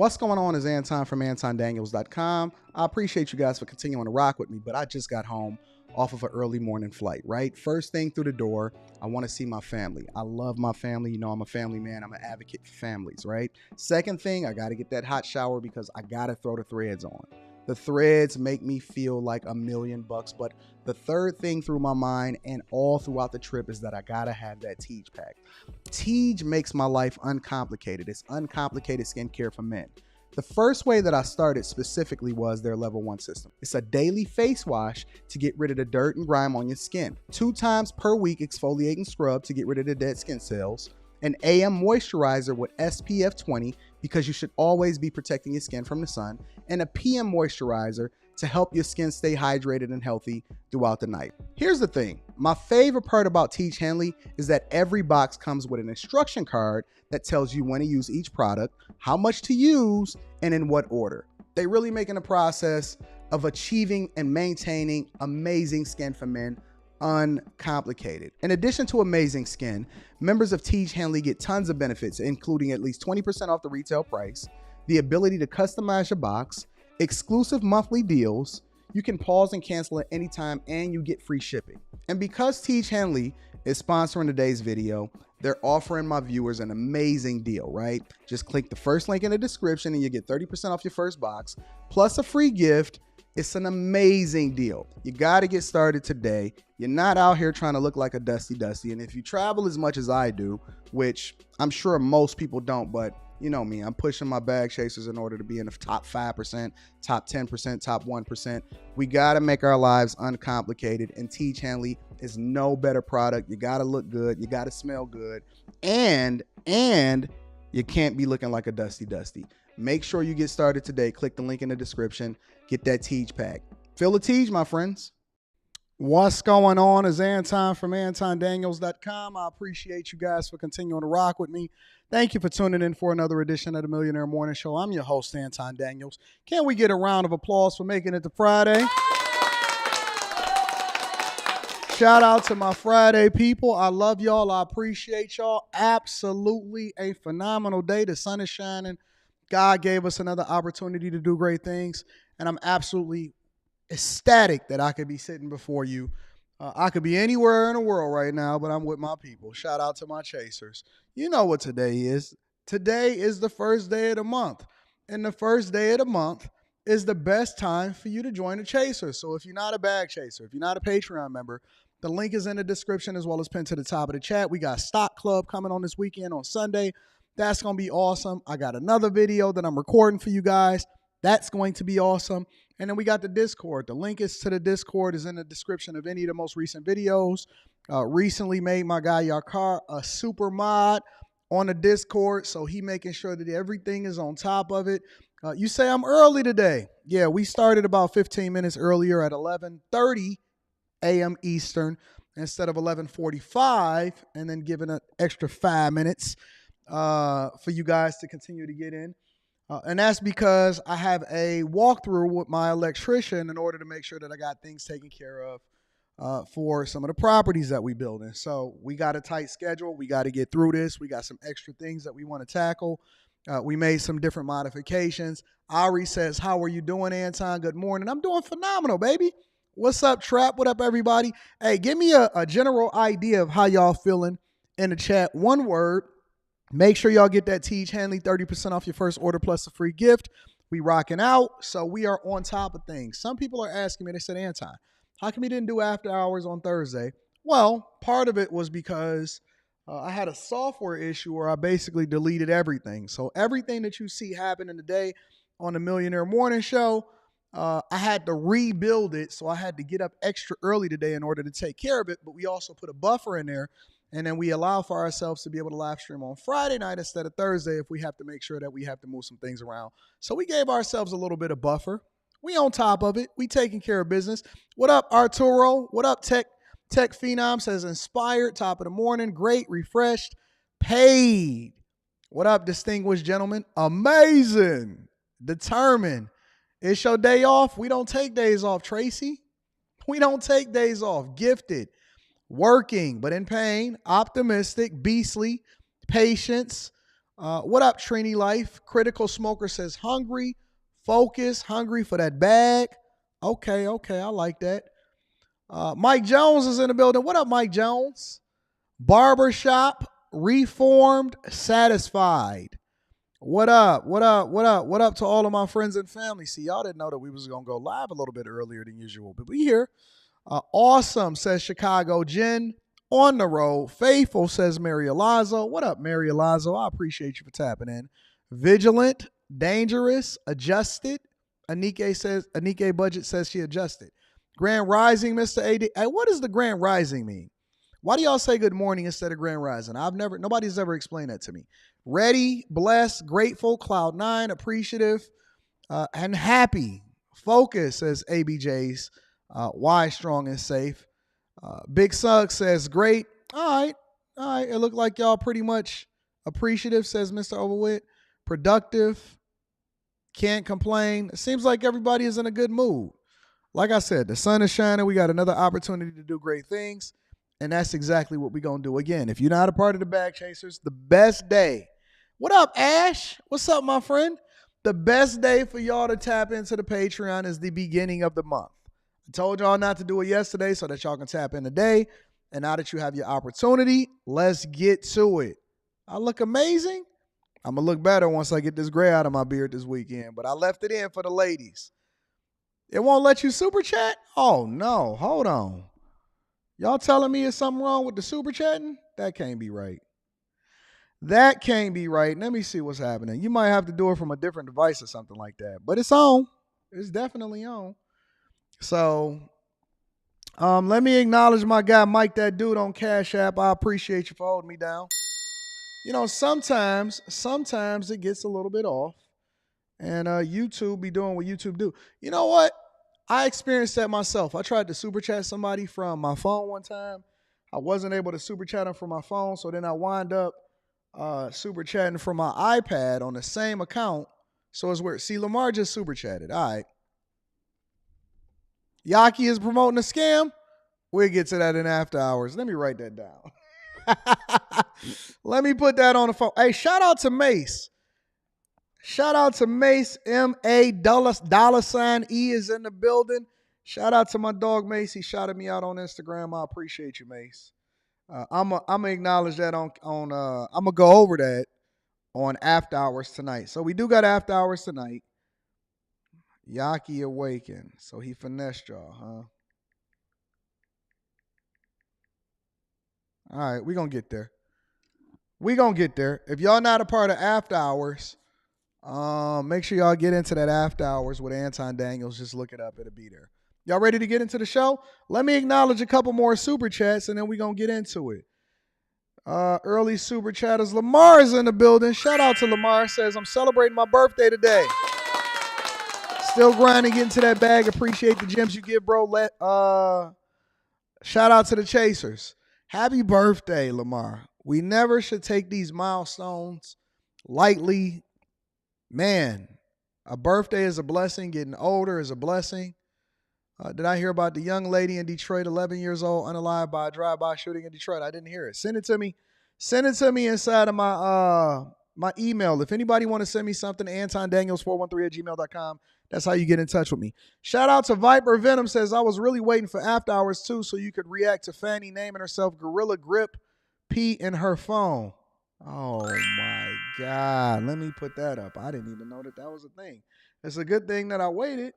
What's going on is Anton from AntonDaniels.com. I appreciate you guys for continuing to rock with me, but I just got home off of an early morning flight, right? First thing through the door, I want to see my family. I love my family. You know, I'm a family man. I'm an advocate for families, right? Second thing, I got to get that hot shower because I got to throw the threads on. The threads make me feel like $1,000,000, but the third thing through my mind and all throughout the trip is that I gotta have that Tiege pack. Tiege makes my life uncomplicated. It's uncomplicated skincare for men. The first way that I started specifically was their level 1 system. It's a daily face wash to get rid of the dirt and grime on your skin. 2 times per week exfoliating scrub to get rid of the dead skin cells. An AM moisturizer with SPF 20 because you should always be protecting your skin from the sun, and a PM moisturizer to help your skin stay hydrated and healthy throughout the night. Here's the thing. My favorite part about Tiege Hanley is that every box comes with an instruction card that tells you when to use each product, how much to use, and in what order. They really making the process of achieving and maintaining amazing skin for men uncomplicated. In addition to amazing skin, members of Tiege Hanley get tons of benefits, including at least 20% off the retail price, the ability to customize your box, exclusive monthly deals, you can pause and cancel at any time, and you get free shipping. And because Tiege Hanley is sponsoring today's video, they're offering my viewers an amazing deal, right? Just click the first link in the description and you get 30% off your first box, plus a free gift. It's an amazing deal. You got to get started today. You're not out here trying to look like a dusty. And if you travel as much as I do, which I'm sure most people don't, but you know me, I'm pushing my bag chasers in order to be in the top 5%, top 10%, top 1%. We got to make our lives uncomplicated, and Tiege Hanley is no better product. You got to look good. You got to smell good. And you can't be looking like a dusty. Make sure you get started today. Click the link in the description. Get that Tiege pack. Feel the Tiege, my friends. What's going on is Anton from AntonDaniels.com. I appreciate you guys for continuing to rock with me. Thank you for tuning in for another edition of the Millionaire Morning Show. I'm your host, Anton Daniels. Can we get a round of applause for making it to Friday? Shout out to my Friday people. I love y'all. I appreciate y'all. Absolutely a phenomenal day. The sun is shining. God gave us another opportunity to do great things, and I'm absolutely ecstatic that I could be sitting before you. I could be anywhere in the world right now, but I'm with my people. Shout out to my chasers. You know what today is. Today is the first day of the month, and the first day of the month is the best time for you to join the chasers. So if you're not a bag chaser, if you're not a Patreon member, the link is in the description as well as pinned to the top of the chat. We got Stock Club coming on this weekend on Sunday. That's going to be awesome. I got another video that I'm recording for you guys. That's going to be awesome. And then we got the Discord. The link is to the Discord is in the description of any of the most recent videos. Recently made my guy Yakar a super mod on the Discord. So he making sure that everything is on top of it. You say I'm early today. Yeah, we started about 15 minutes earlier at 11:30 a.m. Eastern instead of 11:45, and then giving an extra 5 minutes for you guys to continue to get in. And that's because I have a walkthrough with my electrician in order to make sure that I got things taken care of for some of the properties that we build in. So we got a tight schedule. We got to get through this. We got some extra things that we want to tackle. We made some different modifications. Ari says, how are you doing, Anton? Good morning. I'm doing phenomenal, baby. What's up, Trap? What up, everybody? Hey, give me a general idea of how y'all feeling in the chat. One word. Make sure y'all get that Tiege Hanley 30% off your first order plus a free gift. We rocking out, so we are on top of things. Some people are asking me, they said, Anton, how come you didn't do after hours on Thursday? Well, part of it was because I had a software issue where I basically deleted everything. So everything that you see happening today on the Millionaire Morning Show, I had to rebuild it. So I had to get up extra early today in order to take care of it. But we also put a buffer in there. And then we allow for ourselves to be able to live stream on Friday night instead of Thursday if we have to make sure that we have to move some things around. So we gave ourselves a little bit of buffer. We on top of it. We taking care of business. What up, Arturo? What up, Tech Phenom? Says inspired, top of the morning, great, refreshed, paid. What up, distinguished gentlemen? Amazing, determined. It's your day off. We don't take days off, Tracy. We don't take days off. Gifted. Working, but in pain, optimistic, beastly, patience, What up, Trini Life? Critical Smoker says hungry, focus, hungry for that bag. Okay, I like that. Mike Jones is in the building. What up, Mike Jones? Barbershop, reformed, satisfied. What up? What up to all of my friends and family? See, y'all didn't know that we was going to go live a little bit earlier than usual, but we here. Awesome, says Chicago Jen. On the road. Faithful, says Mary Alonzo. What up, Mary Alonzo? I appreciate you for tapping in. Vigilant, dangerous, adjusted. Anike Budget says she adjusted. Grand Rising, Mr. AD. Hey, what does the Grand Rising mean? Why do y'all say good morning instead of Grand Rising? Nobody's ever explained that to me. Ready, blessed, grateful, cloud nine, appreciative, and happy. Focus, says ABJ's. Wise, strong, and safe. Big Sug says great. All right. It looked like y'all pretty much appreciative, says Mr. Overwit. Productive. Can't complain. It seems like everybody is in a good mood. Like I said, the sun is shining. We got another opportunity to do great things. And that's exactly what we're going to do. Again, if you're not a part of the Bag Chasers, the best day. What up, Ash? What's up, my friend? The best day for y'all to tap into the Patreon is the beginning of the month. I told y'all not to do it yesterday so that y'all can tap in today. And now that you have your opportunity, let's get to it. I look amazing. I'm going to look better once I get this gray out of my beard this weekend. But I left it in for the ladies. It won't let you super chat? Oh, no. Hold on. Y'all telling me there's something wrong with the super chatting? That can't be right. That can't be right. Let me see what's happening. You might have to do it from a different device or something like that. But it's on. It's definitely on. So, let me acknowledge my guy, Mike, that dude on Cash App. I appreciate you for holding me down. You know, sometimes it gets a little bit off. And YouTube be doing what YouTube do. You know what? I experienced that myself. I tried to super chat somebody from my phone one time. I wasn't able to super chat them from my phone. So then I wind up super chatting from my iPad on the same account. So it's weird. See, Lamar just super chatted. All right. Yaki is promoting a scam. We'll get to that in after hours. Let me write that down. Let me put that on the phone. Hey, shout out to Mace. Shout out to Mace. M-A $E is in the building. Shout out to my dog Mace. He shouted me out on Instagram. I appreciate you, Mace. I'm gonna acknowledge that on I'm gonna go over that on after hours tonight. So we do got after hours tonight. Yaki awakened. So he finessed y'all, huh? All right, we're going to get there. We're going to get there. If y'all not a part of after hours, make sure y'all get into that after hours with Anton Daniels. Just look it up. It'll be there. Y'all ready to get into the show? Let me acknowledge a couple more super chats, and then we're going to get into it. Early super chatters. Lamar is in the building. Shout out to Lamar. Says, I'm celebrating my birthday today. Still grinding, getting to that bag. Appreciate the gems you give, bro. Shout out to the Chasers. Happy birthday, Lamar. We never should take these milestones lightly. Man, a birthday is a blessing. Getting older is a blessing. Did I hear about the young lady in Detroit, 11 years old, unalive by a drive-by shooting in Detroit? I didn't hear it. Send it to me. Send it to me inside of my email. If anybody want to send me something, AntonDaniels413@gmail.com. That's how you get in touch with me. Shout out to Viper Venom. Says, I was really waiting for after hours too so you could react to Fanny naming herself Gorilla Grip P in her phone. Oh my God. Let me put that up. I didn't even know that was a thing. It's a good thing that I waited.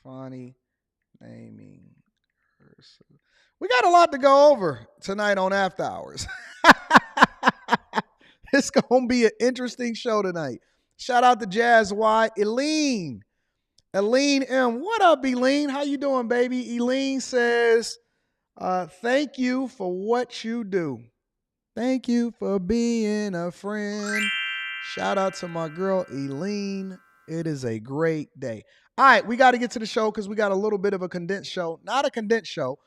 Fanny naming herself. We got a lot to go over tonight on after hours. It's going to be an interesting show tonight. Shout out to Jazz Y. Eileen M. What up, Eileen? How you doing, baby? Eileen says, thank you for what you do. Thank you for being a friend. Shout out to my girl, Eileen. It is a great day. All right, we got to get to the show because we got a little bit of a condensed show. Not a condensed show.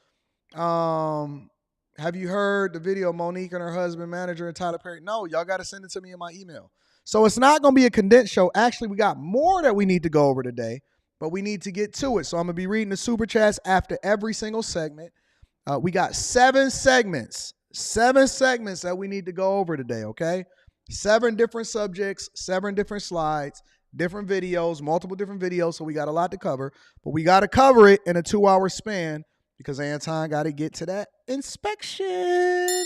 Have you heard the video of Monique and her husband, manager, and Tyler Perry? No, y'all got to send it to me in my email. So it's not going to be a condensed show. Actually, we got more that we need to go over today, but we need to get to it. So I'm going to be reading the super chats after every single segment. We got 7 segments that we need to go over today, okay? 7 different subjects, 7 different slides, different videos, multiple different videos. So we got a lot to cover, but we got to cover it in a 2-hour span because Anton got to get to that inspection.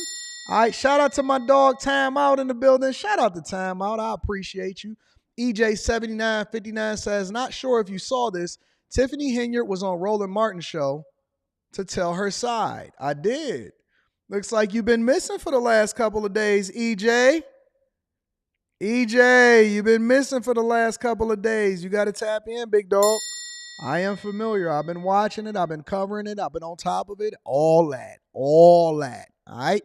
All right, shout out to my dog Time Out in the building. Shout out to Time Out. I appreciate you. EJ7959 says, not sure if you saw this. Tiffany Henyard was on Roland Martin's show to tell her side. I did. Looks like you've been missing for the last couple of days, EJ. EJ, you've been missing for the last couple of days. You got to tap in, big dog. I am familiar. I've been watching it. I've been covering it. I've been on top of it. All that. All right.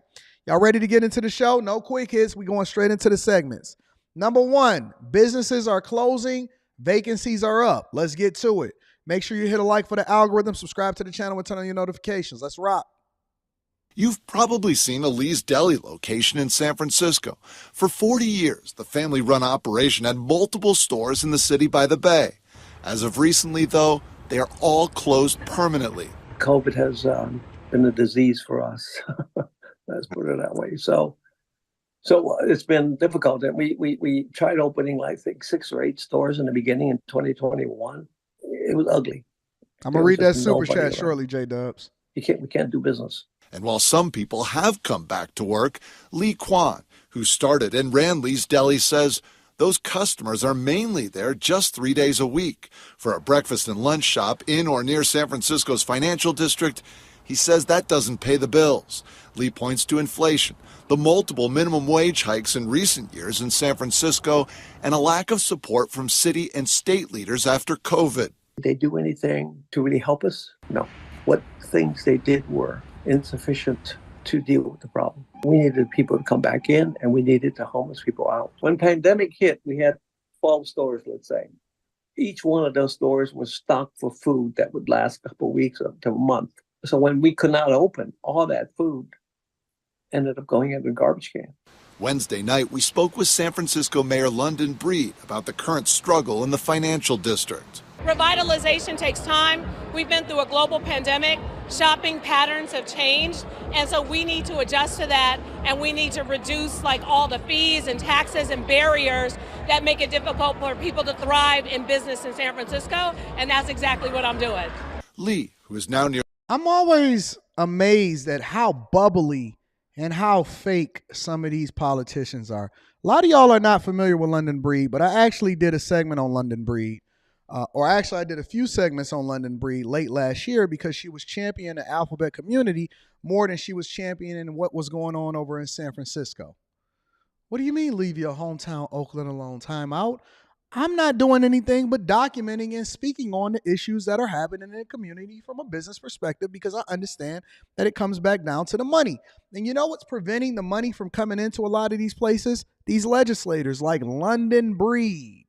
Y'all ready to get into the show? No quick hits. We going straight into the segments. Number 1, businesses are closing. Vacancies are up. Let's get to it. Make sure you hit a like for the algorithm. Subscribe to the channel and turn on your notifications. Let's rock. You've probably seen a Lee's Deli location in San Francisco. For 40 years, the family-run operation had multiple stores in the city by the bay. As of recently, though, they are all closed permanently. COVID has been a disease for us. Let's put it that way. So it's been difficult. And we tried opening, I think, 6 or 8 stores in the beginning in 2021. It was ugly. I'm going to read that super chat shortly, J-Dubs. We can't do business. And while some people have come back to work, Lee Kwan, who started and ran Lee's Deli, says those customers are mainly there just 3 days a week. For a breakfast and lunch shop in or near San Francisco's financial district, he says that doesn't pay the bills. Lee points to inflation, the multiple minimum wage hikes in recent years in San Francisco, and a lack of support from city and state leaders after COVID. Did they do anything to really help us? No. What things they did were insufficient to deal with the problem. We needed people to come back in, and we needed to homeless people out. When pandemic hit, we had 12 stores, let's say. Each one of those stores was stocked for food that would last a couple of weeks up to a month. So when we could not open, all that food ended up going into the garbage can. Wednesday night, we spoke with San Francisco Mayor London Breed about the current struggle in the financial district. Revitalization takes time. We've been through a global pandemic. Shopping patterns have changed, and so we need to adjust to that, and we need to reduce all the fees and taxes and barriers that make it difficult for people to thrive in business in San Francisco, and that's exactly what I'm doing. Lee, who is now near... I'm always amazed at how bubbly and how fake some of these politicians are. A lot of y'all are not familiar with London Breed, but I actually did a segment on London Breed. I did a few segments on London Breed late last year because she was championing the alphabet community more than she was championing what was going on over in San Francisco. What do you mean leave your hometown Oakland alone? Time out. I'm not doing anything but documenting and speaking on the issues that are happening in the community from a business perspective because I understand that it comes back down to the money. And you know what's preventing the money from coming into a lot of these places? These legislators like London Breed.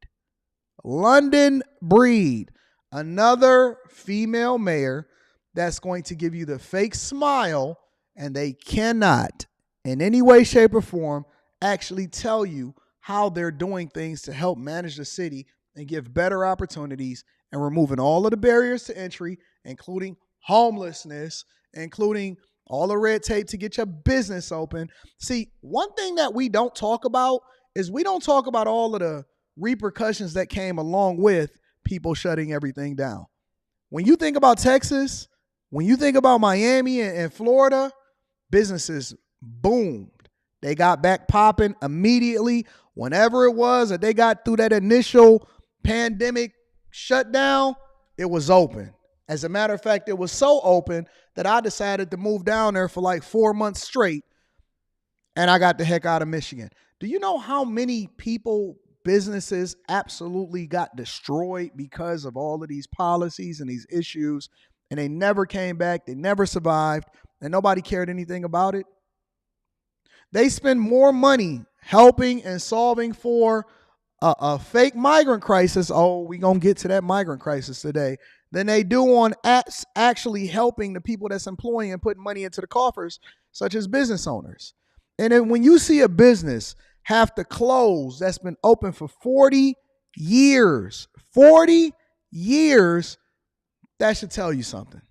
London Breed, another female mayor that's going to give you the fake smile, and they cannot in any way, shape, or form actually tell you how they're doing things to help manage the city and give better opportunities and removing all of the barriers to entry, including homelessness, including all the red tape to get your business open. See, one thing that we don't talk about is we don't talk about all of the repercussions that came along with people shutting everything down. When you think about Texas, when you think about Miami and Florida, businesses boomed. They got back popping immediately. Whenever it was that they got through that initial pandemic shutdown, it was open. As a matter of fact, it was so open that I decided to move down there for 4 months straight, and I got the heck out of Michigan. Do you know how many people, businesses absolutely got destroyed because of all of these policies and these issues, and they never came back, they never survived, and nobody cared anything about it? They spend more money helping and solving for a fake migrant crisis. Oh, we're going to get to that migrant crisis today. Than they do on actually helping the people that's employing and putting money into the coffers, such as business owners. And then when you see a business have to close that's been open for 40 years, that should tell you something.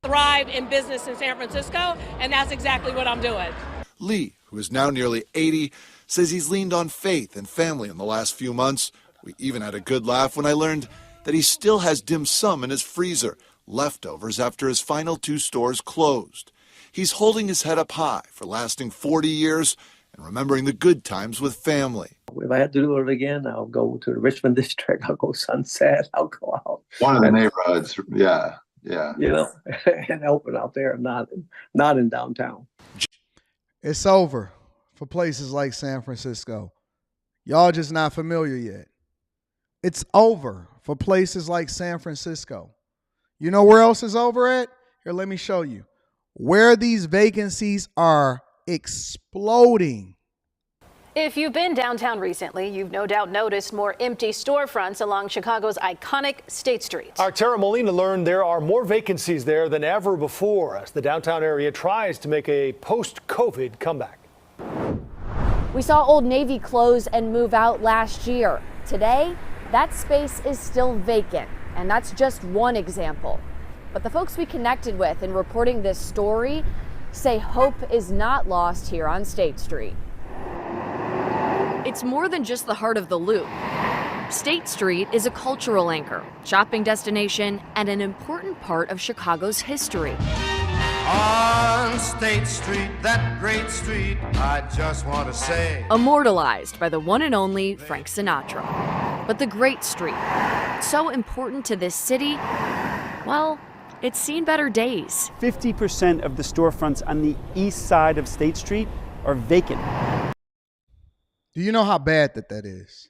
Thrive in business in San Francisco, and that's exactly what I'm doing. Lee, who is now nearly 80, says he's leaned on faith and family in the last few months. We even had a good laugh when I learned that he still has dim sum in his freezer, leftovers after his final 2 stores closed. He's holding his head up high for lasting 40 years and remembering the good times with family. If I had to do it again, I'll go to the Richmond district. I'll go Sunset. I'll go out. One of the neighborhoods. Yeah. And open out there, not in downtown. It's over for places like San Francisco. Y'all just not familiar yet. It's over for places like San Francisco. You know where else is over at? Here, let me show you. Where these vacancies are exploding. If you've been downtown recently, you've no doubt noticed more empty storefronts along Chicago's iconic State Street. Our Tara Molina learned there are more vacancies there than ever before as the downtown area tries to make a post-COVID comeback. We saw Old Navy close and move out last year. Today, that space is still vacant, and that's just one example. But the folks we connected with in reporting this story say hope is not lost here on State Street. It's more than just the heart of the Loop. State Street is a cultural anchor, shopping destination, and an important part of Chicago's history. On State Street, that great street, I just want to say. Immortalized by the one and only Frank Sinatra. But the great street, so important to this city, well, it's seen better days. 50% of the storefronts on the east side of State Street are vacant. Do you know how bad that is?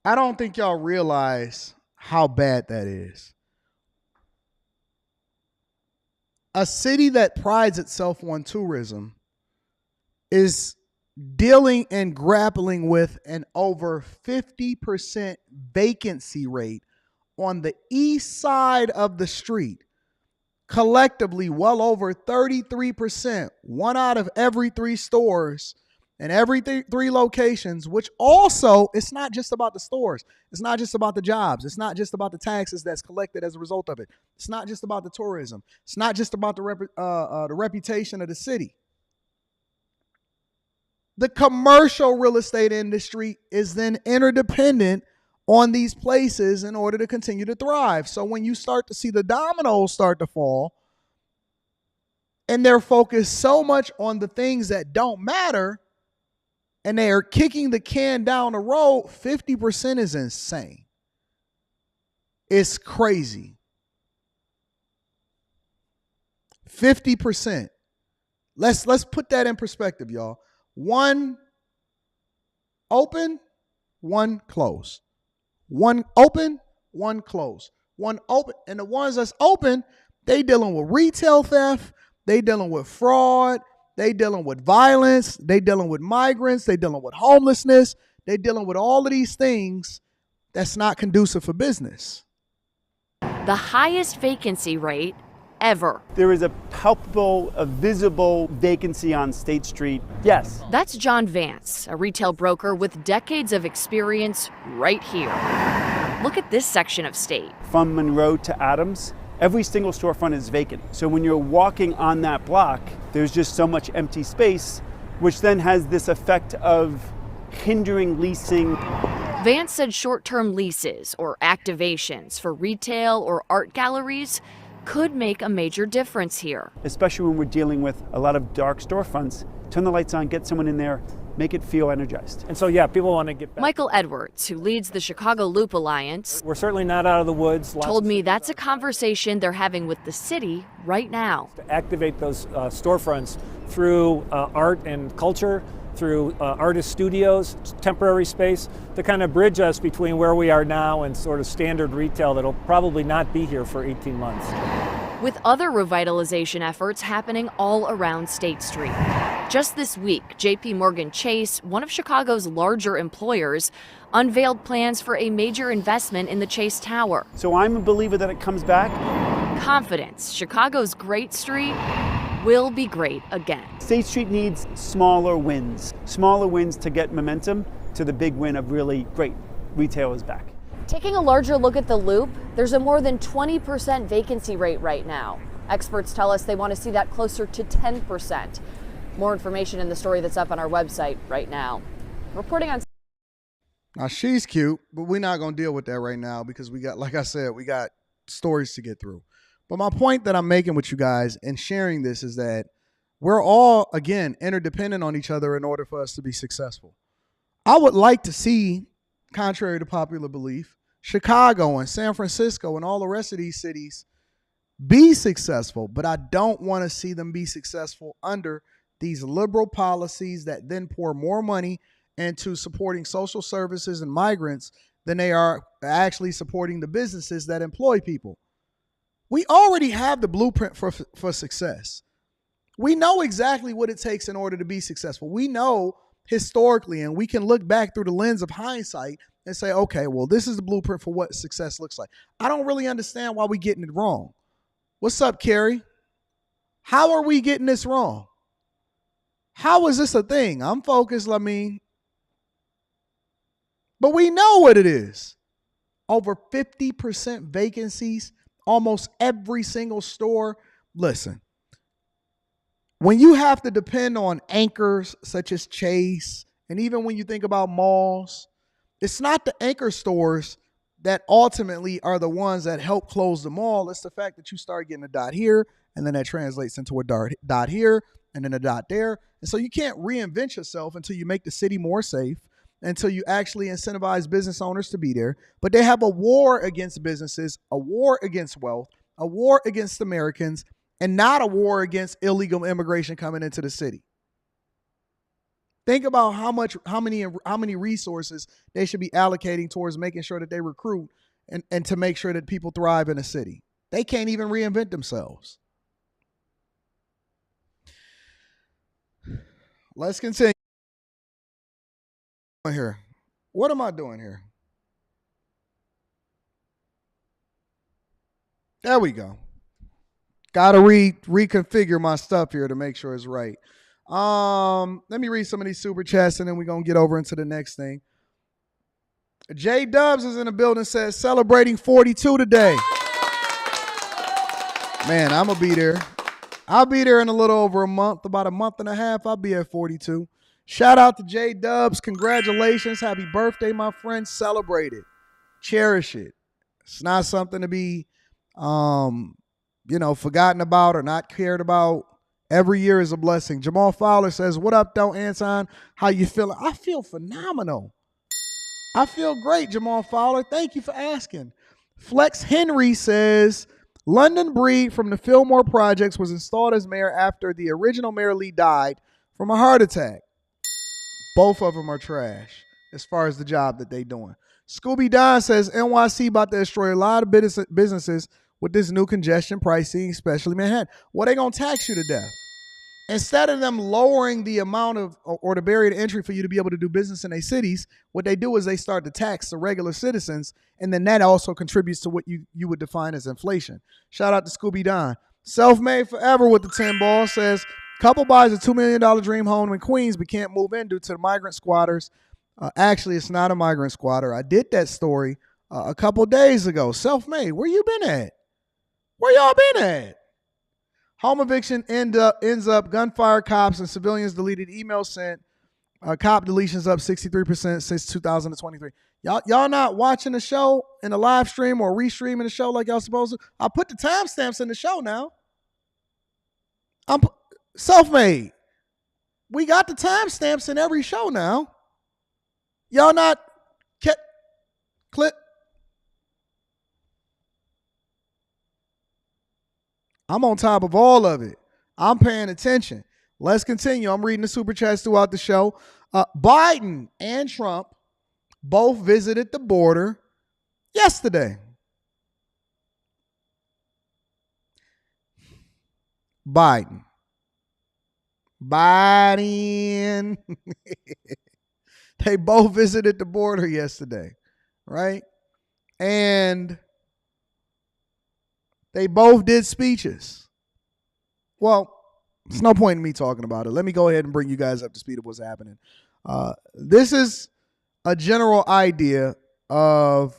I don't think y'all realize how bad that is. A city that prides itself on tourism is dealing and grappling with an over 50% vacancy rate on the east side of the street. Collectively, well over 33%, 1 out of every 3 stores and every 3 locations, which also, it's not just about the stores. It's not just about the jobs. It's not just about the taxes that's collected as a result of it. It's not just about the tourism. It's not just about the reputation of the city. The commercial real estate industry is then interdependent on these places in order to continue to thrive. So when you start to see the dominoes start to fall, and they're focused so much on the things that don't matter, and they are kicking the can down the road, 50% is insane. It's crazy. 50%. Let's put that in perspective, y'all. 1 open, 1 close. 1 open, 1 close. 1 open. And the ones that's open, they dealing with retail theft, they dealing with fraud, they dealing with violence, they dealing with migrants, they dealing with homelessness, they dealing with all of these things that's not conducive for business. The highest vacancy rate ever. There is a palpable, a visible vacancy on State Street. Yes. That's John Vance, a retail broker with decades of experience right here. Look at this section of State. From Monroe to Adams, every single storefront is vacant. So when you're walking on that block, there's just so much empty space, which then has this effect of hindering leasing. Vance said short-term leases or activations for retail or art galleries could make a major difference here. Especially when we're dealing with a lot of dark storefronts. Turn the lights on, get someone in there, make it feel energized. And so, yeah, people want to get back. Michael Edwards, who leads the Chicago Loop Alliance, We're certainly not out of the woods. told me that's a conversation they're having with the city right now. To activate those storefronts through art and culture, through artist studios, temporary space, to kind of bridge us between where we are now and sort of standard retail that'll probably not be here for 18 months. With other revitalization efforts happening all around State Street. Just this week, JP Morgan Chase, one of Chicago's larger employers, unveiled plans for a major investment in the Chase Tower. So I'm a believer that it comes back. Confidence, Chicago's great street will be great again. State Street needs smaller wins to get momentum to the big win of really great retailers back. Taking a larger look at the Loop, there's a more than 20% vacancy rate right now. Experts tell us they want to see that closer to 10%. More information in the story that's up on our website right now. Reporting on. Now, she's cute, but we're not going to deal with that right now because we got, like I said, we got stories to get through. But my point that I'm making with you guys and sharing this is that we're all, again, interdependent on each other in order for us to be successful. I would like to see, contrary to popular belief, Chicago and San Francisco and all the rest of these cities be successful, but I don't want to see them be successful under these liberal policies that then pour more money into supporting social services and migrants than they are actually supporting the businesses that employ people. We already have the blueprint for success. We know exactly what it takes in order to be successful. We know historically, and we can look back through the lens of hindsight and say, okay, well, this is the blueprint for what success looks like. I don't really understand why we're getting it wrong. What's up, Carrie? How are we getting this wrong? How is this a thing? I'm focused, but we know what it is. Over 50% vacancies, almost every single store. Listen, when you have to depend on anchors such as Chase, and even when you think about malls, it's not the anchor stores that ultimately are the ones that help close the mall. It's the fact that you start getting a dot here, and then that translates into a dot here, and then a dot there. And so you can't reinvent yourself until you make the city more safe, until you actually incentivize business owners to be there. But they have a war against businesses, a war against wealth, a war against Americans, and not a war against illegal immigration coming into the city. Think about how many resources they should be allocating towards making sure that they recruit and to make sure that people thrive in a city. They can't even reinvent themselves. Let's continue here. What am I doing here? There we go. Got to reconfigure my stuff here to make sure it's right. Let me read some of these super chats and then we're going to get over into the next thing. J Dubs is in the building, says celebrating 42 today. Man, I'm going to be there. I'll be there in a little over a month, about a month and a half. I'll be at 42. Shout out to J Dubs. Congratulations. Happy birthday, my friend. Celebrate it. Cherish it. It's not something to be, forgotten about or not cared about. Every year is a blessing. Jamal Fowler says, what up, though, Anton? How you feeling? I feel phenomenal. I feel great, Jamal Fowler. Thank you for asking. Flex Henry says, London Breed from the Fillmore Projects was installed as mayor after the original Mayor Lee died from a heart attack. Both of them are trash as far as the job that they're doing. Scooby Don says, NYC about to destroy a lot of businesses with this new congestion pricing, especially Manhattan. Well, they're going to tax you to death. Instead of them lowering the amount of or the barrier to entry for you to be able to do business in their cities, what they do is they start to tax the regular citizens, and then that also contributes to what you would define as inflation. Shout out to Scooby Don. Self-made forever with the 10 ball says, couple buys a $2 million dream home in Queens but can't move in due to the migrant squatters. Actually, it's not a migrant squatter. I did that story a couple days ago. Self-made. Where you been at? Where y'all been at? Home eviction ends up gunfire, cops, and civilians deleted emails sent. Cop deletions up 63% since 2023. Y'all not watching the show in the live stream or restreaming the show like y'all supposed to? I put the timestamps in the show now. I'm self-made. We got the timestamps in every show now. Y'all not clip. I'm on top of all of it. I'm paying attention. Let's continue. I'm reading the super chats throughout the show. Biden and Trump both visited the border yesterday. Biden. They both visited the border yesterday, right? And they both did speeches. Well, there's no point in me talking about it. Let me go ahead and bring you guys up to speed of what's happening. This is a general idea of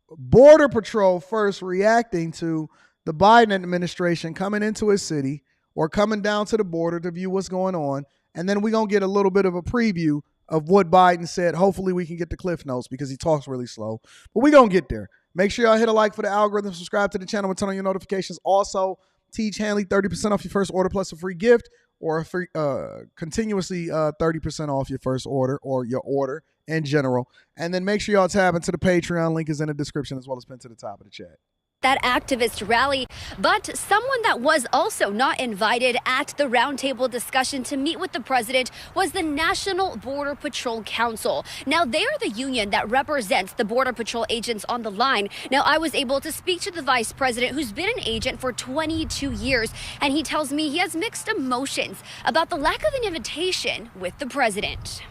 Border Patrol first reacting to the Biden administration coming into a city or coming down to the border to view what's going on And then we're going to get a little bit of a preview of what Biden said. Hopefully we can get the cliff notes because he talks really slow. But we're going to get there. Make sure y'all hit a like for the algorithm, subscribe to the channel, and turn on your notifications. Also, Tiege Hanley, 30% off your first order plus a free gift, or a free, continuously 30% off your first order or your order in general. And then make sure y'all tab into the Patreon. Link is in the description as well as pinned to the top of the chat. That activist rally, but someone that was also not invited at the roundtable discussion to meet with the president was the National Border Patrol Council. Now, they are the union that represents the Border Patrol agents on the line. Now, I was able to speak to the vice president, who's been an agent for 22 years, and he tells me he has mixed emotions about the lack of an invitation with the president.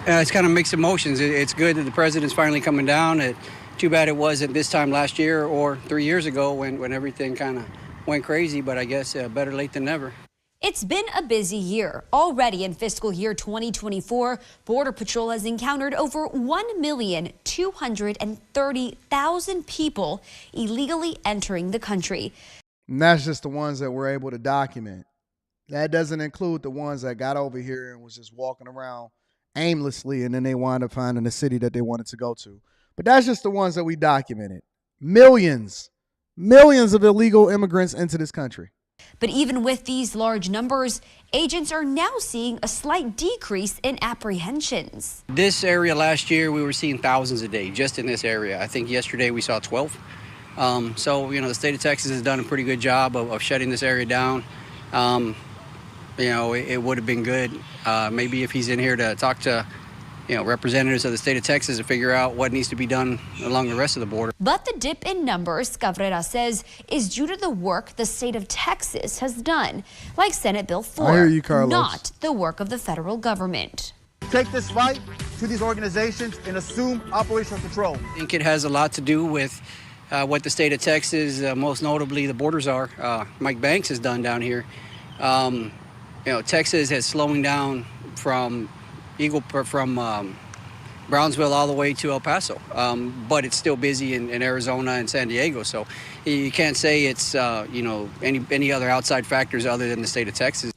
It's kind of mixed emotions. It's good that the president's finally coming down. Too bad it wasn't this time last year or 3 years ago when everything kind of went crazy, but I guess better late than never. It's been a busy year. Already in fiscal year 2024, Border Patrol has encountered over 1,230,000 people illegally entering the country. And that's just the ones that we're able to document. That doesn't include the ones that got over here and was just walking around aimlessly, and then they wound up finding the city that they wanted to go to. But that's just the ones that we documented. Millions of illegal immigrants into this country. But even with these large numbers, agents are now seeing a slight decrease in apprehensions. This area last year, we were seeing thousands a day just in this area. I think yesterday we saw 12. So, the state of Texas has done a pretty good job of shutting this area down. It would have been good maybe if he's in here to talk to representatives of the state of Texas to figure out what needs to be done along the rest of the border. But the dip in numbers, Cabrera says, is due to the work the state of Texas has done, like Senate Bill 4, I hear you, Carlos. not the work of the federal government. Take this fight to these organizations and assume operational control. I think it has a lot to do with what the state of Texas, most notably the borders are. Mike Banks has done down here. Texas is slowing down from Brownsville all the way to El Paso, but it's still busy in Arizona and San Diego. So you can't say it's any other outside factors other than the state of Texas.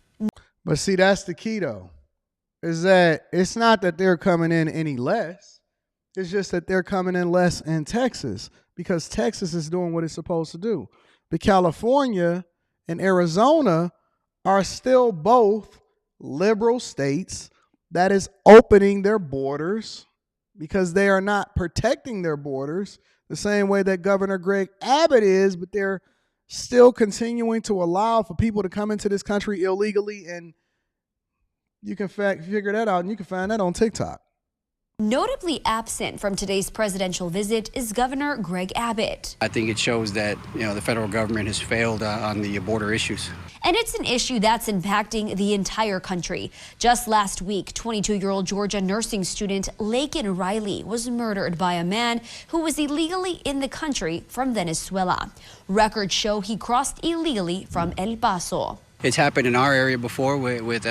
But see, that's the key though, is that it's not that they're coming in any less. It's just that they're coming in less in Texas because Texas is doing what it's supposed to do. But California and Arizona are still both liberal states that is opening their borders because they are not protecting their borders the same way that Governor Greg Abbott is, but they're still continuing to allow for people to come into this country illegally, and you can figure that out, and you can find that on TikTok. Notably absent from today's presidential visit is Governor Greg Abbott. I think it shows that the federal government has failed on the border issues. And it's an issue that's impacting the entire country. Just last week, 22-year-old Georgia nursing student Laken Riley was murdered by a man who was illegally in the country from Venezuela. Records show he crossed illegally from El Paso. It's happened in our area before with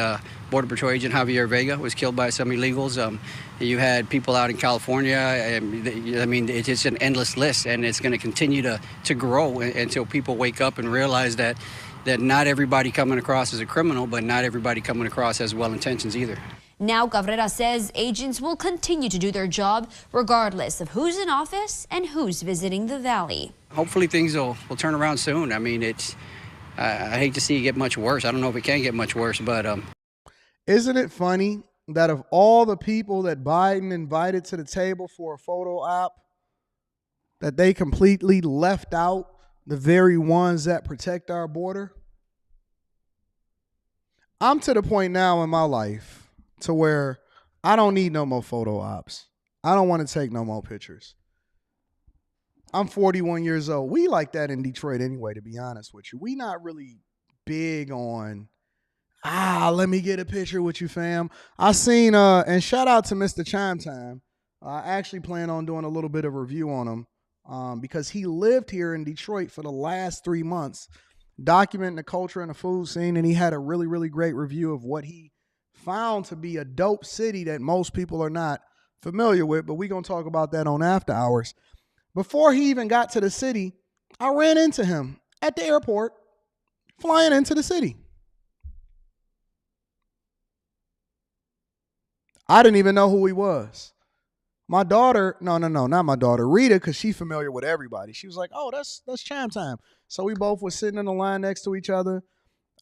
Border Patrol agent Javier Vega was killed by some illegals. You had people out in California. I mean, it's an endless list, and it's going to continue to grow until people wake up and realize that not everybody coming across is a criminal, but not everybody coming across has well intentions either. Now, Cabrera says agents will continue to do their job regardless of who's in office and who's visiting the valley. Hopefully things will turn around soon. I mean, I hate to see it get much worse. I don't know if it can get much worse, but isn't it funny that of all the people that Biden invited to the table for a photo op, that they completely left out the very ones that protect our border? I'm to the point now in my life to where I don't need no more photo ops. I don't want to take no more pictures. I'm 41 years old. We like that in Detroit anyway, to be honest with you. We not really big on, let me get a picture with you, fam. I seen, and shout out to Mr. Chime Time. I actually plan on doing a little bit of review on him because he lived here in Detroit for the last 3 months, documenting the culture and the food scene, and he had a really, really great review of what he found to be a dope city that most people are not familiar with, but we're going to talk about that on After Hours. Before he even got to the city, I ran into him at the airport, flying into the city. I didn't even know who he was. My daughter, no, not my daughter, Rita, because she's familiar with everybody. She was like, "Oh, that's Chime Time." So we both were sitting in the line next to each other.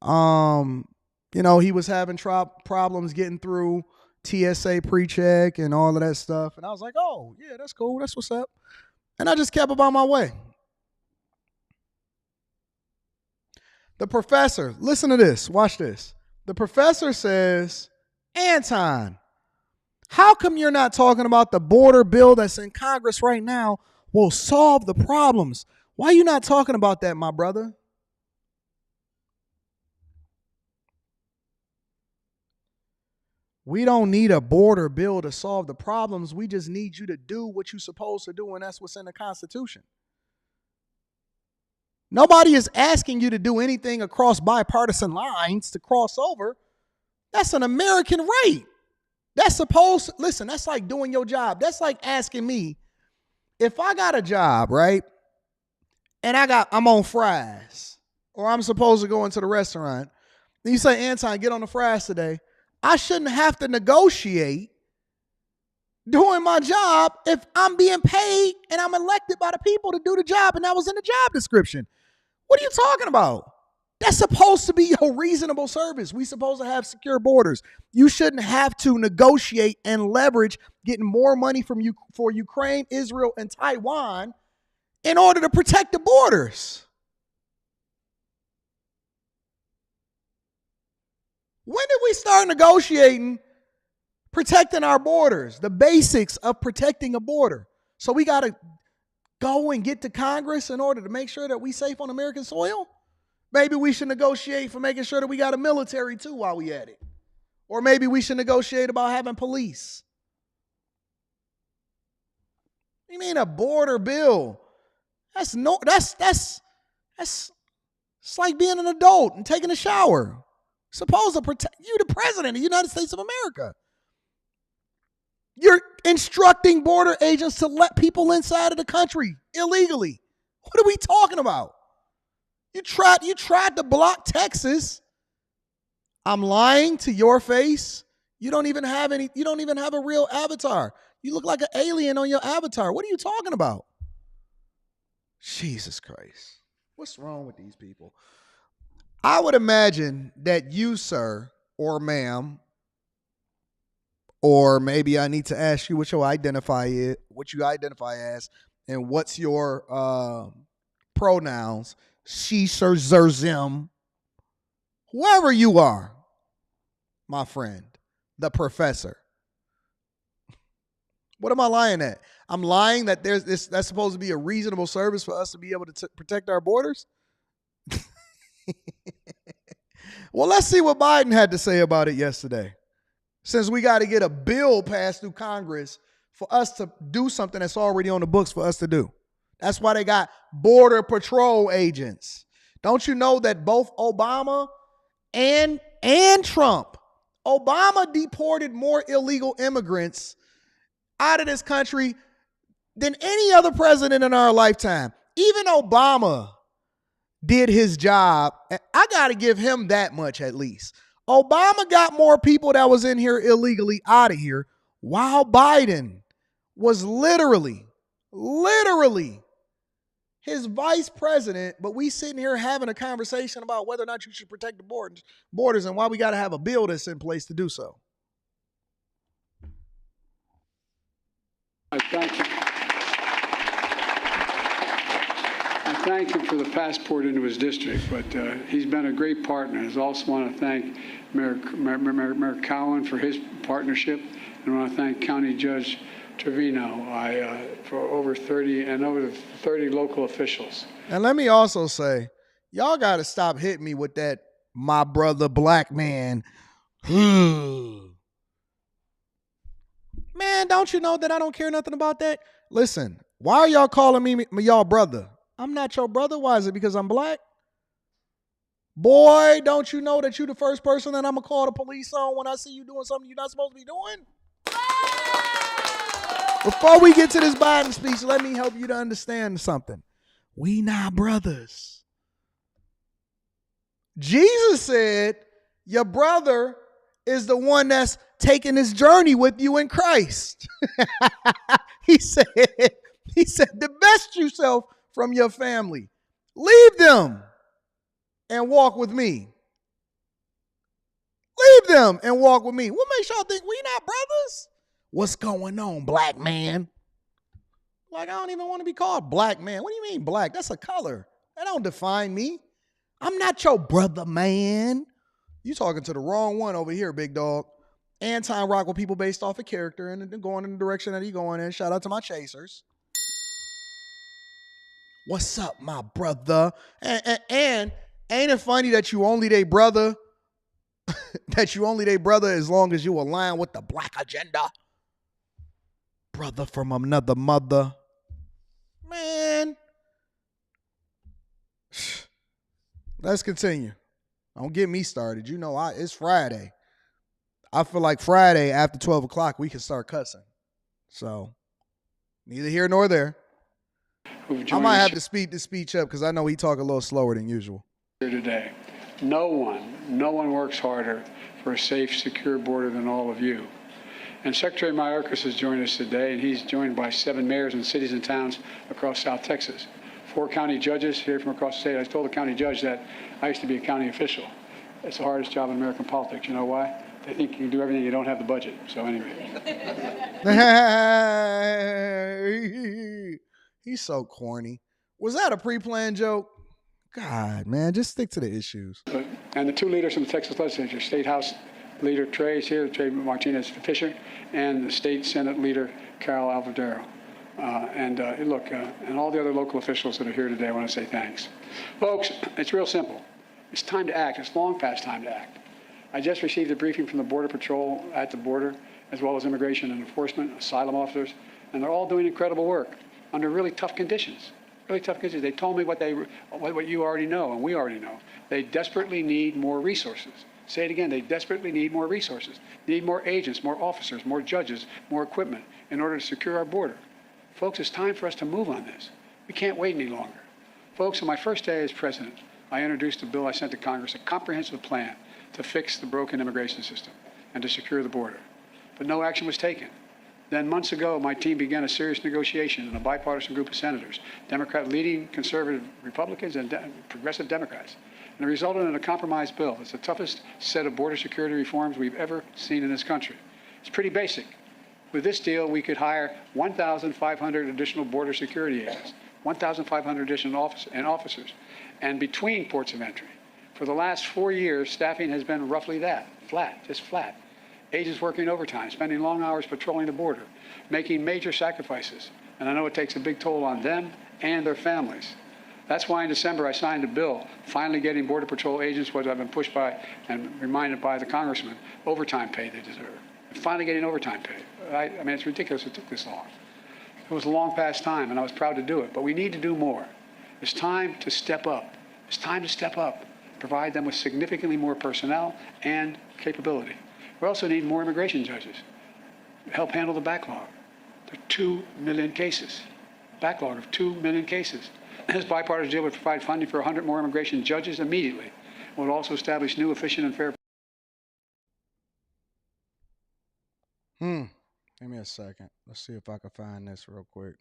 He was having problems getting through TSA pre-check and all of that stuff. And I was like, "Oh, yeah, that's cool. That's what's up." And I just kept about my way. The professor, listen to this. Watch this. The professor says, "Anton, how come you're not talking about the border bill that's in Congress right now will solve the problems? Why are you not talking about that, my brother?" We don't need a border bill to solve the problems. We just need you to do what you're supposed to do, and that's what's in the Constitution. Nobody is asking you to do anything across bipartisan lines to cross over. That's an American right. That's like doing your job. That's like asking me, if I got a job, right, and I'm on fries, or I'm supposed to go into the restaurant, then you say, "Anton, get on the fries today." I shouldn't have to negotiate doing my job if I'm being paid and I'm elected by the people to do the job, and that was in the job description. What are you talking about? That's supposed to be your reasonable service. We're supposed to have secure borders. You shouldn't have to negotiate and leverage getting more money for Ukraine, Israel, and Taiwan in order to protect the borders. When did we start negotiating protecting our borders, the basics of protecting a border? So we got to go and get to Congress in order to make sure that we safe on American soil? Maybe we should negotiate for making sure that we got a military too while we at it. Or maybe we should negotiate about having police. What do you mean a border bill? It's like being an adult and taking a shower. Supposed to protect you, the president of the United States of America. You're instructing border agents to let people inside of the country illegally. What are we talking about? You tried to block Texas. I'm lying to your face. You don't even have a real avatar. You look like an alien on your avatar. What are you talking about? Jesus Christ. What's wrong with these people? I would imagine that you, sir, or ma'am, or maybe I need to ask you what you identify as, and what's your pronouns, she, sir, zim, whoever you are, my friend, the professor. What am I lying at? I'm lying that that's supposed to be a reasonable service for us to be able to protect our borders? Well, let's see what Biden had to say about it yesterday. Since we got to get a bill passed through Congress for us to do something that's already on the books for us to do. That's why they got Border Patrol agents. Don't you know that both Obama and Trump, Obama deported more illegal immigrants out of this country than any other president in our lifetime. Even Obama did his job. I got to give him that much at least. Obama got more people that was in here illegally out of here, while Biden was literally his vice president, but we sitting here having a conversation about whether or not you should protect the borders and why we got to have a bill that's in place to do so. I thank him for the passport into his district, but he's been a great partner. I also want to thank Mayor Cowan for his partnership, and I want to thank County Judge Trevino for over 30 local officials. And let me also say, y'all got to stop hitting me with that, my brother black man. Man, don't you know that I don't care nothing about that? Listen, why are y'all calling me y'all brother? I'm not your brother. Why is it? Because I'm black? Boy, don't you know that you the first person that I'm going to call the police on when I see you doing something you're not supposed to be doing? Before we get to this Biden speech, let me help you to understand something. We not brothers. Jesus said your brother is the one that's taking this journey with you in Christ. he said, divest yourself from your family. Leave them and walk with me. Leave them and walk with me. What makes y'all think we not brothers? What's going on, black man? Like, I don't even want to be called black man. What do you mean black? That's a color. That don't define me. I'm not your brother, man. You talking to the wrong one over here, big dog. Anton rock with people based off of character and going in the direction that he going in. Shout out to my chasers. What's up, my brother? And ain't it funny that you only they brother? That you only they brother as long as you align with the black agenda? Brother from another mother. Man. Let's continue. Don't get me started. You know, it's Friday. I feel like Friday after 12 o'clock, we can start cussing. So, neither here nor there. I might have to speed this speech up because I know he talk a little slower than usual. Here today, no one works harder for a safe, secure border than all of you. And Secretary Mayorkas has joined us today, and he's joined by 7 mayors in cities and towns across South Texas. 4 county judges here from across the state. I told the county judge that I used to be a county official. It's the hardest job in American politics. You know why? They think you can do everything, you don't have the budget. So anyway. He's so corny. Was that a pre-planned joke? God, man, just stick to the issues. And the 2 leaders from the Texas legislature, State House Leader Trey is here, Trey Martinez Fisher, and the State Senate Leader Carol Alvadero. And all the other local officials that are here today, I want to say thanks. Folks, it's real simple. It's time to act. It's long past time to act. I just received a briefing from the Border Patrol at the border, as well as Immigration and Enforcement, asylum officers, and they're all doing incredible work under really tough conditions. Really tough conditions. They told me what you already know, and we already know. They desperately need more resources. Say it again, they desperately need more resources. They need more agents, more officers, more judges, more equipment in order to secure our border. Folks, it's time for us to move on this. We can't wait any longer. Folks, on my first day as president, I introduced a bill I sent to Congress, a comprehensive plan to fix the broken immigration system and to secure the border. But no action was taken. Then months ago, my team began a serious negotiation in a bipartisan group of senators, leading conservative Republicans and progressive Democrats. And it resulted in a compromise bill. It's the toughest set of border security reforms we've ever seen in this country. It's pretty basic. With this deal, we could hire 1,500 additional border security agents, 1,500 additional officers, and between ports of entry. For the last 4 years, staffing has been roughly that, just flat. Agents working overtime, spending long hours patrolling the border, making major sacrifices. And I know it takes a big toll on them and their families. That's why in December I signed a bill finally getting Border Patrol agents what I've been pushed by and reminded by the congressman, overtime pay they deserve. Finally getting overtime pay. I mean, it's ridiculous it took this long. It was a long past time, and I was proud to do it. But we need to do more. It's time to step up. It's time to step up. Provide them with significantly more personnel and capability. We also need more immigration judges to help handle the backlog. There are 2 million cases. Backlog of 2 million cases. This bipartisan deal would provide funding for 100 more immigration judges immediately. It would also establish new, efficient, and fair. Give me a second. Let's see if I can find this real quick.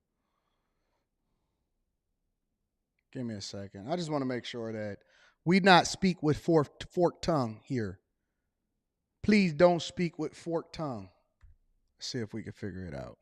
Give me a second. I just want to make sure that we not speak with forked tongue here. Please don't speak with forked tongue. Let's see if we can figure it out.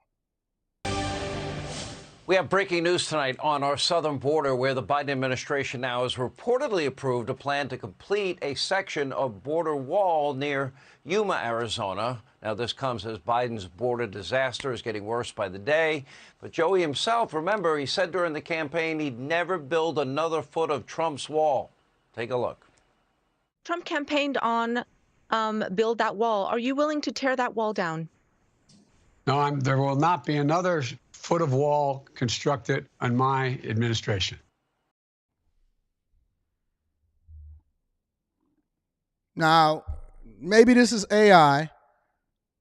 We have breaking news tonight on our southern border, where the Biden administration now has reportedly approved a plan to complete a section of border wall near Yuma, Arizona. Now, this comes as Biden's border disaster is getting worse by the day. But Joey himself, remember, he said during the campaign he'd never build another foot of Trump's wall. Take a look. Trump campaigned on build that wall. Are you willing to tear that wall down? No, there will not be another foot of wall constructed on my administration. Now, maybe this is AI.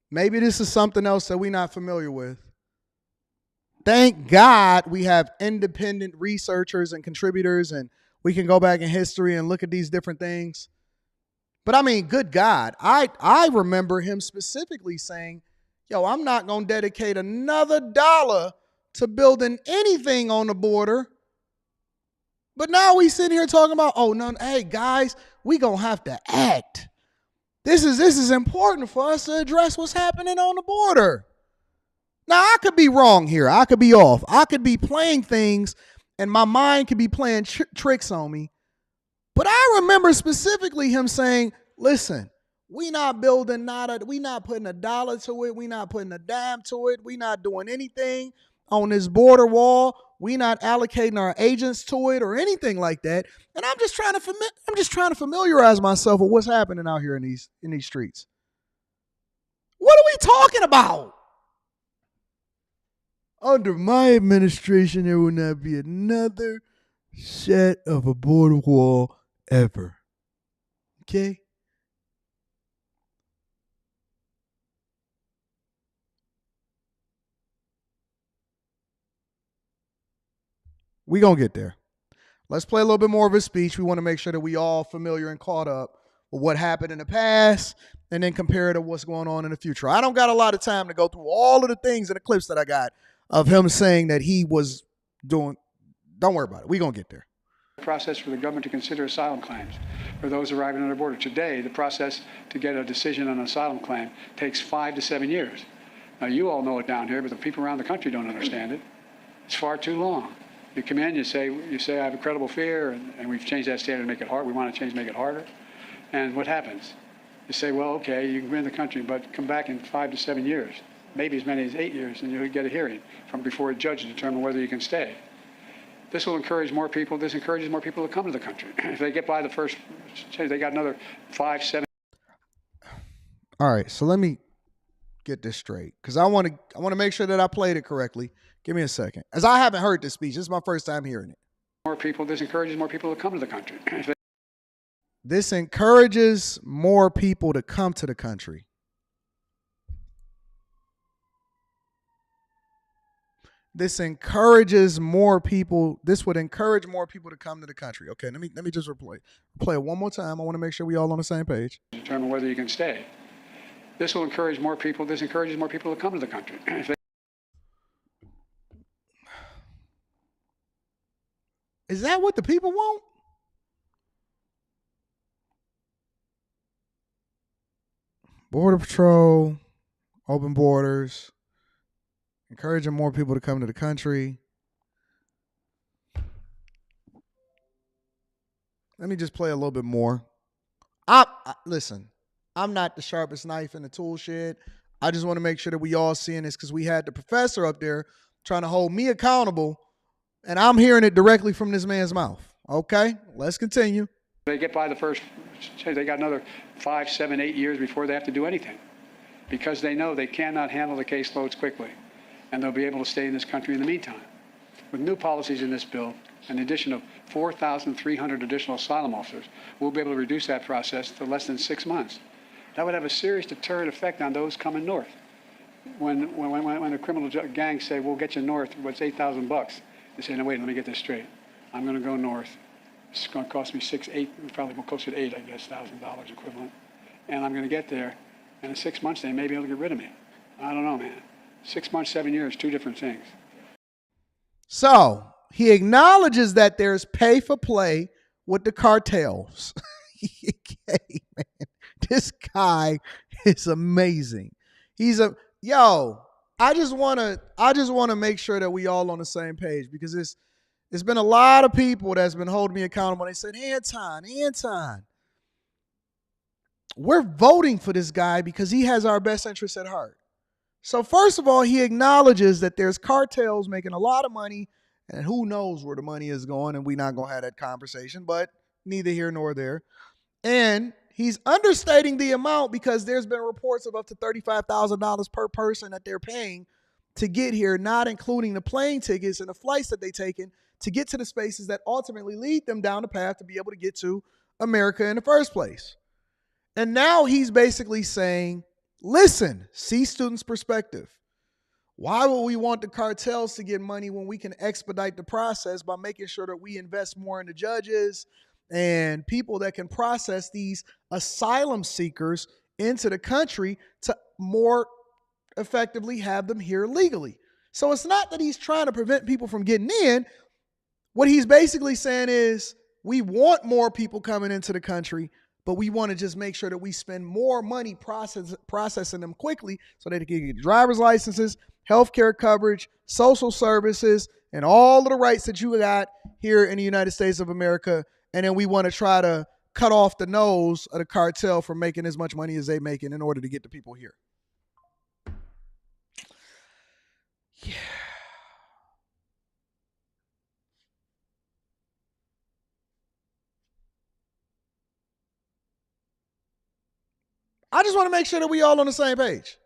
Maybe this is something else that we're not familiar with. Thank God we have independent researchers and contributors, and we can go back in history and look at these different things. But I mean, good God, I remember him specifically saying, yo, I'm not going to dedicate another dollar to building anything on the border. But now we sitting here talking about, oh, no, hey, guys, we going to have to act. This is important for us to address what's happening on the border. Now, I could be wrong here. I could be off. I could be playing things, and my mind could be playing tricks on me. But I remember specifically him saying, listen, we not putting a dollar to it. We not putting a dime to it. We not doing anything on this border wall. We not allocating our agents to it or anything like that. And I'm just trying to familiarize myself with what's happening out here in these streets. What are we talking about? Under my administration, there will not be another set of a border wall ever. Okay? We gonna get there. Let's play a little bit more of his speech. We want to make sure that we all familiar and caught up with what happened in the past and then compare it to what's going on in the future. I don't got a lot of time to go through all of the things and the clips that I got of him saying that he was doing. Don't worry about it. We gonna get there. Process for the government to consider asylum claims for those arriving on the border. Today, the process to get a decision on an asylum claim takes 5 to 7 years. Now, you all know it down here, but the people around the country don't understand it. It's far too long. You come in, you say I have a credible fear, and we've changed that standard to make it hard. We want to make it harder. And what happens? You say, well, okay, you can be in the country, but come back in 5 to 7 years, maybe as many as 8 years, and you'll get a hearing from before a judge to determine whether you can stay. This will encourage more people. This encourages more people to come to the country. If they get by the first, they got another 5, 7. All right, so let me get this straight, because I want to make sure that I played it correctly. Give me a second, as I haven't heard this speech. This is my first time hearing it. More people. This encourages more people to come to the country. This encourages more people to come to the country. This would encourage more people to come to the country. Okay, let me just play it one more time. I want to make sure we all on the same page. Determine whether you can stay. This will encourage more people. This encourages more people to come to the country. Is that what the people want? Border Patrol, open borders, encouraging more people to come to the country. Let me just play a little bit more. Listen, I'm not the sharpest knife in the tool shed. I just want to make sure that we all seeing this, because we had the professor up there trying to hold me accountable, and I'm hearing it directly from this man's mouth. Okay, let's continue. They get by the first, they got another 5, 7, 8 years before they have to do anything, because they know they cannot handle the caseloads quickly, and they'll be able to stay in this country in the meantime. With new policies in this bill, an addition of 4,300 additional asylum officers, we'll be able to reduce that process to less than 6 months. That would have a serious deterrent effect on those coming north. When the criminal gangs say, we'll get you north, what's $8,000? They say, no, wait, let me get this straight. I'm going to go north. It's going to cost me 6, 8, probably closer to 8, I guess, $1,000 equivalent. And I'm going to get there, and in 6 months, they may be able to get rid of me. I don't know, man. 6 months, 7 years, two different things. So he acknowledges that there's pay for play with the cartels. Okay, man. This guy is amazing. I just want to make sure that we all on the same page, because it's been a lot of people that's been holding me accountable. They said, Anton, we're voting for this guy because he has our best interests at heart. So first of all, he acknowledges that there's cartels making a lot of money, and who knows where the money is going, and we're not going to have that conversation, but neither here nor there. And he's understating the amount, because there's been reports of up to $35,000 per person that they're paying to get here, not including the plane tickets and the flights that they've taken to get to the spaces that ultimately lead them down the path to be able to get to America in the first place. And now he's basically saying, listen, see students' perspective. Why would we want the cartels to get money when we can expedite the process by making sure that we invest more in the judges and people that can process these asylum seekers into the country to more effectively have them here legally. So it's not that he's trying to prevent people from getting in. What he's basically saying is we want more people coming into the country, but we want to just make sure that we spend more money processing them quickly so that they can get driver's licenses, healthcare coverage, social services, and all of the rights that you got here in the United States of America. And then we want to try to cut off the nose of the cartel from making as much money as they making in order to get the people here. Yeah. I just want to make sure that we all on the same page.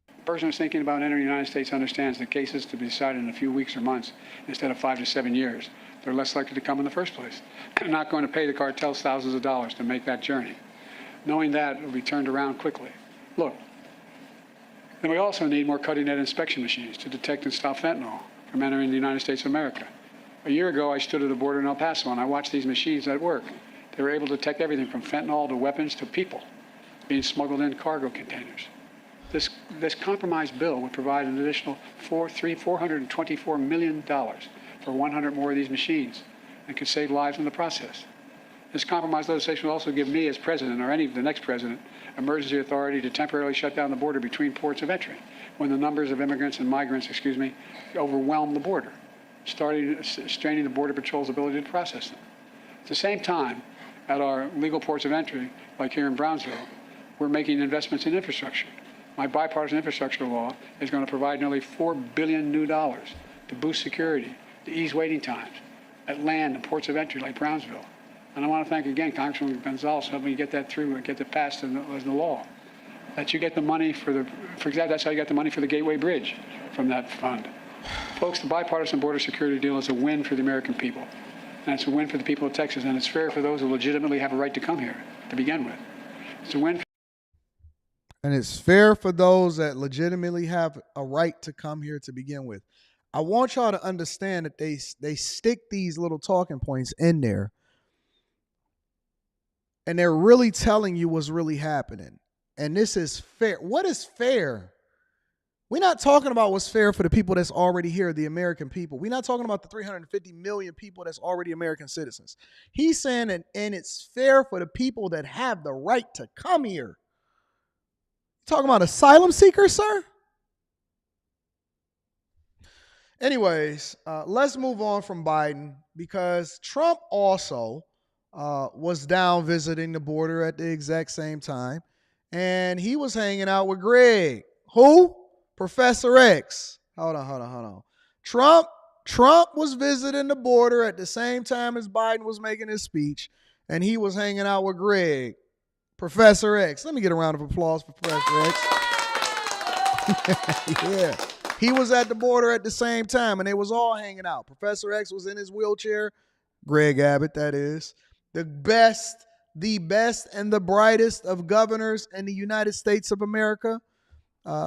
The person who's thinking about entering the United States understands that cases to be decided in a few weeks or months instead of 5 to 7 years. They're less likely to come in the first place. They're not going to pay the cartels thousands of dollars to make that journey. Knowing that, it'll be turned around quickly. Look, then we also need more cutting-edge inspection machines to detect and stop fentanyl from entering the United States of America. A year ago, I stood at the border in El Paso, and I watched these machines at work. They were able to detect everything from fentanyl to weapons to people being smuggled in cargo containers. This compromised bill would provide an additional $424 million for 100 more of these machines and could save lives in the process. This compromised legislation will also give me as president, or the next president, emergency authority to temporarily shut down the border between ports of entry when the numbers of immigrants and migrants, overwhelm the border, straining the Border Patrol's ability to process them. At the same time, at our legal ports of entry, like here in Brownsville, we're making investments in infrastructure. My bipartisan infrastructure law is going to provide nearly $4 billion new dollars to boost security, to ease waiting times at land and ports of entry like Brownsville. And I want to thank again Congressman Gonzalez for helping me get that through and get it passed as the law. That you get the money for example, that's how you got the money for the Gateway Bridge from that fund. Folks, the bipartisan border security deal is a win for the American people. And it's a win for the people of Texas, and it's fair for those who legitimately have a right to come here to begin with. It's a win. And it's fair for those that legitimately have a right to come here to begin with. I want y'all to understand that they stick these little talking points in there, and they're really telling you what's really happening. And this is fair. What is fair? We're not talking about what's fair for the people that's already here, the American people. We're not talking about the 350 million people that's already American citizens. He's saying that, and it's fair for the people that have the right to come here. Talking about asylum seekers, sir? Anyways, let's move on from Biden, because Trump also was down visiting the border at the exact same time. And he was hanging out with Greg. Who? Professor X. Hold on. Trump was visiting the border at the same time as Biden was making his speech. And he was hanging out with Greg. Professor X. Let me get a round of applause for Professor X. Yeah. He was at the border at the same time, and they was all hanging out. Professor X was in his wheelchair. Greg Abbott, that is. The best, and the brightest of governors in the United States of America.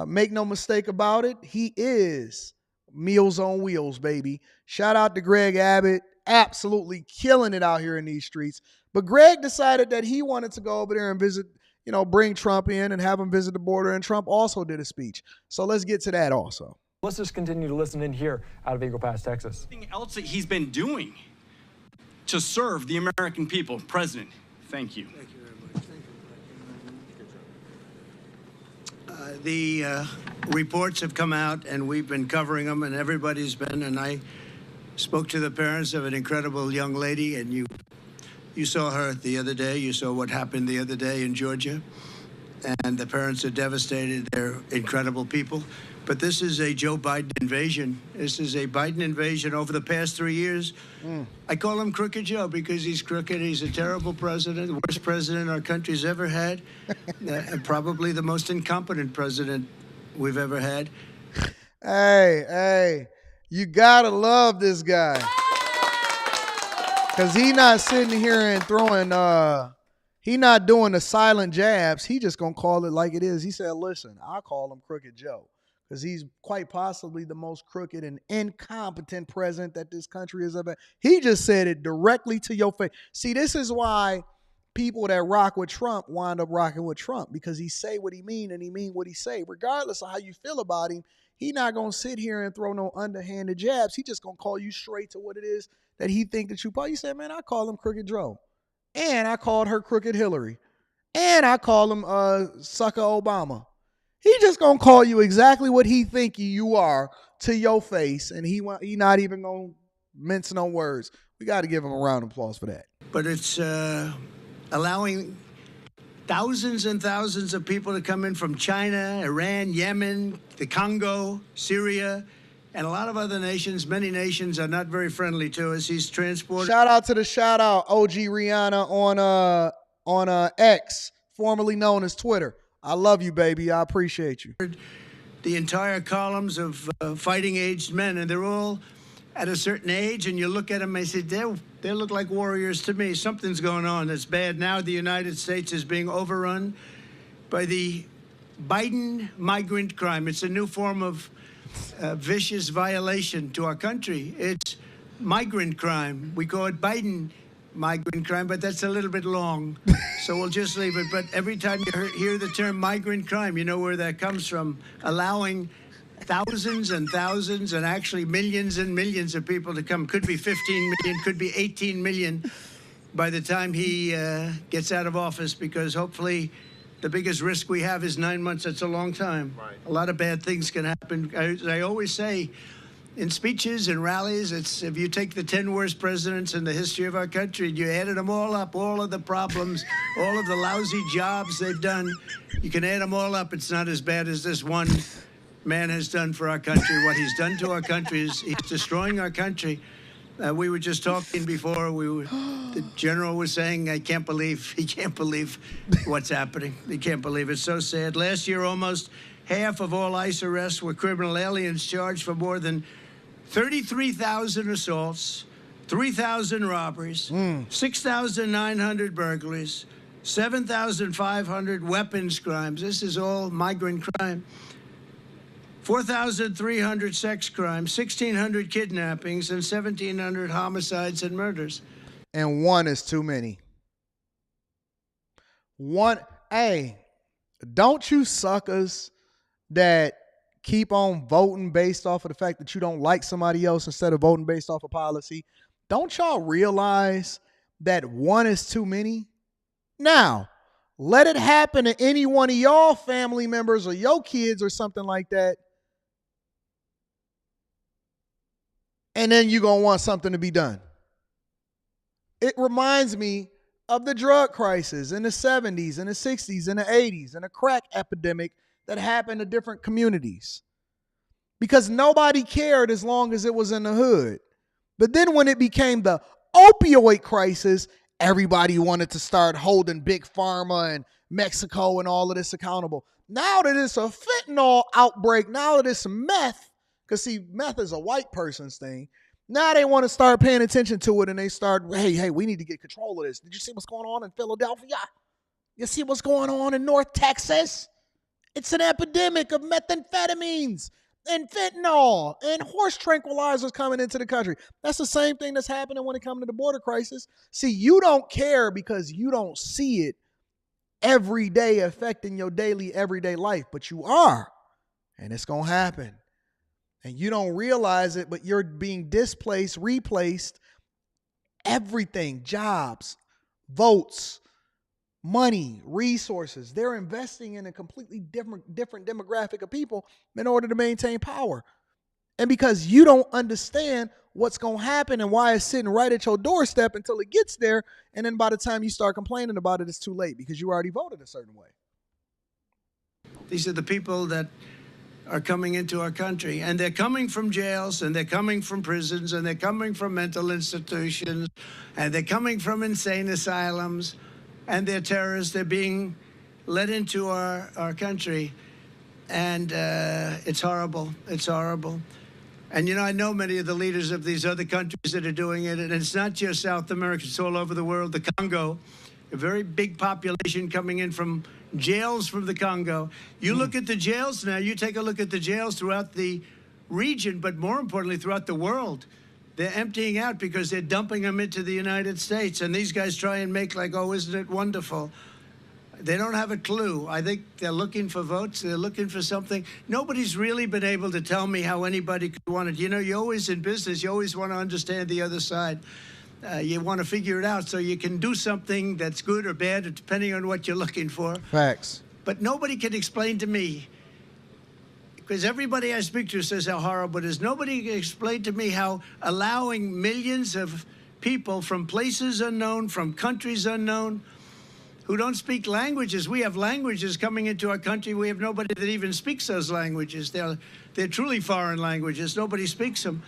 Make no mistake about it. He is Meals on Wheels, baby. Shout out to Greg Abbott. Absolutely killing it out here in these streets. But Greg decided that he wanted to go over there and visit, bring Trump in and have him visit the border. And Trump also did a speech. So let's get to that also. Let's just continue to listen in here out of Eagle Pass, Texas. Anything else that he's been doing to serve the American people. President, thank you. Thank you very much. The reports have come out, and we've been covering them, and everybody's been, and I spoke to the parents of an incredible young lady, and you saw her the other day. You saw what happened the other day in Georgia. And the parents are devastated. They're incredible people. But this is a Joe Biden invasion. This is a Biden invasion over the past 3 years. I call him Crooked Joe because he's crooked. He's a terrible president, the worst president our country's ever had, and probably the most incompetent president we've ever had. Hey, you gotta love this guy. Because he not sitting here and throwing, he not doing the silent jabs. He just going to call it like it is. He said, listen, I call him Crooked Joe. because he's quite possibly the most crooked and incompetent president that this country has ever had. He just said it directly to your face. See, this is why people that rock with Trump wind up rocking with Trump, because he say what he mean and he mean what he say. Regardless of how you feel about him, he not going to sit here and throw no underhanded jabs. He just going to call you straight to what it is that he think that you probably. You said, man, I call him Crooked Joe. And I called her Crooked Hillary. And I call him Sucker Obama. He just gonna call you exactly what he think you are to your face, and he not even gonna mince no words. We got to give him a round of applause for that. But it's allowing thousands and thousands of people to come in from China, Iran, Yemen, the Congo, Syria, and a lot of other nations. Many nations are not very friendly to us. He's transported. Shout out to the OG Rihanna on X, formerly known as Twitter. I love you, baby. I appreciate you. The entire columns of fighting aged men, and they're all at a certain age, and you look at them and say, they look like warriors to me. Something's going on that's bad. Now the United States is being overrun by the Biden migrant crime. It's a new form of vicious violation to our country. It's migrant crime. We call it Biden migrant crime, but that's a little bit long, so we'll just leave it. But every time you hear the term migrant crime, you know where that comes from. Allowing thousands and thousands and actually millions and millions of people to come. Could be 15 million, could be 18 million by the time he gets out of office, because hopefully the biggest risk we have is 9 months. That's a long time. Right. A lot of bad things can happen. I always say, in speeches and rallies, it's if you take the 10 worst presidents in the history of our country and you added them all up, all of the problems, all of the lousy jobs they've done, you can add them all up. It's not as bad as this one man has done for our country. What he's done to our country is he's destroying our country. We were just talking before. The general was saying, he can't believe what's happening. He can't believe it. It's so sad. Last year, almost half of all ICE arrests were criminal aliens charged for more than 33,000 assaults, 3,000 robberies, 6,900 burglaries, 7,500 weapons crimes. This is all migrant crime. 4,300 sex crimes, 1,600 kidnappings, and 1,700 homicides and murders. And one is too many. Hey, don't you suckers that keep on voting based off of the fact that you don't like somebody else instead of voting based off of policy, don't y'all realize that one is too many? Now, let it happen to any one of y'all family members or your kids or something like that, and then you're going to want something to be done. It reminds me of the drug crisis in the 70s and the 60s and the 80s and the crack epidemic that happened to different communities, because nobody cared as long as it was in the hood. But then when it became the opioid crisis, everybody wanted to start holding Big Pharma and Mexico and all of this accountable. Now that it's a fentanyl outbreak, now that it's meth, because see, meth is a white person's thing. Now they want to start paying attention to it, and they start, hey, we need to get control of this. Did you see what's going on in Philadelphia? You see what's going on in North Texas? It's an epidemic of methamphetamines and fentanyl and horse tranquilizers coming into the country. That's the same thing that's happening when it comes to the border crisis. See, you don't care because you don't see it every day affecting your daily, everyday life, but you are, and it's going to happen. And you don't realize it, but you're being displaced, replaced, everything, jobs, votes, money, resources. They're investing in a completely different demographic of people in order to maintain power. And because you don't understand what's going to happen and why it's sitting right at your doorstep until it gets there, and then by the time you start complaining about it, it's too late because you already voted a certain way. These are the people that are coming into our country, and they're coming from jails, and they're coming from prisons, and they're coming from mental institutions, and they're coming from insane asylums, and they're terrorists. They're being led into our country, and it's horrible. It's horrible. And, I know many of the leaders of these other countries that are doing it, and it's not just South America. It's all over the world. The Congo, a very big population coming in from jails from the Congo. You look at the jails now, you take a look at the jails throughout the region, but more importantly, throughout the world. They're emptying out because they're dumping them into the United States. And these guys try and make like, oh, isn't it wonderful? They don't have a clue. I think they're looking for votes. They're looking for something. Nobody's really been able to tell me how anybody could want it. You know, you're always in business. You always want to understand the other side. You want to figure it out so you can do something that's good or bad, depending on what you're looking for. Facts. But nobody can explain to me, because everybody I speak to says how horrible it is. Nobody can explain to me how allowing millions of people from places unknown, from countries unknown, who don't speak languages. We have languages coming into our country. We have nobody that even speaks those languages. They're truly foreign languages. Nobody speaks them.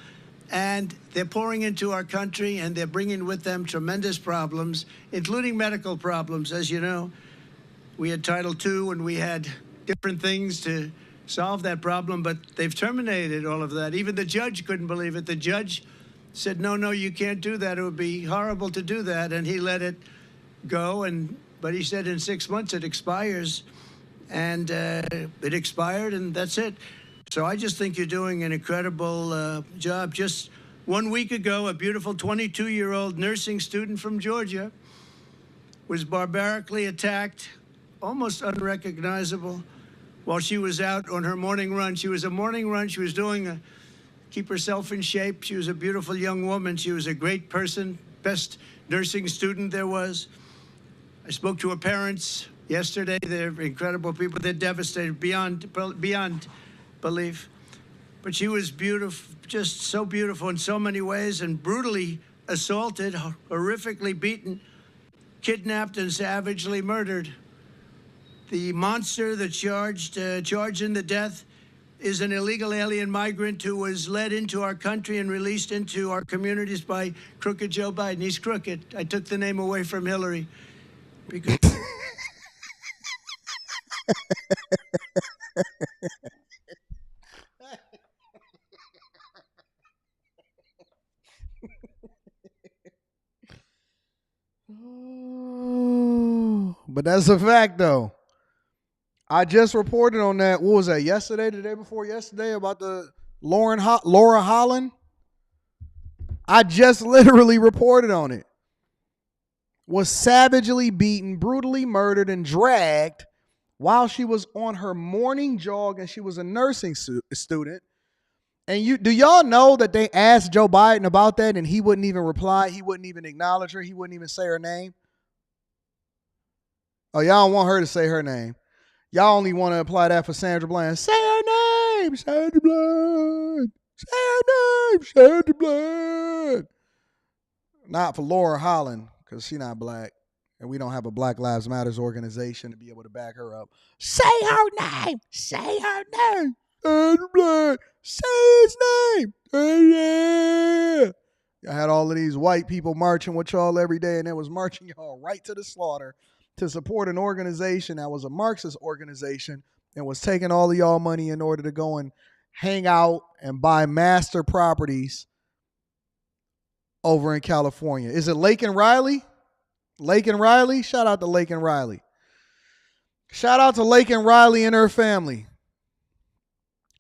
And they're pouring into our country, and they're bringing with them tremendous problems, including medical problems. As you know, we had Title II, and we had different things to solve that problem, but they've terminated all of that. Even the judge couldn't believe it. The judge said, no, you can't do that. It would be horrible to do that. And he let it go. But he said in 6 months it expires, and it expired, and that's it. So I just think you're doing an incredible job. Just 1 week ago, a beautiful 22-year-old nursing student from Georgia was barbarically attacked, almost unrecognizable, while she was out on her morning run. She was a morning run. She was doing keep herself in shape. She was a beautiful young woman. She was a great person, best nursing student there was. I spoke to her parents yesterday. They're incredible people. They're devastated beyond belief. But she was beautiful, just so beautiful in so many ways, and brutally assaulted, horrifically beaten, kidnapped, and savagely murdered. The monster that charged in the death is an illegal alien migrant who was led into our country and released into our communities by crooked Joe Biden. He's crooked. I took the name away from Hillary. Because but that's a fact, though. I just reported on that. What was that? Yesterday, the day before yesterday, about the Laura Holland. I just literally reported on it. Was savagely beaten, brutally murdered, and dragged while she was on her morning jog, and she was a nursing student. And do y'all know that they asked Joe Biden about that, and he wouldn't even reply? He wouldn't even acknowledge her. He wouldn't even say her name. Oh, y'all don't want her to say her name. Y'all only want to apply that for Sandra Bland. Say her name, Sandra Bland. Say her name, Sandra Bland. Not for Laura Holland, because she's not black. And we don't have a Black Lives Matters organization to be able to back her up. Say her name. Say her name. Sandra Bland. Say his name. Yeah. Y'all had all of these white people marching with y'all every day, and it was marching y'all right to the slaughter to support an organization that was a Marxist organization and was taking all of y'all money in order to go and hang out and buy master properties over in California. Is it Lake and Riley? Lake and Riley? Shout out to Lake and Riley. Shout out to Lake and Riley and her family.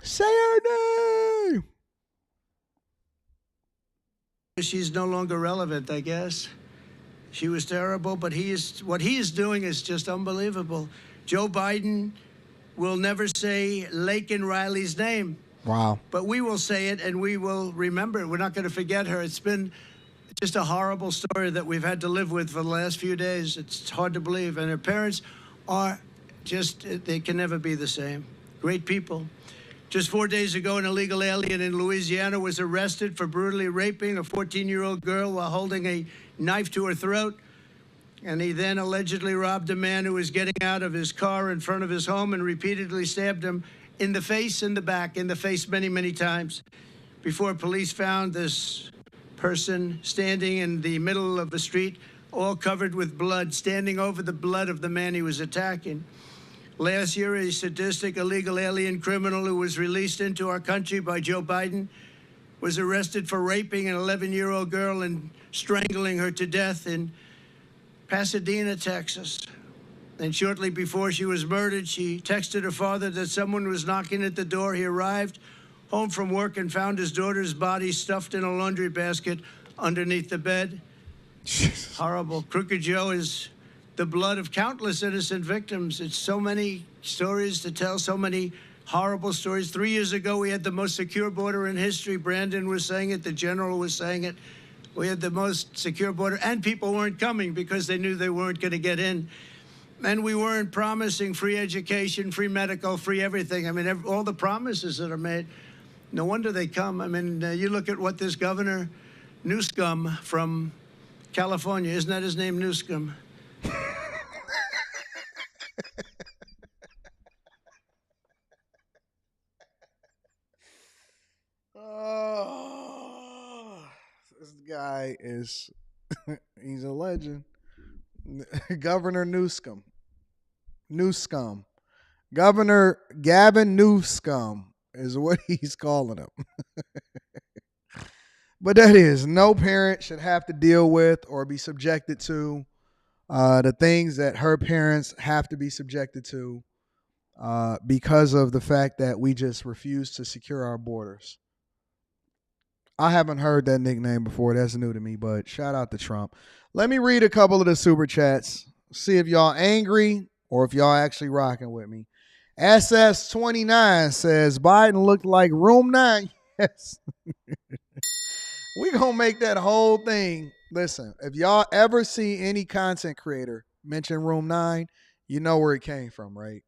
Say her name. she's no longer relevant, I guess. She was terrible, but what he is doing is just unbelievable. Joe Biden will never say Laken Riley's name. Wow. But we will say it, and we will remember it. We're not going to forget her. It's been just a horrible story that we've had to live with for the last few days. It's hard to believe. And her parents are just, they can never be the same. Great people. Just 4 days ago, an illegal alien in Louisiana was arrested for brutally raping a 14-year-old girl while holding a knife to her throat. And he then allegedly robbed a man who was getting out of his car in front of his home and repeatedly stabbed him in the face, in the back, in the face many, many times before police found this person standing in the middle of the street, all covered with blood, standing over the blood of the man he was attacking. Last year, a sadistic illegal alien criminal who was released into our country by Joe Biden was arrested for raping an 11-year-old girl and strangling her to death in Pasadena, Texas. And shortly before she was murdered, she texted her father that someone was knocking at the door. He arrived home from work and found his daughter's body stuffed in a laundry basket underneath the bed. Horrible. Crooked Joe is the blood of countless innocent victims. It's so many stories to tell, so many horrible stories. 3 years ago, we had the most secure border in history. Brandon was saying it. The general was saying it. We had the most secure border, and people weren't coming because they knew they weren't going to get in. And we weren't promising free education, free medical, free everything. I mean, all the promises that are made, no wonder they come. I mean, you look at what this Governor Newsom from California, isn't that his name, Newsom? Oh, this guy is, he's a legend. Governor Newsom. Governor Gavin Newsom is what he's calling him. But that is, no parent should have to deal with or be subjected to the things that her parents have to be subjected to because of the fact that we just refuse to secure our borders. I haven't heard that nickname before. That's new to me, but shout out to Trump. Let me read a couple of the super chats. See if y'all angry or if y'all actually rocking with me. SS29 says, Biden looked like room 9. Yes. We gonna make that whole thing. Listen, if y'all ever see any content creator mention room 9, you know where it came from, right?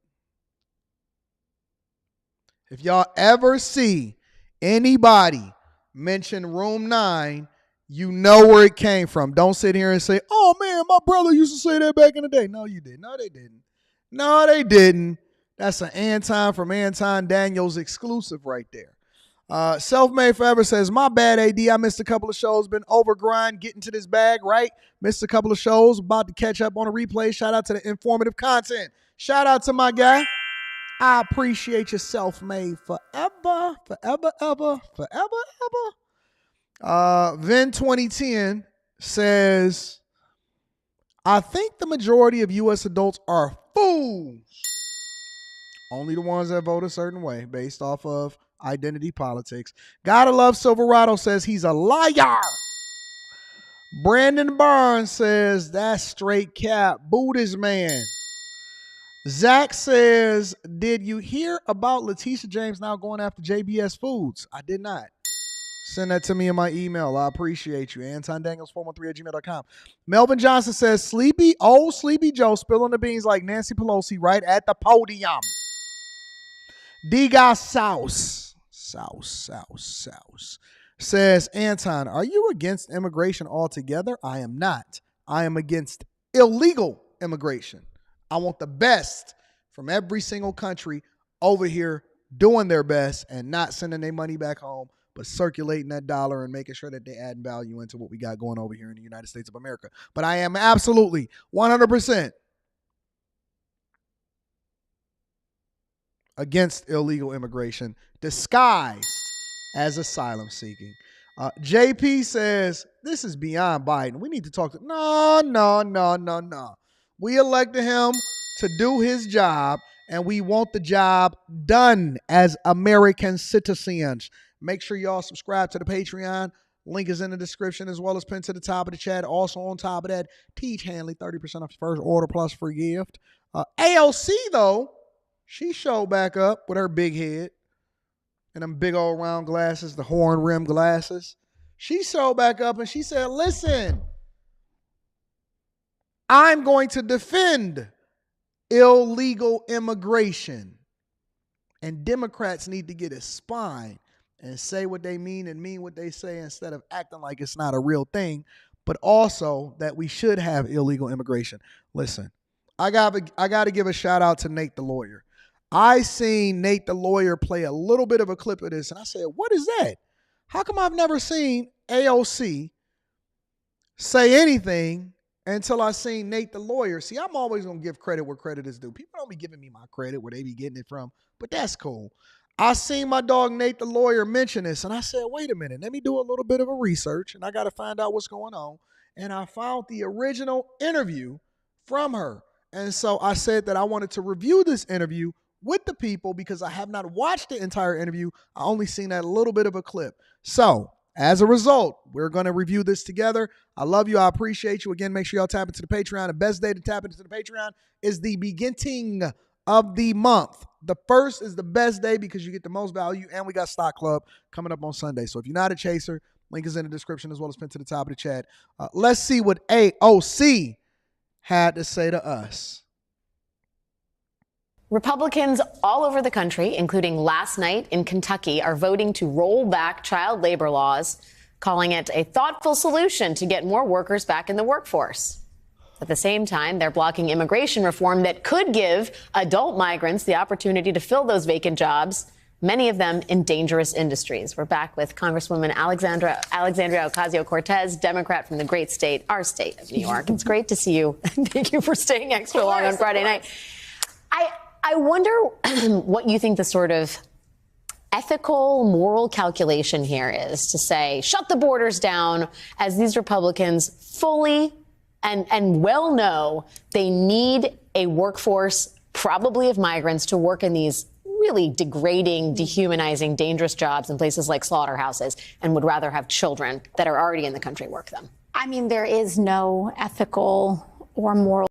If y'all ever see anybody mention room 9, you know where it came from. Don't sit here and say, oh man, my brother used to say that back in the day. No, you didn't. No, they didn't. No, they didn't. That's an Anton from Anton Daniels exclusive right there. Self-Made Forever says, my bad, AD. I missed a couple of shows. Been over grind, getting to this bag, right? Missed a couple of shows. About to catch up on a replay. Shout out to the informative content. Shout out to my guy. I appreciate you, Self-Made Forever. Forever, ever. Forever, ever. Vin 2010 says, I think the majority of U.S. adults are fools. Only the ones that vote a certain way based off of identity politics. Gotta love Silverado says he's a liar. Brandon Barnes says that's straight cap. Buddhist man. Zach says, did you hear about Letitia James now going after JBS Foods? I did not. Send that to me in my email. I appreciate you. AntonDaniels413@gmail.com. Melvin Johnson says, Sleepy Joe spilling the beans like Nancy Pelosi right at the podium. Diga Sauce says, Anton, are you against immigration altogether? I am not. I am against illegal immigration. I want the best from every single country over here doing their best and not sending their money back home, but circulating that dollar and making sure that they add value into what we got going over here in the United States of America. But I am absolutely 100% against illegal immigration disguised as asylum seeking. JP says, this is beyond Biden. We need to talk to... No. We elected him to do his job, and we want the job done as American citizens. Make sure y'all subscribe to the Patreon. Link is in the description as well as pinned to the top of the chat. Also on top of that, Tiege Hanley, 30% off your first order plus free gift. AOC, though, she showed back up with her big head and them big old round glasses, the horn rim glasses. She showed back up and she said, listen, I'm going to defend illegal immigration. And Democrats need to get a spine and say what they mean and mean what they say instead of acting like it's not a real thing, but also that we should have illegal immigration. Listen, I got to give a shout out to Nate the lawyer. I seen Nate the lawyer play a little bit of a clip of this, and I said, what is that? How come I've never seen AOC say anything until I seen Nate the lawyer? See, I'm always going to give credit where credit is due. People don't be giving me my credit where they be getting it from, but that's cool. I seen my dog Nate the lawyer mention this, and I said, wait a minute, let me do a little bit of a research, and I got to find out what's going on. And I found the original interview from her. And so I said that I wanted to review this interview with the people because I have not watched the entire interview. I only seen that little bit of a clip. So as a result, we're going to review this together. I love you. I appreciate you. Again, make sure y'all tap into the Patreon. The best day to tap into the Patreon is the beginning of the month. The first is the best day because you get the most value, and we got Stock Club coming up on Sunday. So if you're not a chaser, link is in the description as well as pinned to the top of the chat. Let's see what AOC had to say to us. Republicans all over the country, including last night in Kentucky, are voting to roll back child labor laws, calling it a thoughtful solution to get more workers back in the workforce. At the same time, they're blocking immigration reform that could give adult migrants the opportunity to fill those vacant jobs, many of them in dangerous industries. We're back with Congresswoman Alexandria Ocasio-Cortez, Democrat from the great state, our state of New York. It's great to see you. Thank you for staying extra long on Friday night. I wonder what you think the sort of ethical, moral calculation here is to say, shut the borders down, as these Republicans fully and well know they need a workforce, probably of migrants, to work in these really degrading, dehumanizing, dangerous jobs in places like slaughterhouses, and would rather have children that are already in the country work them. I mean, there is no ethical or moral.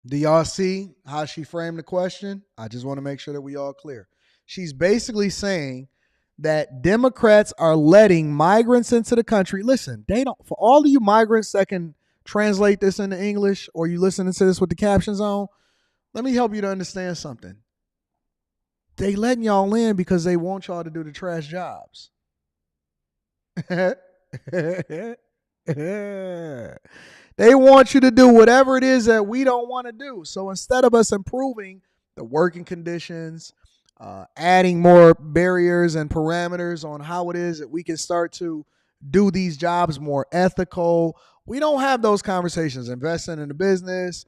Do y'all see how she framed the question? I just want to make sure that we all clear. She's basically saying that Democrats are letting migrants into the country. Listen, they don't, for all of you migrants that can translate this into English, or you listening to this with the captions on, let me help you to understand something. They letting y'all in because they want y'all to do the trash jobs. They want you to do whatever it is that we don't want to do. So instead of us improving the working conditions, adding more barriers and parameters on how it is that we can start to do these jobs more ethical, we don't have those conversations. Investing in the business,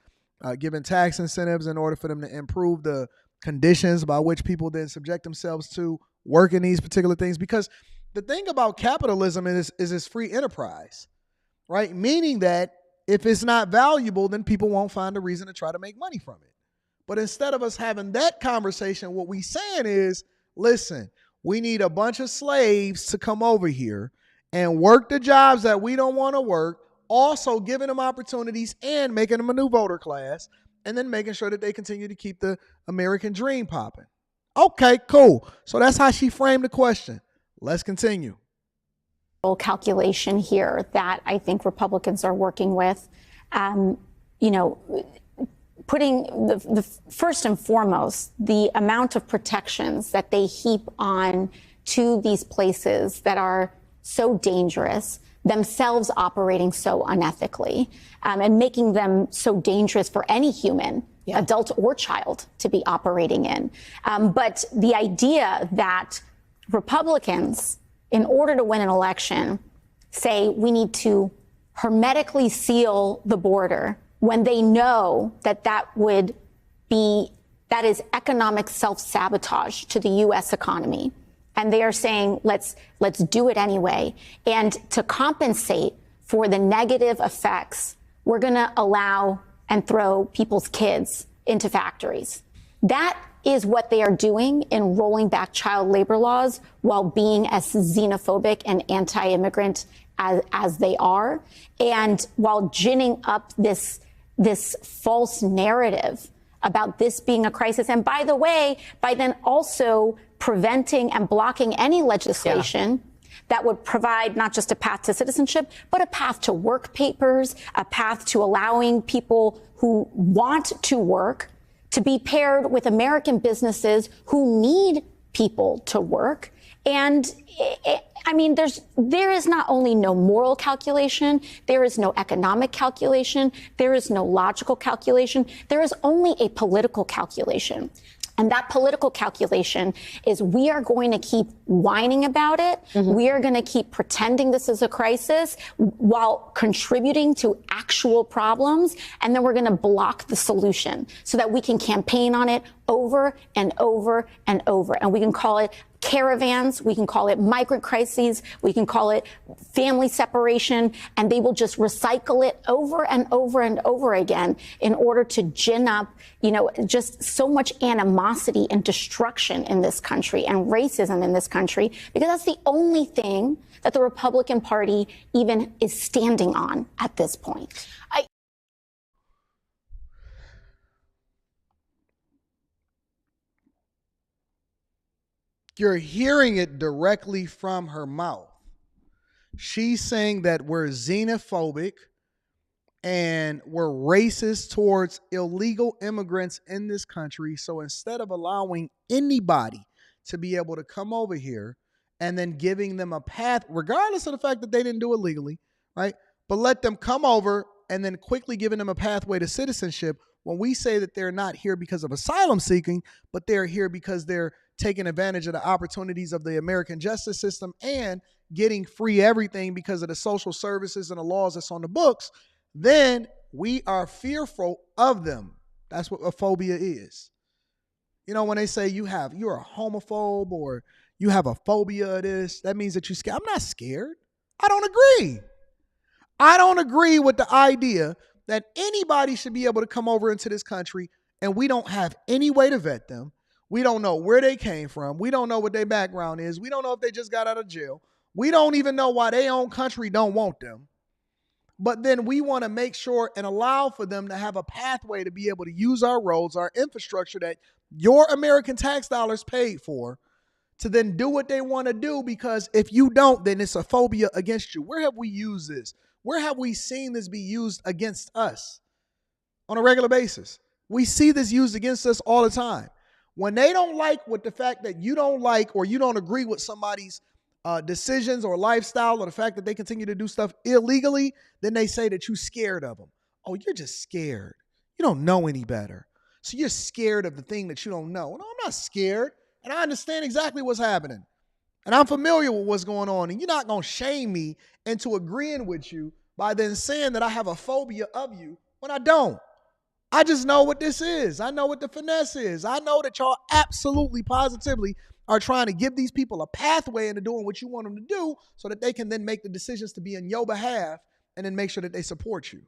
giving tax incentives in order for them to improve the conditions by which people then subject themselves to work in these particular things. Because the thing about capitalism is it's free enterprise, right? Meaning that if it's not valuable, then people won't find a reason to try to make money from it. But instead of us having that conversation, what we saying is, listen, we need a bunch of slaves to come over here and work the jobs that we don't want to work, also giving them opportunities and making them a new voter class, and then making sure that they continue to keep the American dream popping. Okay, cool. So that's how she framed the question. Let's continue. Calculation here that I think Republicans are working with, putting the first and foremost, the amount of protections that they heap on to these places that are so dangerous, themselves operating so unethically, and making them so dangerous for any human, adult or child, to be operating in. But the idea that Republicans, in order to win an election, say we need to hermetically seal the border when they know that that is economic self-sabotage to the U.S. economy. And they are saying, let's do it anyway. And to compensate for the negative effects, we're going to allow and throw people's kids into factories. That is what they are doing in rolling back child labor laws while being as xenophobic and anti-immigrant as they are, and while ginning up this false narrative about this being a crisis. And by the way, by then also preventing and blocking any legislation that would provide not just a path to citizenship, but a path to work papers, a path to allowing people who want to work to be paired with American businesses who need people to work. And I mean, there is not only no moral calculation, there is no economic calculation, there is no logical calculation, there is only a political calculation. And that political calculation is we are going to keep whining about it. Mm-hmm. We are going to keep pretending this is a crisis while contributing to actual problems. And then we're going to block the solution so that we can campaign on it over and over and over. And we can call it caravans, we can call it migrant crises, we can call it family separation, and they will just recycle it over and over and over again in order to gin up, just so much animosity and destruction in this country and racism in this country, because that's the only thing that the Republican Party even is standing on at this point. You're hearing it directly from her mouth. She's saying that we're xenophobic and we're racist towards illegal immigrants in this country. So instead of allowing anybody to be able to come over here and then giving them a path, regardless of the fact that they didn't do it legally, right? But let them come over and then quickly giving them a pathway to citizenship, when we say that they're not here because of asylum seeking, but they're here because they're taking advantage of the opportunities of the American justice system and getting free everything because of the social services and the laws that's on the books, then we are fearful of them. That's what a phobia is. When they say you're a homophobe or you have a phobia of this, that means that you're scared. I'm not scared. I don't agree. I don't agree with the idea that anybody should be able to come over into this country and we don't have any way to vet them. We don't know where they came from. We don't know what their background is. We don't know if they just got out of jail. We don't even know why their own country don't want them. But then we want to make sure and allow for them to have a pathway to be able to use our roads, our infrastructure that your American tax dollars paid for, to then do what they want to do, because if you don't, then it's a phobia against you. Where have we used this? Where have we seen this be used against us on a regular basis? We see this used against us all the time. When they don't like what the fact that you don't like or you don't agree with somebody's decisions or lifestyle or the fact that they continue to do stuff illegally, then they say that you're scared of them. Oh, you're just scared. You don't know any better. So you're scared of the thing that you don't know. No, I'm not scared. And I understand exactly what's happening. And I'm familiar with what's going on. And you're not going to shame me into agreeing with you by then saying that I have a phobia of you when I don't. I just know what this is. I know what the finesse is. I know that y'all absolutely, positively are trying to give these people a pathway into doing what you want them to do so that they can then make the decisions to be on your behalf and then make sure that they support you.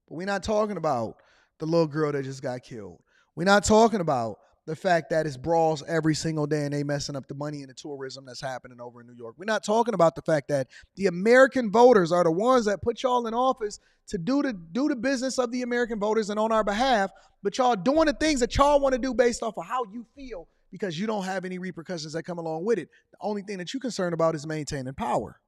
But we're not talking about the little girl that just got killed. We're not talking about the fact that it's brawls every single day and they messing up the money and the tourism that's happening over in New York. We're not talking about the fact that the American voters are the ones that put y'all in office to do the business of the American voters and on our behalf, but y'all doing the things that y'all want to do based off of how you feel because you don't have any repercussions that come along with it. The only thing that you're concerned about is maintaining power.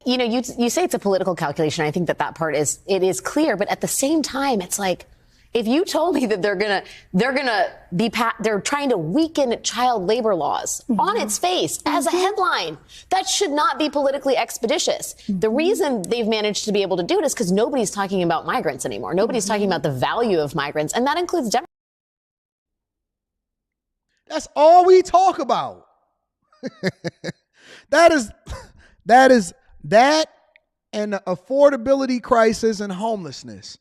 You say it's a political calculation. I think that part is clear, but at the same time, it's like, if you told me that they're trying to weaken child labor laws on its face as a headline, that should not be politically expeditious. The reason they've managed to be able to do it is because nobody's talking about migrants anymore. Nobody's talking about the value of migrants, and that includes Democrats. That's all we talk about. That and the affordability crisis and homelessness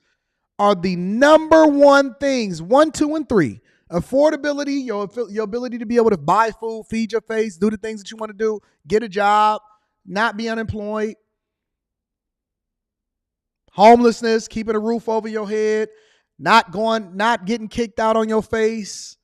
are the number one things, 1, 2, and 3. Affordability, your ability to be able to buy food, feed your face, do the things that you want to do, get a job, not be unemployed. Homelessness, keeping a roof over your head, not getting kicked out on your face.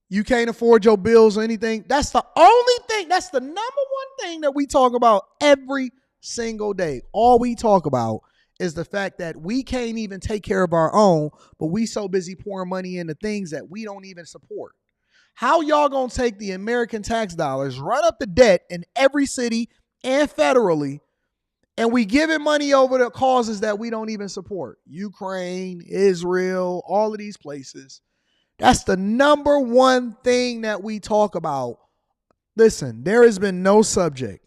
You can't afford your bills or anything. That's the only thing, that's the number one thing that we talk about every single day. All we talk about is the fact that we can't even take care of our own, but we so busy pouring money into things that we don't even support. How y'all gonna take the American tax dollars, run up the debt in every city and federally, and we giving money over to causes that we don't even support? Ukraine, Israel, all of these places. That's the number one thing that we talk about. Listen, there has been no subject,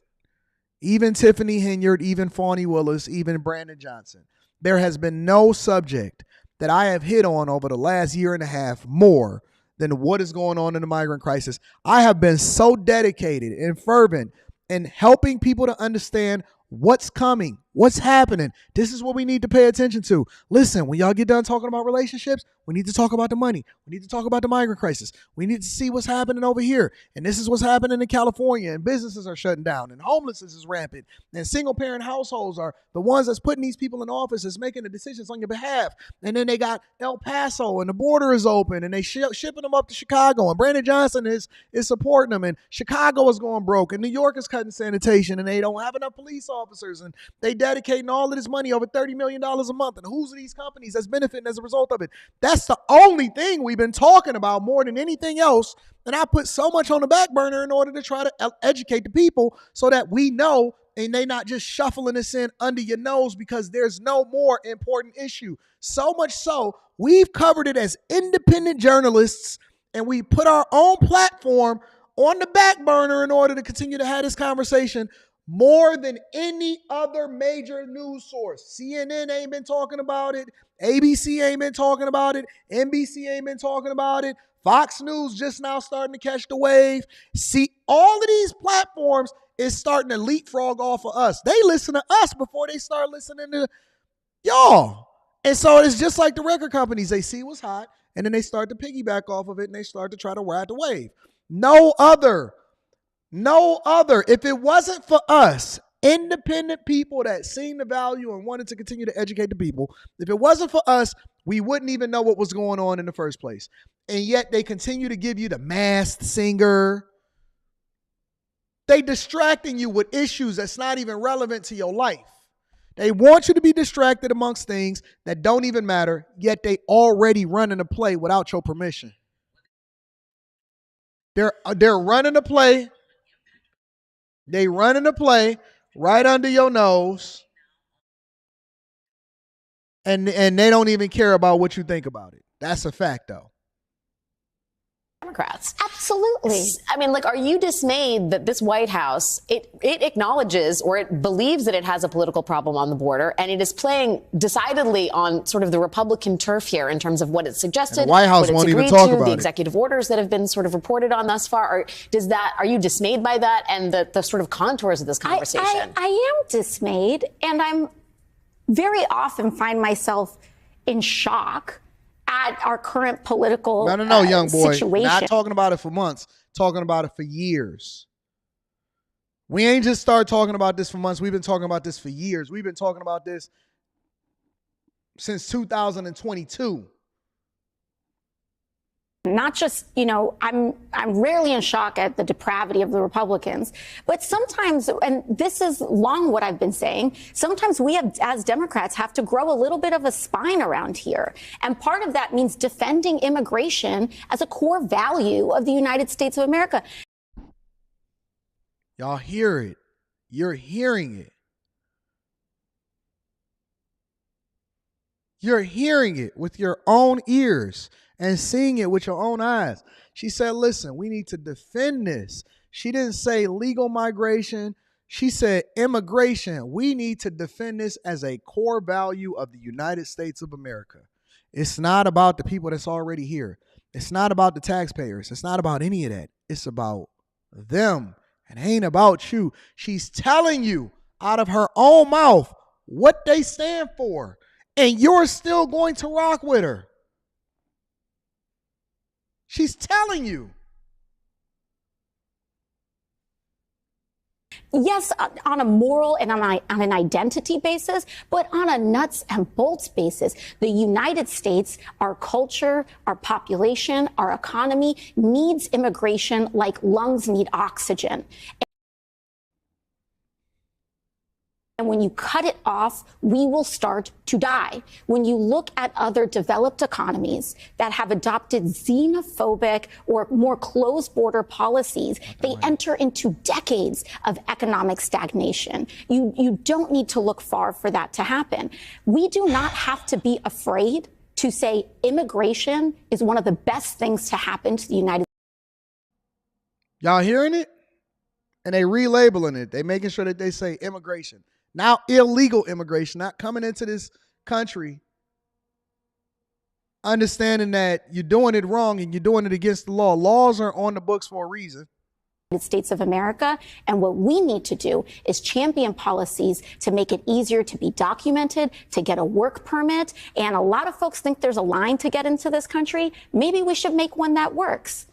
even Tiffany Henyard, even Fawny Willis, even Brandon Johnson, there has been no subject that I have hit on over the last year and a half more than what is going on in the migrant crisis. I have been so dedicated and fervent in helping people to understand what's coming, What's happening? This is what we need to pay attention to. Listen, when y'all get done talking about relationships, we need to talk about the money. We need to talk about the migrant crisis. We need to see what's happening over here. And this is what's happening in California. And businesses are shutting down. And homelessness is rampant. And single parent households are the ones that's putting these people in office, that's making the decisions on your behalf. And then they got El Paso, and the border is open, and they shipping them up to Chicago. And Brandon Johnson is supporting them. And Chicago is going broke. And New York is cutting sanitation. And they don't have enough police officers. And they dedicating all of this money, over $30 million a month. And who's these companies that's benefiting as a result of it? That's the only thing we've been talking about more than anything else. And I put so much on the back burner in order to try to educate the people so that we know, and they not just shuffling this in under your nose because there's no more important issue. So much so, we've covered it as independent journalists, and we put our own platform on the back burner in order to continue to have this conversation more than any other major news source. CNN ain't been talking about it. ABC ain't been talking about it. NBC ain't been talking about it. Fox News just now starting to catch the wave. See, all of these platforms is starting to leapfrog off of us. They listen to us before they start listening to y'all. And so it's just like the record companies. They see what's hot, and then they start to piggyback off of it, and they start to try to ride the wave. No other. If it wasn't for us, independent people that seen the value and wanted to continue to educate the people, if it wasn't for us, we wouldn't even know what was going on in the first place. And yet they continue to give you the Masked Singer. They distracting you with issues that's not even relevant to your life. They want you to be distracted amongst things that don't even matter, yet they already running a play without your permission. They're running a play. They running a play right under your nose, and they don't even care about what you think about it. That's a fact, though. Democrats. Absolutely. I mean, like, are you dismayed that this White House, it acknowledges, or it believes that it has a political problem on the border, and it is playing decidedly on sort of the Republican turf here in terms of what it's suggested, and the White House won't even talk about the executive orders that have been sort of reported on thus far? Or are you dismayed by that and the sort of contours of this conversation? I am dismayed, and I'm very often find myself in shock at our current political young boy. situation. Not talking about it for months, talking about it for years. We ain't just started talking about this for months. We've been talking about this for years. We've been talking about this since 2022. Not just, I'm rarely in shock at the depravity of the Republicans, but sometimes, and this is long what I've been saying, sometimes we as Democrats have to grow a little bit of a spine around here. And part of that means defending immigration as a core value of the United States of America. Y'all hear it. You're hearing it. You're hearing it with your own ears and seeing it with your own eyes. She said, listen, we need to defend this. She didn't say legal migration. She said immigration. We need to defend this as a core value of the United States of America. It's not about the people that's already here. It's not about the taxpayers. It's not about any of that. It's about them. It ain't about you. She's telling you out of her own mouth what they stand for, and you're still going to rock with her. She's telling you. Yes, on a moral and on an identity basis, but on a nuts and bolts basis. The United States, our culture, our population, our economy needs immigration like lungs need oxygen. And when you cut it off, we will start to die. When you look at other developed economies that have adopted xenophobic or more closed border policies, they enter into decades of economic stagnation. You don't need to look far for that to happen. We do not have to be afraid to say immigration is one of the best things to happen to the United States. Y'all hearing it? And they relabeling it. They making sure that they say immigration. Now illegal immigration, not coming into this country, understanding that you're doing it wrong and you're doing it against the law. Laws are on the books for a reason. States of America. And what we need to do is champion policies to make it easier to be documented, to get a work permit. And a lot of folks think there's a line to get into this country. Maybe we should make one that works.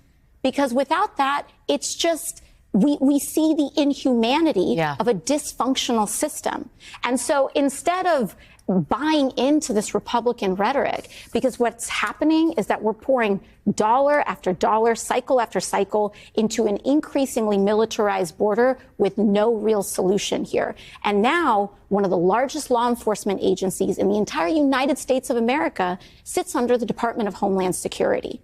Because without that, it's just, we see the inhumanity of a dysfunctional system. And so instead of buying into this Republican rhetoric, because what's happening is that we're pouring dollar after dollar, cycle after cycle into an increasingly militarized border with no real solution here. And now one of the largest law enforcement agencies in the entire United States of America sits under the Department of Homeland Security.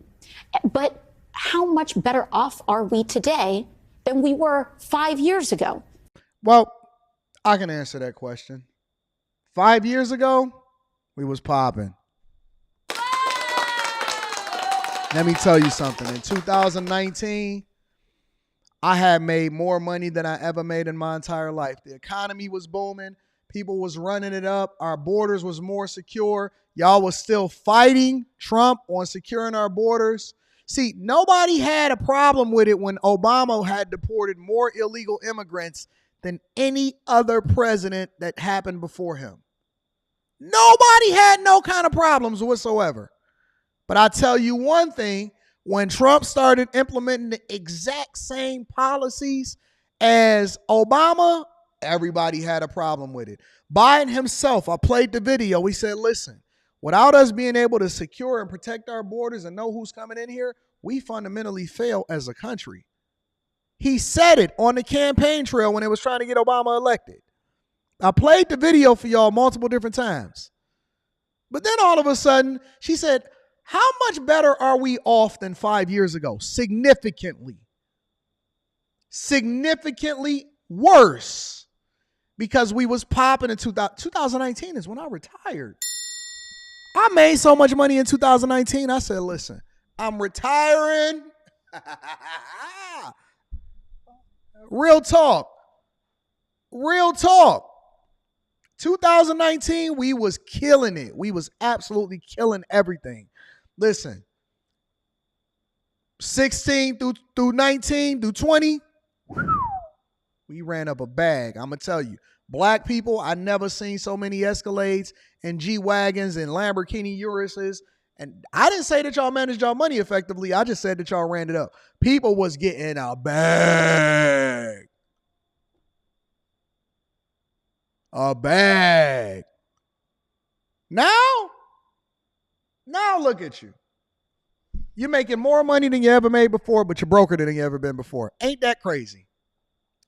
But how much better off are we today than we were 5 years ago? Well, I can answer that question. 5 years ago, we was popping. Let me tell you something. In 2019, I had made more money than I ever made in my entire life. The economy was booming. People was running it up. Our borders was more secure. Y'all was still fighting Trump on securing our borders. See, nobody had a problem with it when Obama had deported more illegal immigrants than any other president that happened before him. Nobody had no kind of problems whatsoever. But I tell you one thing, when Trump started implementing the exact same policies as Obama, everybody had a problem with it. Biden himself, I played the video. He said, listen, without us being able to secure and protect our borders and know who's coming in here, we fundamentally fail as a country. He said it on the campaign trail when they was trying to get Obama elected. I played the video for y'all multiple different times. But then all of a sudden, she said, how much better are we off than 5 years ago? Significantly. Significantly worse. Because we was popping in 2019 is when I retired. I made so much money in 2019, I said, listen, I'm retiring. Real talk. Real talk. 2019, we was killing it. We was absolutely killing everything. Listen, 16 through 19 through 20, we ran up a bag. I'm going to tell you, black people, I never seen so many Escalades and G-Wagons and Lamborghini Uruses. And I didn't say that y'all managed y'all money effectively. I just said that y'all ran it up. People was getting a bag. A bag. Now look at you. You're making more money than you ever made before, but you're broker than you ever been before. Ain't that crazy?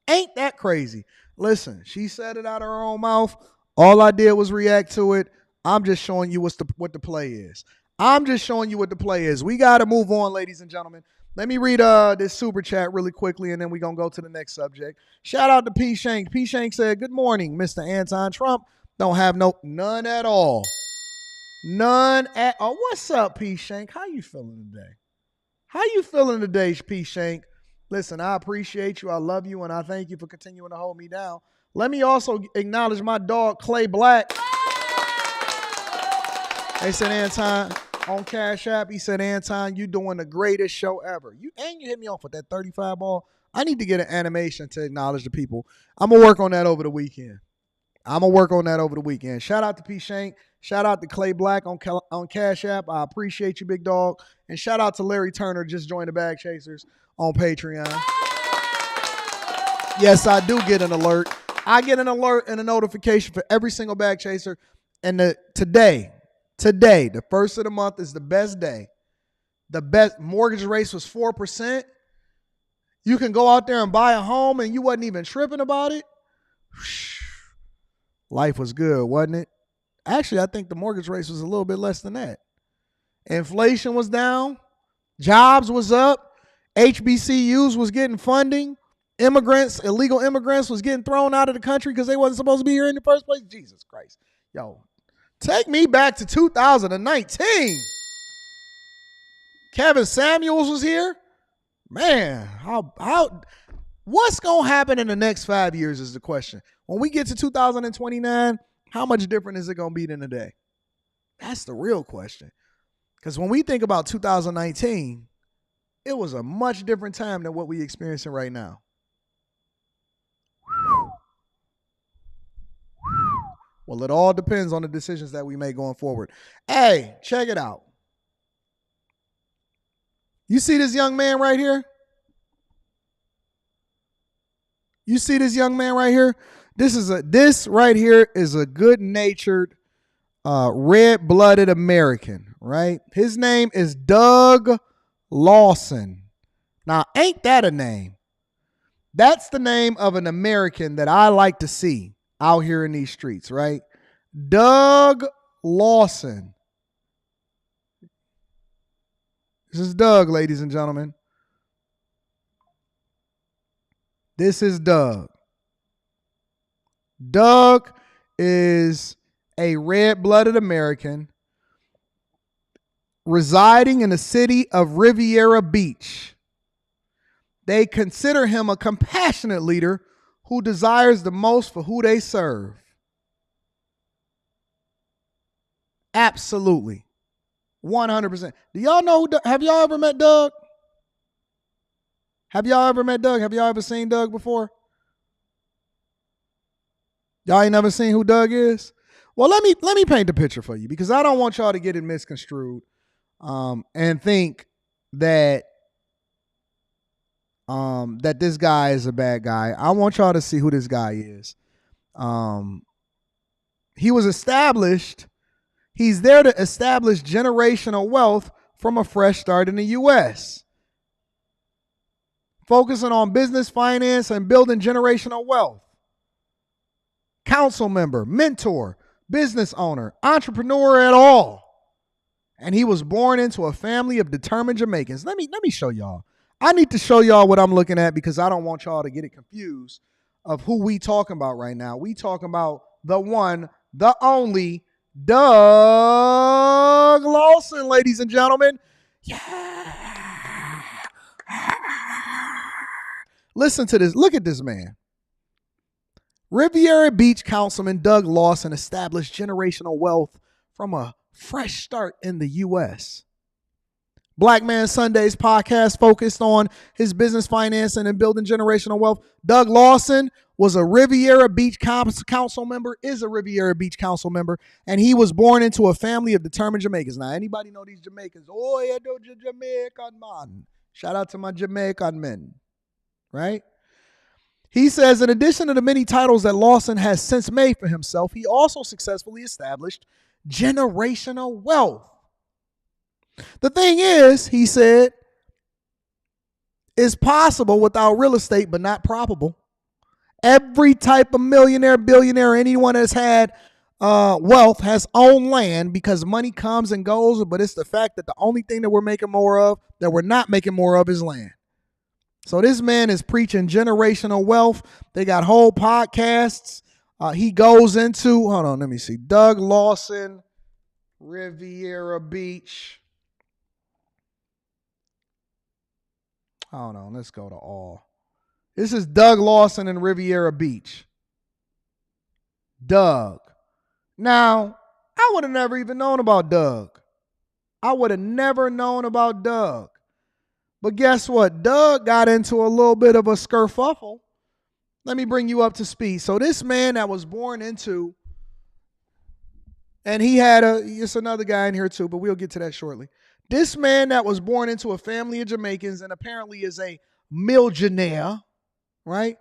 Ain't that crazy? Listen, she said it out of her own mouth. All I did was react to it. I'm just showing you what the play is. I'm just showing you what the play is. We got to move on, ladies and gentlemen. Let me read this super chat really quickly, and then we're going to go to the next subject. Shout out to P. Shank. P. Shank said, good morning, Mr. Anton. Trump don't have none at all. None at all. What's up, P. Shank? How you feeling today? How you feeling today, P. Shank? Listen, I appreciate you. I love you, and I thank you for continuing to hold me down. Let me also acknowledge my dog, Clay Black. They said, Anton, on Cash App, he said, Anton, you doing the greatest show ever. You hit me off with that 35 ball. I need to get an animation to acknowledge the people. I'm going to work on that over the weekend. Shout out to P. Shank. Shout out to Clay Black on Cash App. I appreciate you, big dog. And shout out to Larry Turner, just joined the Bag Chasers on Patreon. Yes, I do get an alert. I get an alert and a notification for every single Bag Chaser. And today, the first of the month is the best day. The best mortgage rate was 4%. You can go out there and buy a home and you wasn't even tripping about it. Life was good, wasn't it? Actually, I think the mortgage rate was a little bit less than that. Inflation was down. Jobs was up. HBCUs was getting funding. Illegal immigrants was getting thrown out of the country because they wasn't supposed to be here in the first place. Jesus Christ. Yo, take me back to 2019. Kevin Samuels was here. Man, what's going to happen in the next 5 years is the question. When we get to 2029, how much different is it going to be than today? That's the real question. Because when we think about 2019, It was a much different time than what we're experiencing right now. Well, it all depends on the decisions that we make going forward. Hey, check it out. You see this young man right here? You see this young man right here? This right here is a good-natured, red-blooded American, right? His name is Doug Lawson. Now, ain't that a name? That's the name of an American that I like to see out here in these streets, right? Doug Lawson. This is Doug, ladies and gentlemen. This is Doug. Doug is a red-blooded American residing in the city of Riviera Beach. They consider him a compassionate leader who desires the most for who they serve. Absolutely. 100%. Do y'all know have y'all ever met Doug? Have y'all ever met Doug? Have y'all ever seen Doug before? Y'all ain't never seen who Doug is? Well, let me paint the picture for you, because I don't want y'all to get it misconstrued and think that that this guy is a bad guy. I want y'all to see who this guy is. He was established. He's there to establish generational wealth from a fresh start in the U.S., focusing on business, finance, and building generational wealth. Council member, mentor, business owner, entrepreneur at all. And he was born into a family of determined Jamaicans. Let me show y'all. I need to show y'all what I'm looking at, because I don't want y'all to get it confused of who we talking about right now. We talking about the one, the only Doug Lawson, ladies and gentlemen. Yeah. Listen to this. Look at this man. Riviera Beach Councilman Doug Lawson established generational wealth from a fresh start in the U.S. Black Man Sundays podcast focused on his business financing and building generational wealth. Doug Lawson was a Riviera Beach council member, is a Riviera Beach council member, and he was born into a family of determined Jamaicans. Now, anybody know these Jamaicans? Oh, yeah, those Jamaican man. Shout out to my Jamaican men, right? He says, in addition to the many titles that Lawson has since made for himself, he also successfully established generational wealth. The thing is, he said, is possible without real estate, but not probable. Every type of millionaire, billionaire, anyone that's had wealth has owned land, because money comes and goes, but it's the fact that the only thing that we're making more of, that we're not making more of, is land. So this man is preaching generational wealth. They got whole podcasts. He goes into, hold on, let me see. Doug Lawson, Riviera Beach. Hold on, let's go to all. This is Doug Lawson in Riviera Beach. Doug. Now, I would have never even known about Doug. I would have never known about Doug. But guess what? Doug got into a little bit of a skerfuffle. Let me bring you up to speed. So this man that was born into, and he had it's another guy in here too, but we'll get to that shortly. This man that was born into a family of Jamaicans and apparently is a millionaire, right,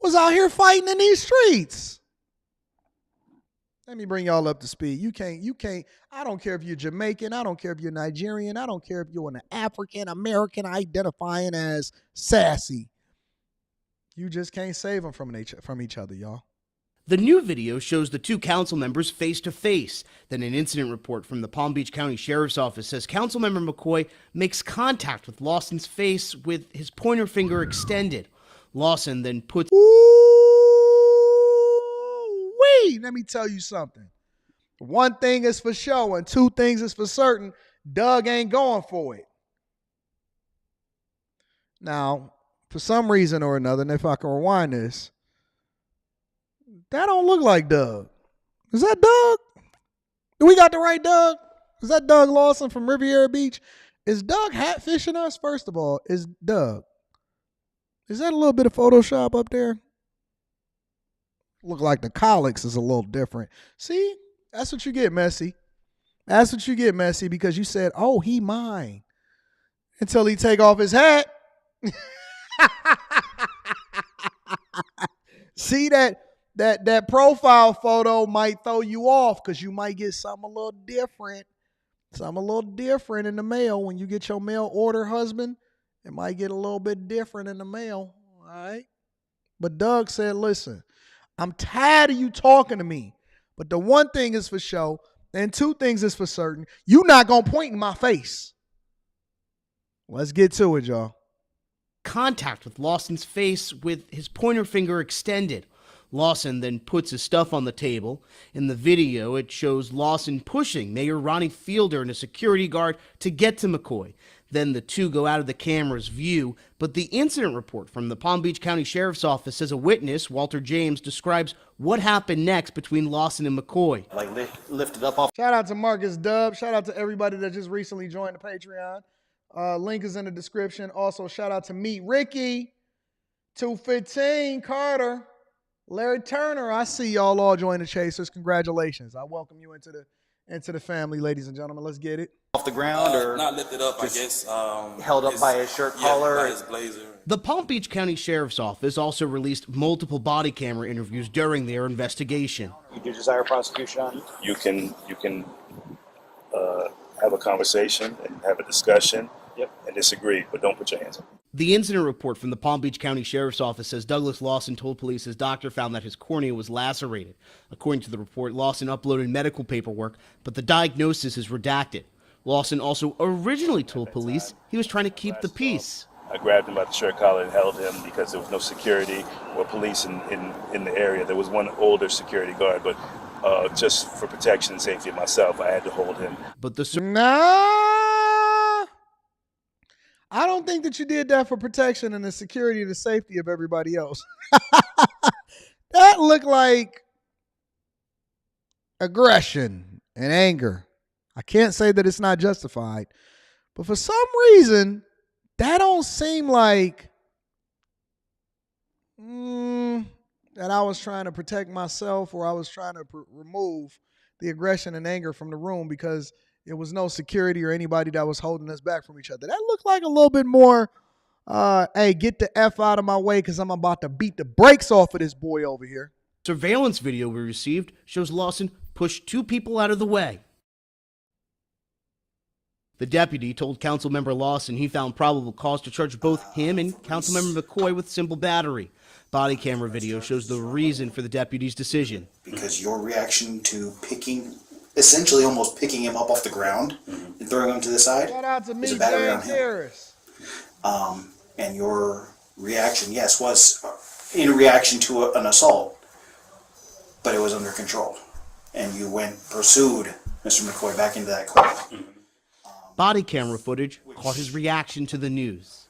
was out here fighting in these streets. Let me bring y'all up to speed. You can't, I don't care if you're Jamaican, I don't care if you're Nigerian, I don't care if you're an African American identifying as sassy. You just can't save them from each other, y'all. The new video shows the two council members face to face. Then an incident report from the Palm Beach County Sheriff's Office says Councilmember McCoy makes contact with Lawson's face with his pointer finger extended. Lawson then puts... Ooh-wee! Let me tell you something. One thing is for sure and two things is for certain. Doug ain't going for it. Now, for some reason or another, and if I can rewind this, that don't look like Doug. Is that Doug? Do we got the right Doug? Is that Doug Lawson from Riviera Beach? Is Doug hatfishing us? First of all, is that a little bit of Photoshop up there? Look like the colics is a little different. See, that's what you get, Messy. That's what you get, Messy, because you said, oh, he mine. Until he take off his hat. See, that profile photo might throw you off because you might get something a little different. Something a little different in the mail. When you get your mail order, husband, it might get a little bit different in the mail. All right. But Doug said, listen, I'm tired of you talking to me. But the one thing is for sure, and two things is for certain. You not going to point in my face. Let's get to it, y'all. Contact with Lawson's face with his pointer finger extended. Lawson then puts his stuff on the table. In the video, it shows Lawson pushing Mayor Ronnie Fielder and a security guard to get to McCoy. Then the two go out of the camera's view, but the incident report from the Palm Beach County Sheriff's Office says a witness, Walter James, describes what happened next between Lawson and McCoy. Like lifted up off. Shout out to Marcus Dub. Shout out to everybody that just recently joined the Patreon. Link is in the description. Also, shout out to Meet Ricky, 215 Carter, Larry Turner. I see y'all all join the Chasers. Congratulations. I welcome you into the family, ladies and gentlemen. Let's get it. Off the ground or not lifted up, I guess. Held up by his shirt collar. By his blazer. The Palm Beach County Sheriff's Office also released multiple body camera interviews during their investigation. You do desire prosecution on it? You can have a conversation and have a discussion. Yep. And disagree, but don't put your hands up. The incident report from the Palm Beach County Sheriff's Office says Douglas Lawson told police his doctor found that his cornea was lacerated. According to the report, Lawson uploaded medical paperwork, but the diagnosis is redacted. Lawson also originally told police he was trying to keep the peace. I grabbed him by the shirt collar and held him because there was no security or police in the area. There was one older security guard, but just for protection and safety of myself, I had to hold him. But I don't think that you did that for protection and the security and the safety of everybody else. That looked like aggression and anger. I can't say that it's not justified, but for some reason, that don't seem like that I was trying to protect myself or I was trying to remove the aggression and anger from the room because there was no security or anybody that was holding us back from each other. That looked like a little bit more, hey, get the F out of my way because I'm about to beat the brakes off of this boy over here. Surveillance video we received shows Lawson push two people out of the way. The deputy told Councilmember Lawson he found probable cause to charge both him and Councilmember McCoy with simple battery. Body camera video shows the reason for the deputy's decision. Because your reaction to essentially almost picking him up off the ground and throwing him to the side. Shout out to me, James James Harris. And your reaction, yes, was in reaction to an assault, but it was under control. And you pursued Mr. McCoy back into that corner. Body camera footage caught his reaction to the news.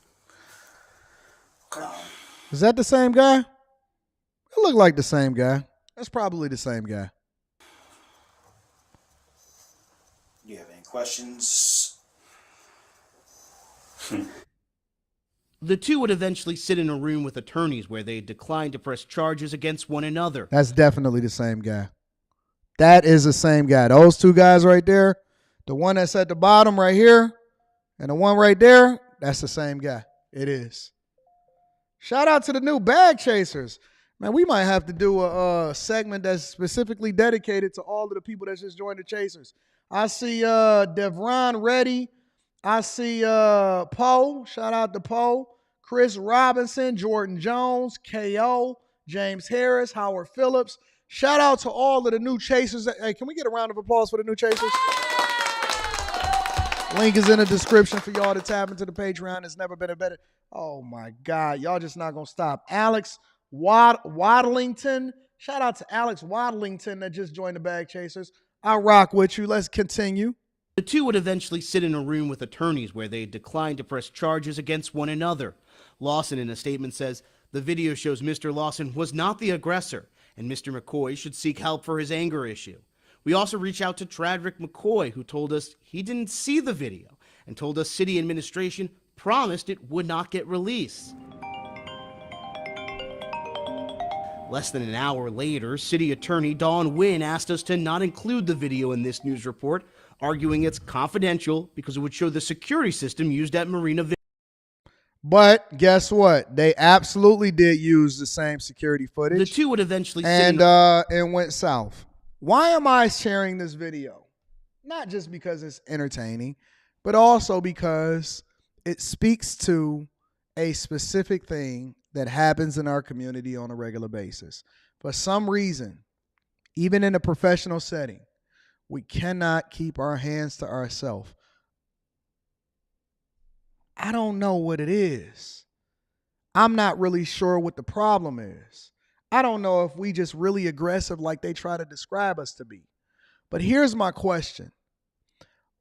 Is that the same guy? It looked like the same guy. That's probably the same guy. Do you have any questions? The two would eventually sit in a room with attorneys where they declined to press charges against one another. That's definitely the same guy. That is the same guy. Those two guys right there, the one that's at the bottom right here and the one right there, that's the same guy. It is. Shout out to the new bag chasers. Man, we might have to do a segment that's specifically dedicated to all of the people that just joined the Chasers. I see Devron Reddy. I see Poe. Shout out to Poe. Chris Robinson, Jordan Jones, KO, James Harris, Howard Phillips. Shout out to all of the new Chasers. Hey, can we get a round of applause for the new Chasers? Link is in the description for y'all to tap into the Patreon. It's never been a better. Oh, my God. Y'all just not going to stop. Alex Waddlington. Shout out to Alex Waddlington that just joined the Bag Chasers. I'll rock with you. Let's continue. The two would eventually sit in a room with attorneys where they declined to press charges against one another. Lawson, in a statement, says the video shows Mr. Lawson was not the aggressor and Mr. McCoy should seek help for his anger issue. We also reached out to Tradrick McCoy, who told us he didn't see the video and told us city administration promised it would not get released. Less than an hour later, City Attorney Dawn Wynn asked us to not include the video in this news report, arguing it's confidential because it would show the security system used at Marina Vista. But guess what? They absolutely did use the same security footage. The two would eventually and went south. Why am I sharing this video? Not just because it's entertaining, but also because it speaks to a specific thing that happens in our community on a regular basis. For some reason, even in a professional setting, we cannot keep our hands to ourselves. I don't know what it is. I'm not really sure what the problem is. I don't know if we just really aggressive like they try to describe us to be. But here's my question.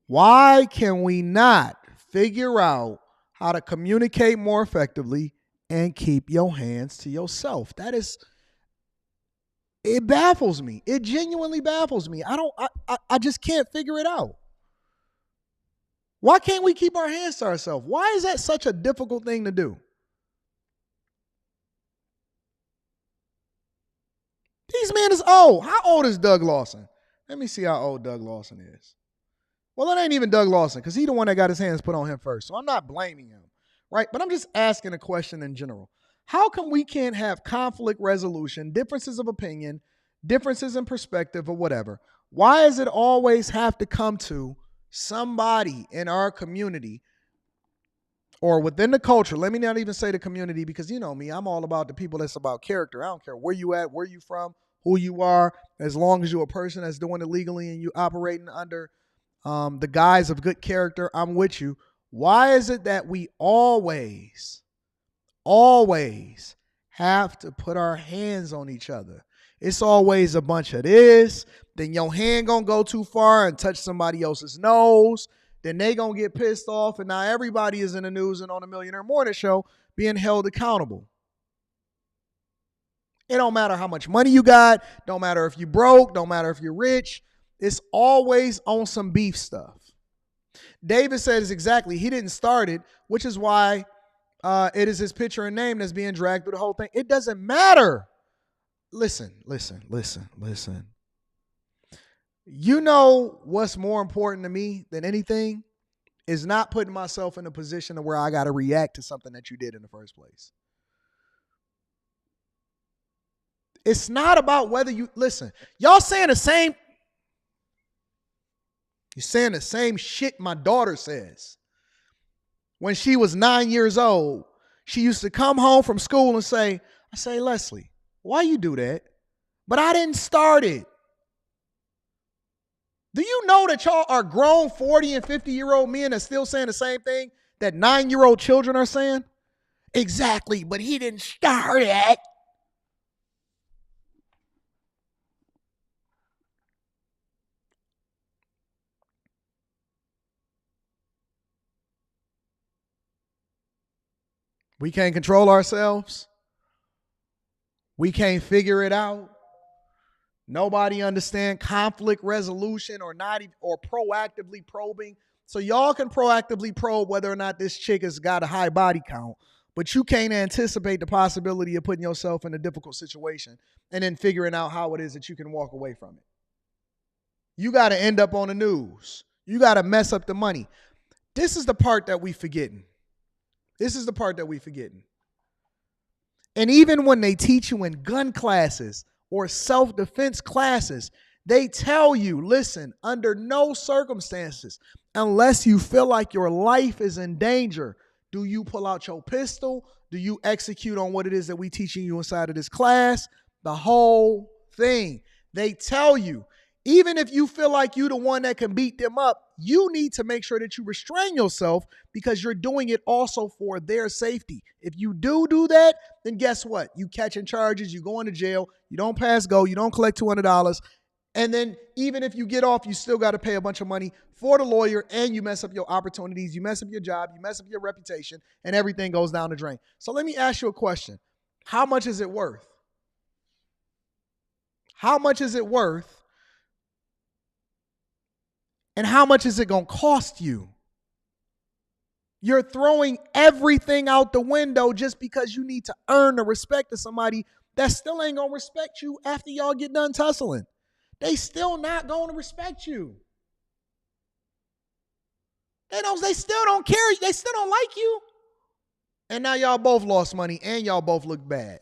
Why can we not figure out how to communicate more effectively and keep your hands to yourself? It baffles me. It genuinely baffles me. I just can't figure it out. Why can't we keep our hands to ourselves? Why is that such a difficult thing to do? These men is old. How old is Doug Lawson? Let me see how old Doug Lawson is. Well, it ain't even Doug Lawson because he's the one that got his hands put on him first. So I'm not blaming him, right? But I'm just asking a question in general. How come we can't have conflict resolution, differences of opinion, differences in perspective or whatever? Why does it always have to come to somebody in our community or within the culture? Let me not even say the community because you know me, I'm all about the people that's about character. I don't care where you at, where you from, who you are, as long as you're a person that's doing it legally and you operating under the guise of good character, I'm with you. Why is it that we always have to put our hands on each other? It's always a bunch of this. Then your hand gonna go too far and touch somebody else's nose. Then they gonna get pissed off, and now everybody is in the news and on the Millionaire Morning Show being held accountable. It don't matter how much money you got. Don't matter if you broke. Don't matter if you're rich. It's always on some beef stuff. David says exactly. He didn't start it, which is why it is his picture and name that's being dragged through the whole thing. It doesn't matter. Listen. You know what's more important to me than anything is not putting myself in a position where I got to react to something that you did in the first place. It's not about whether you, listen, y'all saying the same, you're saying the same shit my daughter says. When she was 9 years old, she used to come home from school and say, Leslie, why you do that? But I didn't start it. Do you know that y'all are grown 40 and 50-year-old men that's still saying the same thing that 9-year-old children are saying? Exactly, but he didn't start it. We can't control ourselves. We can't figure it out. Nobody understand conflict resolution or proactively probing. So y'all can proactively probe whether or not this chick has got a high body count, but you can't anticipate the possibility of putting yourself in a difficult situation and then figuring out how it is that you can walk away from it. You got to end up on the news. You got to mess up the money. This is the part that we forgetting. And even when they teach you in gun classes or self-defense classes, they tell you, listen, under no circumstances, unless you feel like your life is in danger, do you pull out your pistol? Do you execute on what it is that we teaching you inside of this class? The whole thing. They tell you, even if you feel like you're the one that can beat them up, you need to make sure that you restrain yourself because you're doing it also for their safety. If you do that, then guess what? You catching charges, you go into jail, you don't pass go, you don't collect $200. And then even if you get off, you still got to pay a bunch of money for the lawyer and you mess up your opportunities, you mess up your job, you mess up your reputation, and everything goes down the drain. So let me ask you a question. How much is it worth? How much is it worth? And how much is it going to cost you? You're throwing everything out the window just because you need to earn the respect of somebody that still ain't going to respect you after y'all get done tussling. They still not going to respect you. They still don't care. They still don't like you. And now y'all both lost money and y'all both look bad.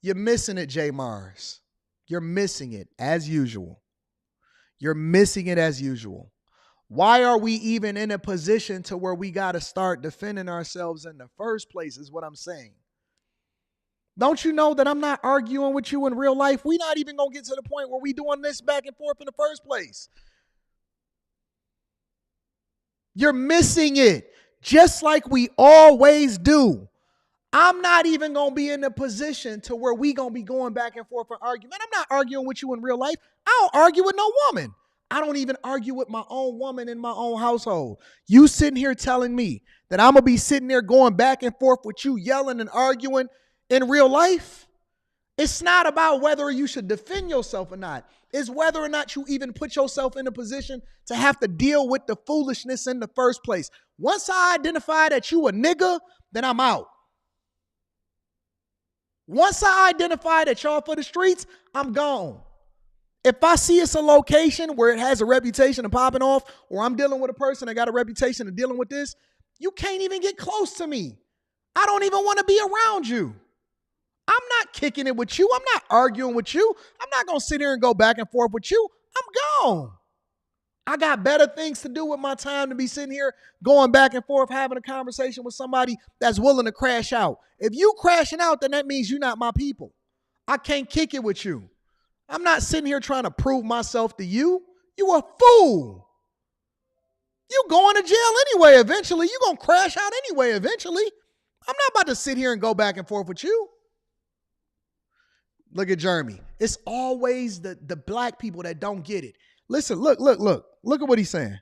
You're missing it, Jay Mars. You're missing it as usual. You're missing it as usual. Why are we even in a position to where we got to start defending ourselves in the first place is what I'm saying. Don't you know that I'm not arguing with you in real life? We're not even going to get to the point where we doing this back and forth in the first place. You're missing it, just like we always do. I'm not even going to be in a position to where we going to be going back and forth for argument. I'm not arguing with you in real life. I don't argue with no woman. I don't even argue with my own woman in my own household. You sitting here telling me that I'm going to be sitting there going back and forth with you, yelling and arguing in real life? It's not about whether you should defend yourself or not. It's whether or not you even put yourself in a position to have to deal with the foolishness in the first place. Once I identify that you a nigga, then I'm out. Once I identify that y'all for the streets, I'm gone. If I see it's a location where it has a reputation of popping off, or I'm dealing with a person that got a reputation of dealing with this, you can't even get close to me. I don't even want to be around you. I'm not kicking it with you. I'm not arguing with you. I'm not going to sit here and go back and forth with you. I'm gone. I got better things to do with my time to be sitting here going back and forth having a conversation with somebody that's willing to crash out. If you crashing out, then that means you're not my people. I can't kick it with you. I'm not sitting here trying to prove myself to you. You a fool. You going to jail anyway eventually. You going to crash out anyway eventually. I'm not about to sit here and go back and forth with you. Look at Jeremy. It's always the black people that don't get it. Listen, look at what he's saying.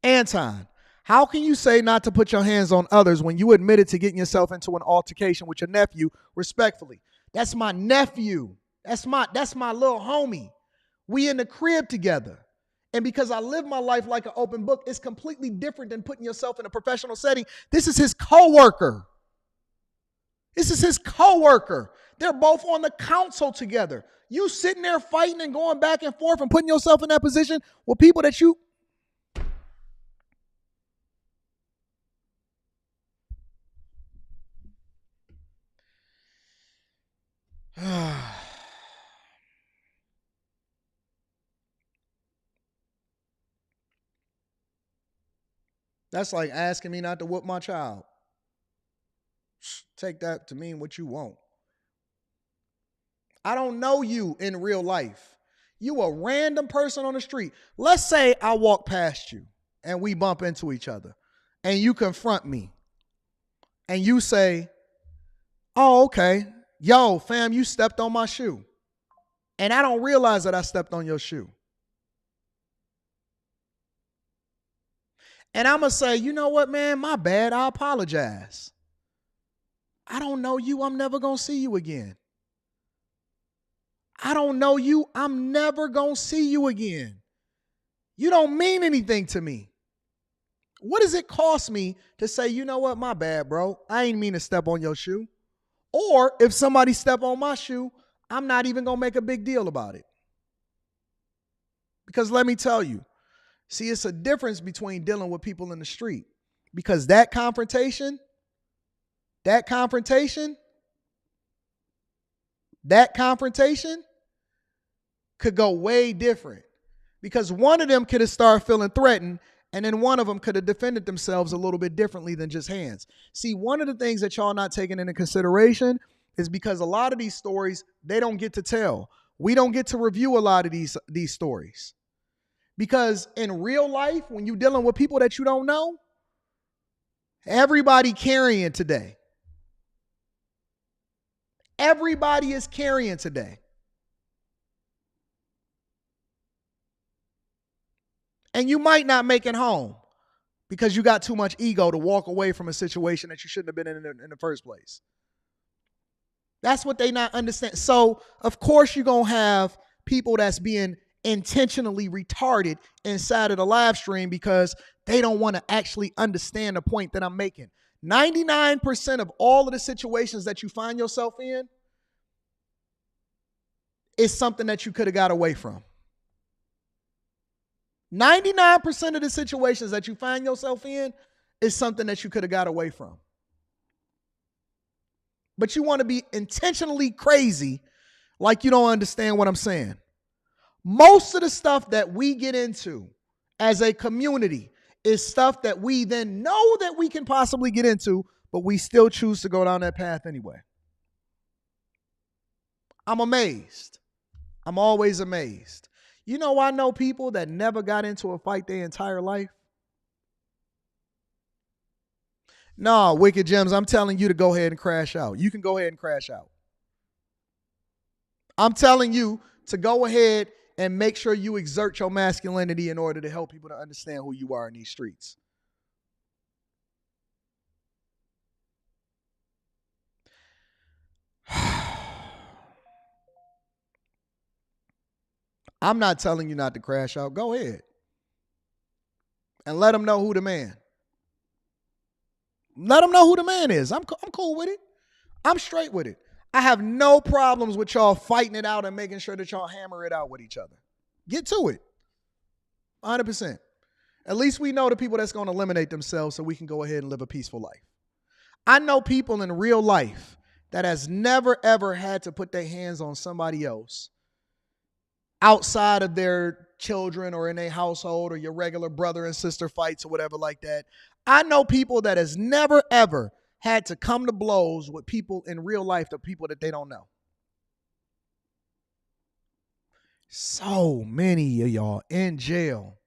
Anton, how can you say not to put your hands on others when you admitted to getting yourself into an altercation with your nephew respectfully? That's my nephew. That's my little homie. We in the crib together. And because I live my life like an open book, it's completely different than putting yourself in a professional setting. This is his coworker. This is his coworker. They're both on the council together. You sitting there fighting and going back and forth and putting yourself in that position with people that you... That's like asking me not to whoop my child. Take that to mean what you want. I don't know you in real life. You a random person on the street. Let's say I walk past you and we bump into each other and you confront me and you say, oh, okay. Yo, fam, you stepped on my shoe. And I don't realize that I stepped on your shoe. And I'm going to say, you know what, man, my bad. I apologize. I don't know you. I'm never going to see you again. I don't know you. I'm never going to see you again. You don't mean anything to me. What does it cost me to say, you know what, my bad, bro. I ain't mean to step on your shoe. Or if somebody step on my shoe, I'm not even going to make a big deal about it. Because let me tell you, see, it's a difference between dealing with people in the street. Because that confrontation could go way different, because one of them could have started feeling threatened and then one of them could have defended themselves a little bit differently than just hands. See, one of the things that y'all not taking into consideration is because a lot of these stories, they don't get to tell. We don't get to review a lot of these stories. Because in real life, when you're dealing with people that you don't know, everybody carrying today. Everybody is carrying today. And you might not make it home because you got too much ego to walk away from a situation that you shouldn't have been in the first place. That's what they not understand. So, of course, you're going to have people that's being intentionally retarded inside of the live stream because they don't want to actually understand the point that I'm making. 99% of all of the situations that you find yourself in is something that you could have got away from. 99% of the situations that you find yourself in is something that you could have got away from. But you want to be intentionally crazy like you don't understand what I'm saying. Most of the stuff that we get into as a community is stuff that we then know that we can possibly get into, but we still choose to go down that path anyway. I'm amazed. I'm always amazed. You know, I know people that never got into a fight their entire life. No, Wicked Gems, I'm telling you to go ahead and crash out. You can go ahead and crash out. I'm telling you to go ahead and make sure you exert your masculinity in order to help people to understand who you are in these streets. I'm not telling you not to crash out. Go ahead. And let them know who the man. Let them know who the man is. I'm cool with it. I'm straight with it. I have no problems with y'all fighting it out and making sure that y'all hammer it out with each other. Get to it. 100%. At least we know the people that's going to eliminate themselves so we can go ahead and live a peaceful life. I know people in real life that has never, ever had to put their hands on somebody else outside of their children or in their household or your regular brother and sister fights or whatever like that. I know people that has never, ever had to come to blows with people in real life, the people that they don't know. So many of y'all in jail.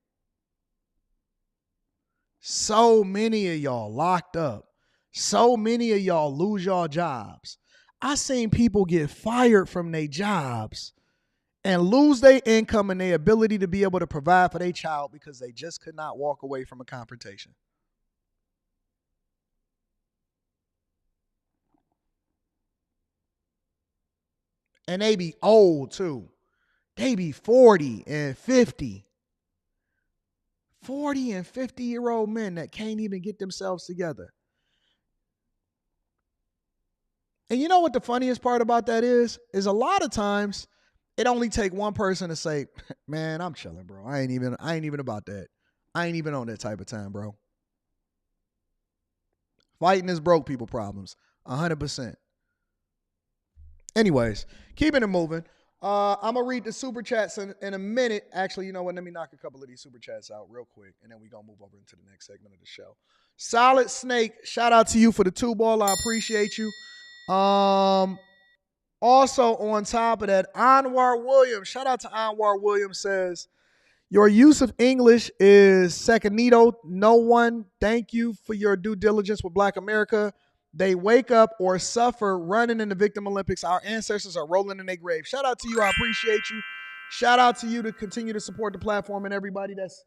So many of y'all locked up. So many of y'all lose y'all jobs. I seen people get fired from their jobs and lose their income and their ability to be able to provide for their child because they just could not walk away from a confrontation. And they be old too. They be 40 and 50. 40 and 50-year-old men that can't even get themselves together. And you know what the funniest part about that is a lot of times it only take one person to say, man, I'm chilling, bro. I ain't even about that. I ain't even on that type of time, bro. Fighting is broke people problems. 100%. Anyways, keeping it moving. I'm going to read the super chats in a minute. Actually, you know what? Let me knock a couple of these super chats out real quick, and then we're going to move over into the next segment of the show. Solid Snake, shout out to you for the 2-ball. I appreciate you. Also, on top of that, Anwar Williams, shout out to Anwar Williams, says, your use of English is secondito. No one, thank you for your due diligence with Black America. They wake up or suffer running in the Victim Olympics. Our ancestors are rolling in their grave. Shout out to you. I appreciate you. Shout out to you to continue to support the platform and everybody that's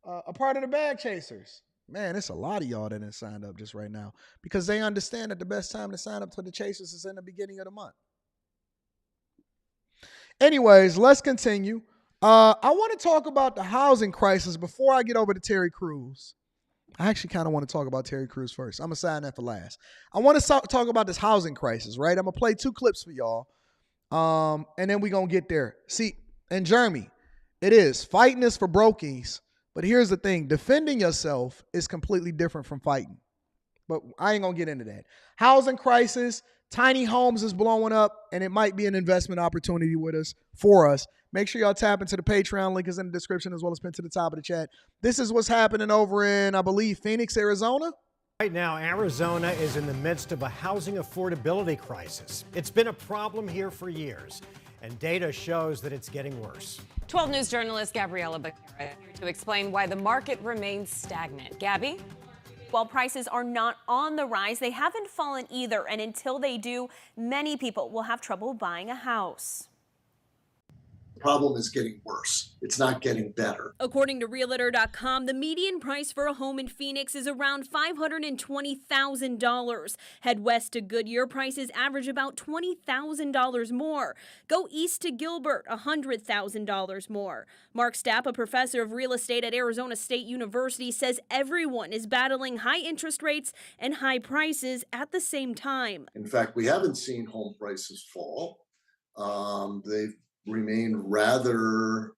a part of the Bag Chasers. Man, it's a lot of y'all that didn't sign up just right now because they understand that the best time to sign up for the Chasers is in the beginning of the month. Anyways, let's continue. I want to talk about the housing crisis before I get over to Terry Crews. I actually kind of want to talk about Terry Crews first. I'm going to sign that for last. I want to talk about this housing crisis, right? I'm going to play 2 clips for y'all, and then we're going to get there. See, in Jeremy, it is. Fighting is for brokies, but here's the thing. Defending yourself is completely different from fighting, but I ain't going to get into that. Housing crisis, tiny homes is blowing up, and it might be an investment opportunity for us. Make sure y'all tap into the Patreon. Link is in the description as well as pinned to the top of the chat. This is what's happening over in, I believe, Phoenix, Arizona. Right now, Arizona is in the midst of a housing affordability crisis. It's been a problem here for years, and data shows that it's getting worse. 12 News journalist Gabriella Becerra here to explain why the market remains stagnant. Gabby? While prices are not on the rise, they haven't fallen either, and until they do, many people will have trouble buying a house. problem is getting worse. It's not getting better. According to Realtor.com, the median price for a home in Phoenix is around $520,000. Head west to Goodyear, prices average about $20,000 more. Go east to Gilbert, $100,000 more. Mark Stapp, a professor of real estate at Arizona State University, says everyone is battling high interest rates and high prices at the same time. In fact, we haven't seen home prices fall. They've remained rather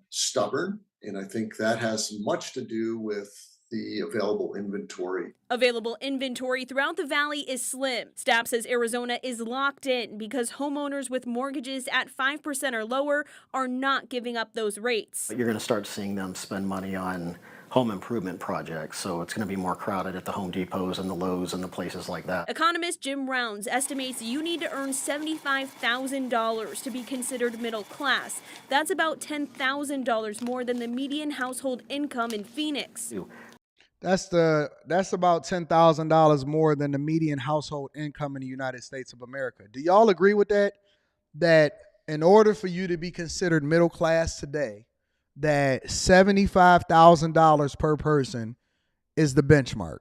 stubborn, and I think that has much to do with the available inventory. Available inventory throughout the valley is slim. Stapp says Arizona is locked in because homeowners with mortgages at 5% or lower are not giving up those rates. You're going to start seeing them spend money on home improvement projects, so it's going to be more crowded at the Home Depots and the Lowe's and the places like that. Economist Jim Rounds estimates you need to earn $75,000 to be considered middle class. That's about $10,000 more than the median household income in Phoenix. That's about $10,000 more than the median household income in the United States of America. Do y'all agree with that? That in order for you to be considered middle class today, that $75,000 per person is the benchmark.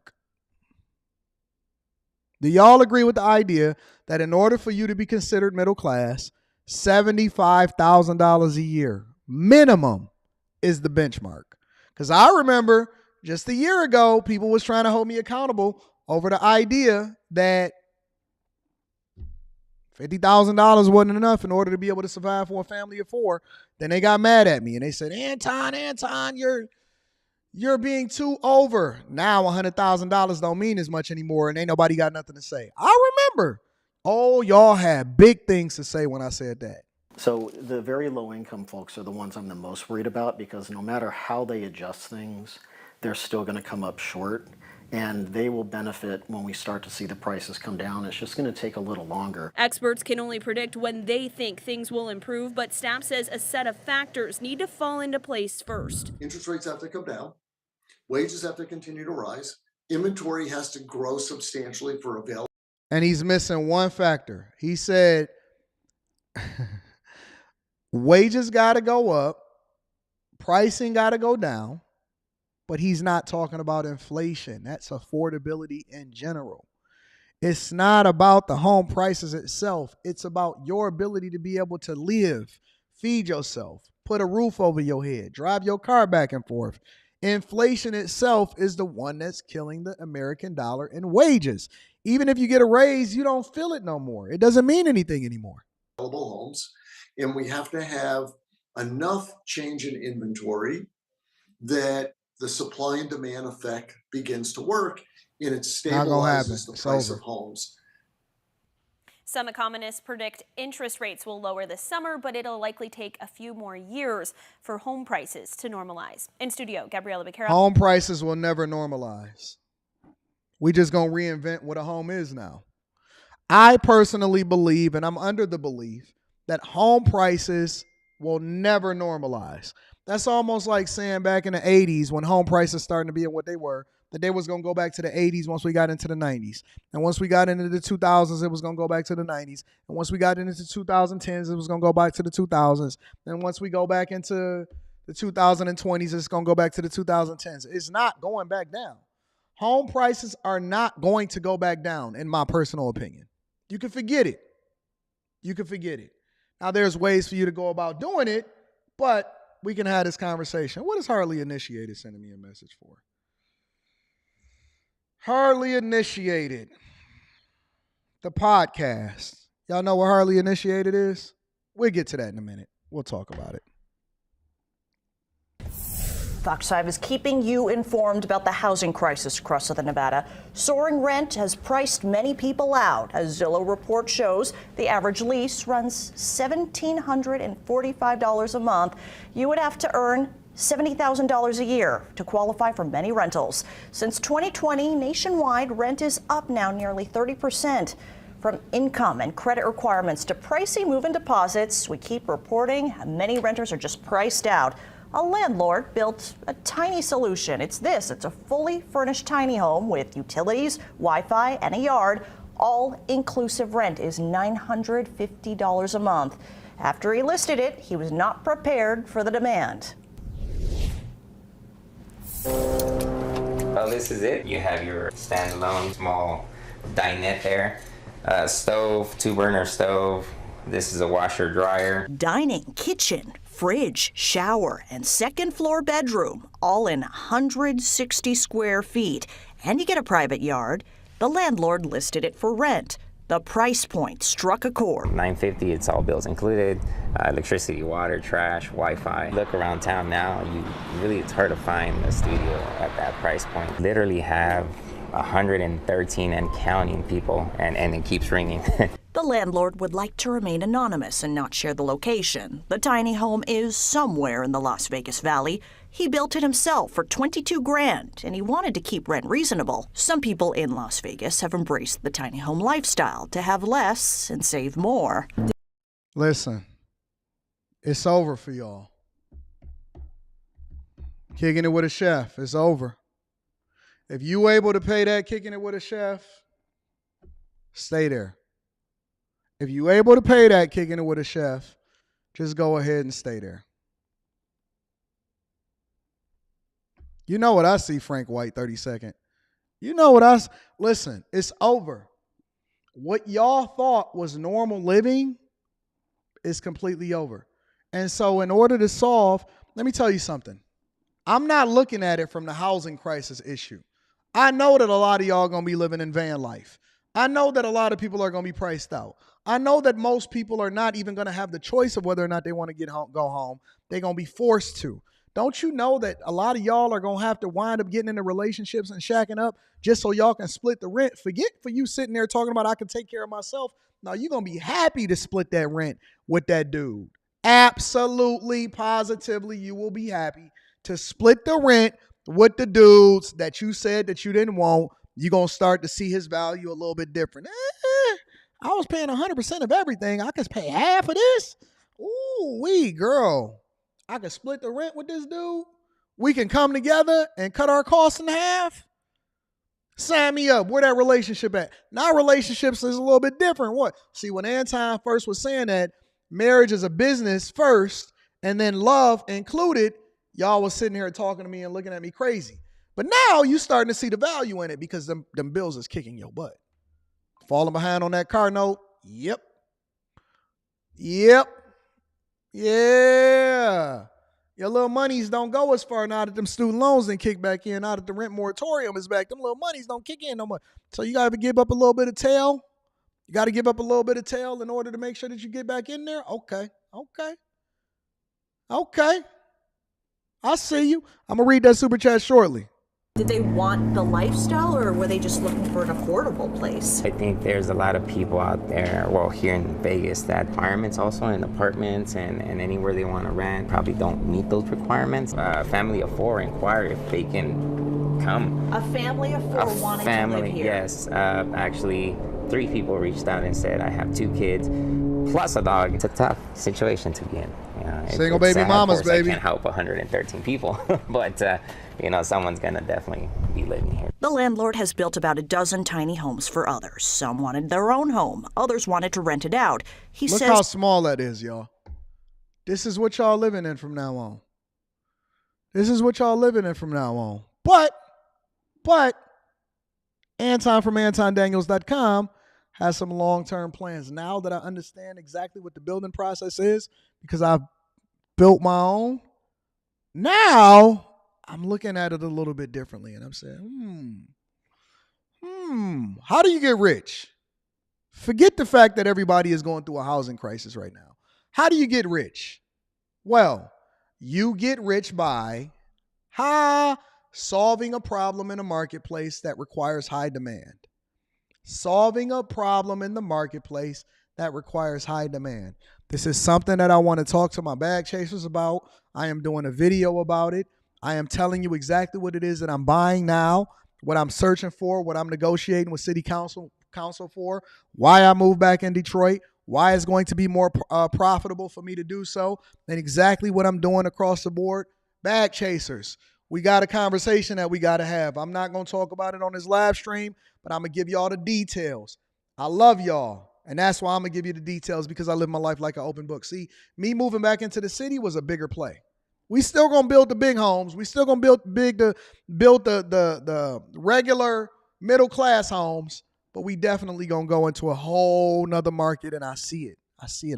Do y'all agree with the idea that in order for you to be considered middle class, $75,000 a year minimum is the benchmark? Because I remember just a year ago, people was trying to hold me accountable over the idea that $50,000 wasn't enough in order to be able to survive for a family of four. Then they got mad at me and they said, Anton, you're being too over. Now $100,000 don't mean as much anymore and ain't nobody got nothing to say. I remember. Oh, y'all had big things to say when I said that. So the very low income folks are the ones I'm the most worried about, because no matter how they adjust things, they're still going to come up short. And they will benefit when we start to see the prices come down. It's just going to take a little longer. Experts can only predict when they think things will improve, but Stapp says a set of factors need to fall into place first. Interest rates have to come down. Wages have to continue to rise. Inventory has to grow substantially for available. And he's missing one factor. He said wages got to go up, pricing got to go down. But he's not talking about inflation. That's affordability in general. It's not about the home prices itself. It's about your ability to be able to live, feed yourself, put a roof over your head, drive your car back and forth. Inflation itself is the one that's killing the American dollar and wages. Even if you get a raise, you don't feel it no more. It doesn't mean anything anymore. Available homes, and we have to have enough change in inventory that the supply and demand effect begins to work, and it stabilizes the price of homes. Some economists predict interest rates will lower this summer, but it'll likely take a few more years for home prices to normalize. In studio, Gabriela Becerra. Home prices will never normalize. We just gonna reinvent what a home is now. I personally believe, and I'm under the belief, that home prices will never normalize. That's almost like saying back in the 80s when home prices started to be at what they were, that they was going to go back to the 80s once we got into the 90s. And once we got into the 2000s, it was going to go back to the 90s. And once we got into the 2010s, it was going to go back to the 2000s. And once we go back into the 2020s, it's going to go back to the 2010s. It's not going back down. Home prices are not going to go back down, in my personal opinion. You can forget it. You can forget it. Now, there's ways for you to go about doing it, but we can have this conversation. What is Hardly Initiated sending me a message for? Hardly Initiated, the podcast. Y'all know what Hardly Initiated is? We'll get to that in a minute. We'll talk about it. Fox 5 is keeping you informed about the housing crisis across southern Nevada. Soaring rent has priced many people out. A Zillow report shows the average lease runs $1,745 a month. You would have to earn $70,000 a year to qualify for many rentals. Since 2020, nationwide rent is up now nearly 30%. From income and credit requirements to pricey move-in deposits, we keep reporting many renters are just priced out. A landlord built a tiny solution. It's a fully furnished tiny home with utilities, Wi-Fi, and a yard. All-inclusive rent is $950 a month. After he listed it, he was not prepared for the demand. Well, this is it. You have your standalone small dinette there. Stove, 2-burner stove. This is a washer dryer. Dining, kitchen, fridge, shower, and second floor bedroom, all in 160 square feet. And you get a private yard. The landlord listed it for rent. The price point struck a chord. $950, it's all bills included. Electricity, water, trash, Wi-Fi. Look around town now, it's hard to find a studio at that price point. Literally have 113 and counting people, and it keeps ringing. The landlord would like to remain anonymous and not share the location. The tiny home is somewhere in the Las Vegas Valley. He built it himself for $22,000, and he wanted to keep rent reasonable. Some people in Las Vegas have embraced the tiny home lifestyle to have less and save more. Listen, it's over for y'all. Kicking it with a chef, it's over. If you able to pay that kicking it with a chef, stay there. If you able to pay that kicking it with a chef, just go ahead and stay there. You know what I see, Frank White, 32nd. You know what listen, it's over. What y'all thought was normal living is completely over. And so in order to solve, let me tell you something. I'm not looking at it from the housing crisis issue. I know that a lot of y'all are going to be living in van life. I know that a lot of people are going to be priced out. I know that most people are not even going to have the choice of whether or not they want to go home. They're going to be forced to. Don't you know that a lot of y'all are going to have to wind up getting into relationships and shacking up just so y'all can split the rent? Forget for you sitting there talking about I can take care of myself. No, you're going to be happy to split that rent with that dude. Absolutely, positively, you will be happy to split the rent with the dudes that you said that you didn't want. You're going to start to see his value a little bit different. I was paying 100% of everything. I could pay half of this? Ooh, girl. I can split the rent with this dude. We can come together and cut our costs in half. Sign me up. Where that relationship at? Now relationships is a little bit different. What? See, when Anton first was saying that marriage is a business first and then love included, y'all was sitting here talking to me and looking at me crazy. But now you starting to see the value in it because them bills is kicking your butt. Falling behind on that car note? Yep. Yeah. Your little monies don't go as far now that them student loans didn't kick back in. Now that the rent moratorium is back, them little monies don't kick in no more. So you got to give up a little bit of tail. You got to give up a little bit of tail in order to make sure that you get back in there? Okay. I see you. I'm going to read that super chat shortly. Did they want the lifestyle, or were they just looking for an affordable place? I think there's a lot of people out there, well, here in Vegas, that requirements also in apartments and anywhere they want to rent probably don't meet those requirements. A family of 4 inquire if they can come. A family of 4 wanting to live here? Yes. Actually, 3 people reached out and said, I have 2 kids plus a dog. It's a tough situation to be in. Single baby sad. mamas, Of course, baby. I can't help 113 people, but someone's gonna definitely be living here. The landlord has built about a dozen tiny homes for others. Some wanted their own home. Others wanted to rent it out. He Look says how small that is, y'all. This is what y'all living in from now on. But Anton from AntonDaniels.com has some long-term plans. Now that I understand exactly what the building process is, because I've built my own, now I'm looking at it a little bit differently. And I'm saying, how do you get rich? Forget the fact that everybody is going through a housing crisis right now. How do you get rich? Well, you get rich by solving a problem in a marketplace that requires high demand. Solving a problem in the marketplace that requires high demand. This is something that I want to talk to my bag chasers about. I am doing a video about it. I am telling you exactly what it is that I'm buying now, what I'm searching for, what I'm negotiating with city council for, why I moved back in Detroit, why it's going to be more profitable for me to do so, and exactly what I'm doing across the board. Bag chasers, we got a conversation that we got to have. I'm not going to talk about it on this live stream, but I'm going to give y'all the details. I love y'all. And that's why I'm going to give you the details, because I live my life like an open book. See, me moving back into the city was a bigger play. We still going to build the big homes. We still going to build the regular middle class homes, but we definitely going to go into a whole nother market, and I see it.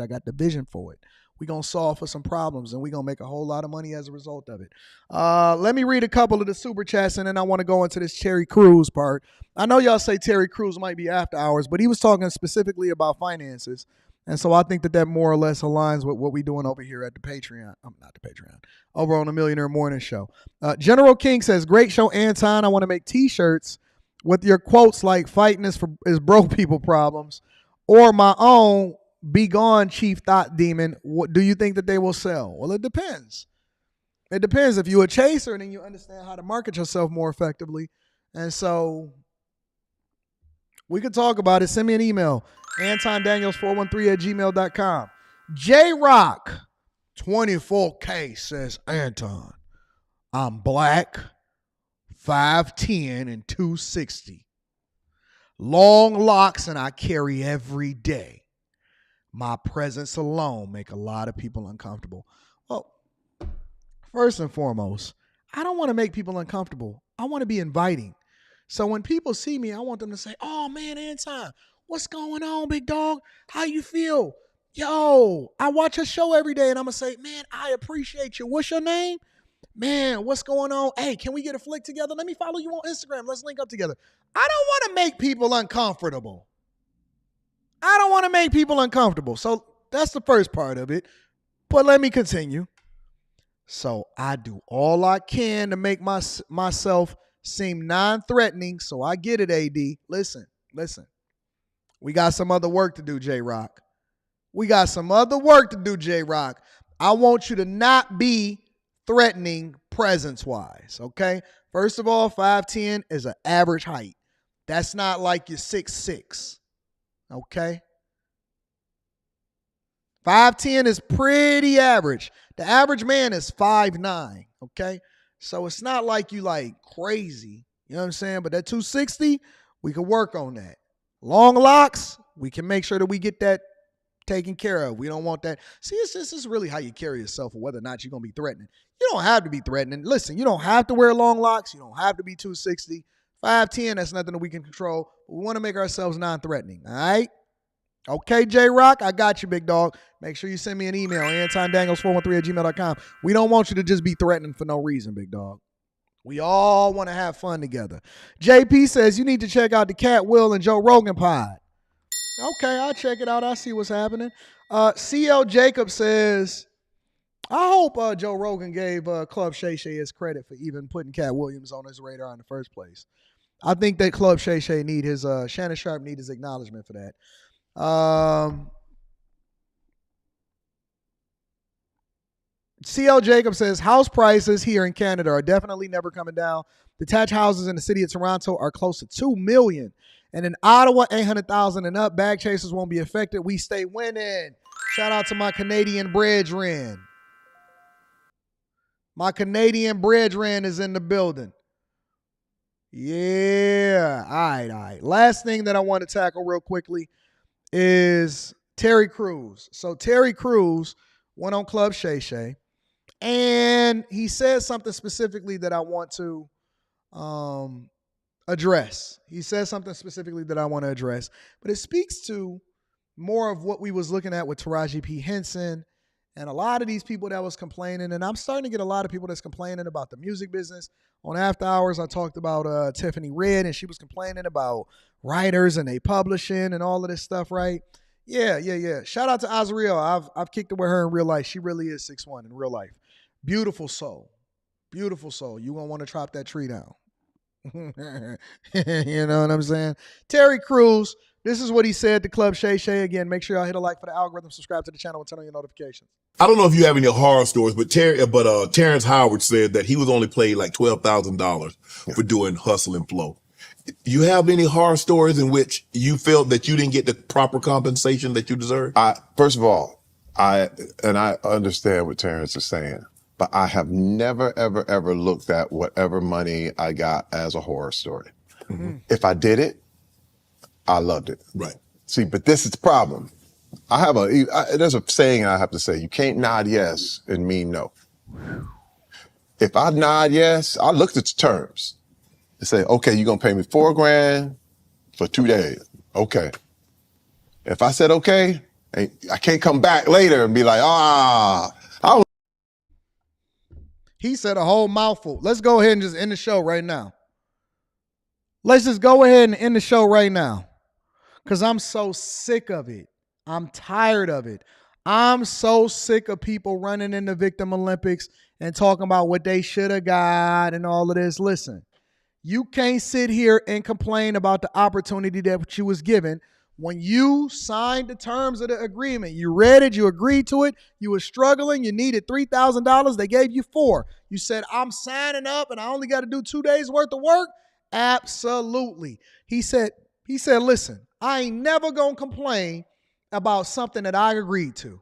I got the vision for it. We're going to solve for some problems, and we're going to make a whole lot of money as a result of it. Let me read a couple of the super chats, and then I want to go into this Terry Crews part. I know y'all say Terry Crews might be after hours, but he was talking specifically about finances. And so I think that more or less aligns with what we're doing over here at the Patreon. Not the Patreon. Over on the Millionaire Morning Show. General King says, great show, Anton. I want to make T-shirts with your quotes like fighting is broke people problems, or my own, be gone, Chief Thought Demon. What do you think that they will sell? Well, it depends. It depends. If you're a chaser, then you understand how to market yourself more effectively. And so we could talk about it. Send me an email. AntonDaniels413@gmail.com. J-Rock 24K says, Anton, I'm black, 5'10" and 260. Long locks, and I carry every day. My presence alone make a lot of people uncomfortable. Well, first and foremost, I don't want to make people uncomfortable. I want to be inviting. So when people see me, I want them to say, oh man, Anton, what's going on, big dog? How you feel? Yo, I watch your show every day, and I'm going to say, man, I appreciate you. What's your name? Man, what's going on? Hey, can we get a flick together? Let me follow you on Instagram. Let's link up together. I don't want to make people uncomfortable. So that's the first part of it. But let me continue. So I do all I can to make myself seem non-threatening. So I get it, AD. Listen. We got some other work to do, J-Rock. I want you to not be threatening presence-wise, okay? First of all, 5'10" is an average height. That's not like you're 6'6", okay? 5'10" is pretty average. The average man is 5'9", okay? So it's not like you like crazy, you know what I'm saying? But that 260, we can work on that. Long locks, we can make sure that we get that taken care of. We don't want that. See, this is really how you carry yourself, or whether or not you're going to be threatening. You don't have to be threatening. Listen, you don't have to wear long locks. You don't have to be 260. 5'10", that's nothing that we can control. We want to make ourselves non-threatening, all right? Okay, J-Rock, I got you, big dog. Make sure you send me an email, AntonDaniels413@gmail.com. We don't want you to just be threatening for no reason, big dog. We all want to have fun together. JP says, you need to check out the Cat Will and Joe Rogan pod. Okay, I'll check it out. I'll see what's happening. CL Jacob says, I hope Joe Rogan gave Club Shay Shay his credit for even putting Cat Williams on his radar in the first place. I think that Club Shay Shay need his, Shannon Sharp need his acknowledgement for that. CL Jacob says, house prices here in Canada are definitely never coming down. Detached houses in the city of Toronto are close to $2 million. And in Ottawa, 800,000 and up. Bag chasers won't be affected. We stay winning. Shout out to my Canadian brethren. My Canadian brethren is in the building. Yeah. All right. Last thing that I want to tackle real quickly is Terry Crews. So Terry Crews went on Club Shay Shay, and he said something specifically that I want to address. But it speaks to more of what we was looking at with Taraji P. Henson and a lot of these people that was complaining. And I'm starting to get a lot of people that's complaining about the music business. On After Hours, I talked about Tiffany Red, and she was complaining about writers and they publishing and all of this stuff, right? Yeah. Shout out to Azriel. I've kicked it with her in real life. She really is 6'1" in real life. Beautiful soul. You gonna want to chop that tree down. You know what I'm saying? Terry Crews, this is what he said to Club Shay Shay. Again, make sure y'all hit a like for the algorithm, subscribe to the channel, and turn on your notifications. I don't know if you have any horror stories, but Terrence Howard said that he was only paid like $12,000 for doing Hustle and Flow. You have any horror stories in which you felt that you didn't get the proper compensation that you deserve? First of all, I understand what Terrence is saying, but I have never, ever, ever looked at whatever money I got as a horror story. Mm-hmm. If I did it, I loved it. Right. See, but this is the problem. There's a saying I have to say, you can't nod yes and mean no. If I nod yes, I looked at the terms and say, okay, you're gonna pay me $4,000 for 2 days. Okay. If I said okay, I can't come back later and be like, I don't. He said a whole mouthful. Let's go ahead and just end the show right now. Let's just go ahead and end the show right now. Because I'm so sick of it. I'm tired of it. I'm so sick of people running in the Victim Olympics and talking about what they should have got and all of this. Listen, you can't sit here and complain about the opportunity that you was given when you signed the terms of the agreement. You read it, you agreed to it, you were struggling, you needed $3,000, they gave you $4,000. You said, I'm signing up and I only got to do 2 days worth of work? Absolutely. He said, listen, I ain't never gonna complain about something that I agreed to.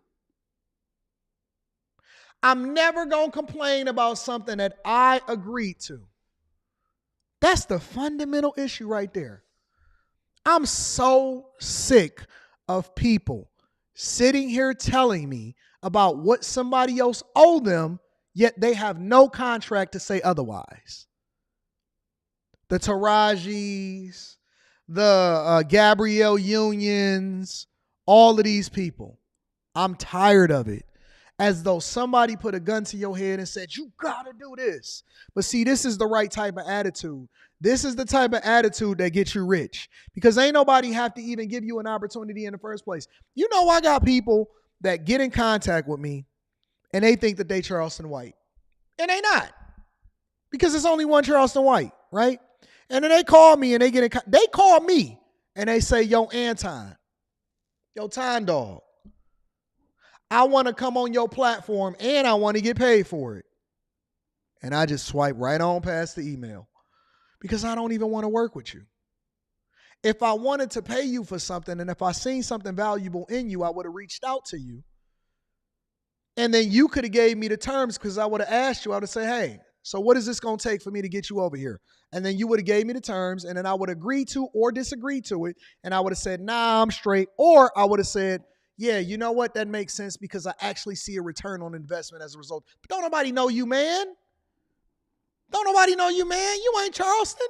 I'm never gonna complain about something that I agreed to. That's the fundamental issue right there. I'm so sick of people sitting here telling me about what somebody else owed them, yet they have no contract to say otherwise. The Tarajis, the Gabrielle Unions, all of these people. I'm tired of it. As though somebody put a gun to your head and said, you gotta do this. But see, this is the right type of attitude. This is the type of attitude that gets you rich. Because ain't nobody have to even give you an opportunity in the first place. You know, I got people that get in contact with me and they think that they Charleston White. And they not. Because there's only one Charleston White, right? And then they call me and they call me and they say, yo, Anton, yo, Time Dog, I want to come on your platform and I want to get paid for it. And I just swipe right on past the email because I don't even want to work with you. If I wanted to pay you for something and if I seen something valuable in you, I would have reached out to you. And then you could have gave me the terms because I would have asked you, I would have said, hey, so what is this going to take for me to get you over here? And then you would have gave me the terms and then I would agree to or disagree to it. And I would have said, nah, I'm straight. Or I would have said, yeah, you know what? That makes sense because I actually see a return on investment as a result. But don't nobody know you, man. Don't nobody know you, man. You ain't Charleston.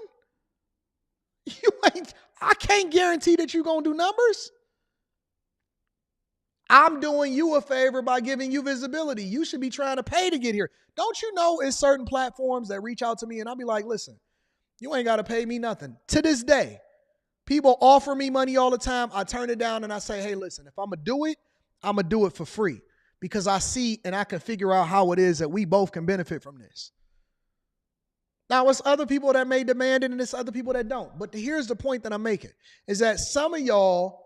I can't guarantee that you're going to do numbers. I'm doing you a favor by giving you visibility. You should be trying to pay to get here. Don't you know it's certain platforms that reach out to me and I'll be like, listen, you ain't got to pay me nothing. To this day, people offer me money all the time. I turn it down and I say, hey, listen, if I'm going to do it, I'm going to do it for free because I see and I can figure out how it is that we both can benefit from this. Now, it's other people that may demand it and it's other people that don't. But here's the point that I'm making is that some of y'all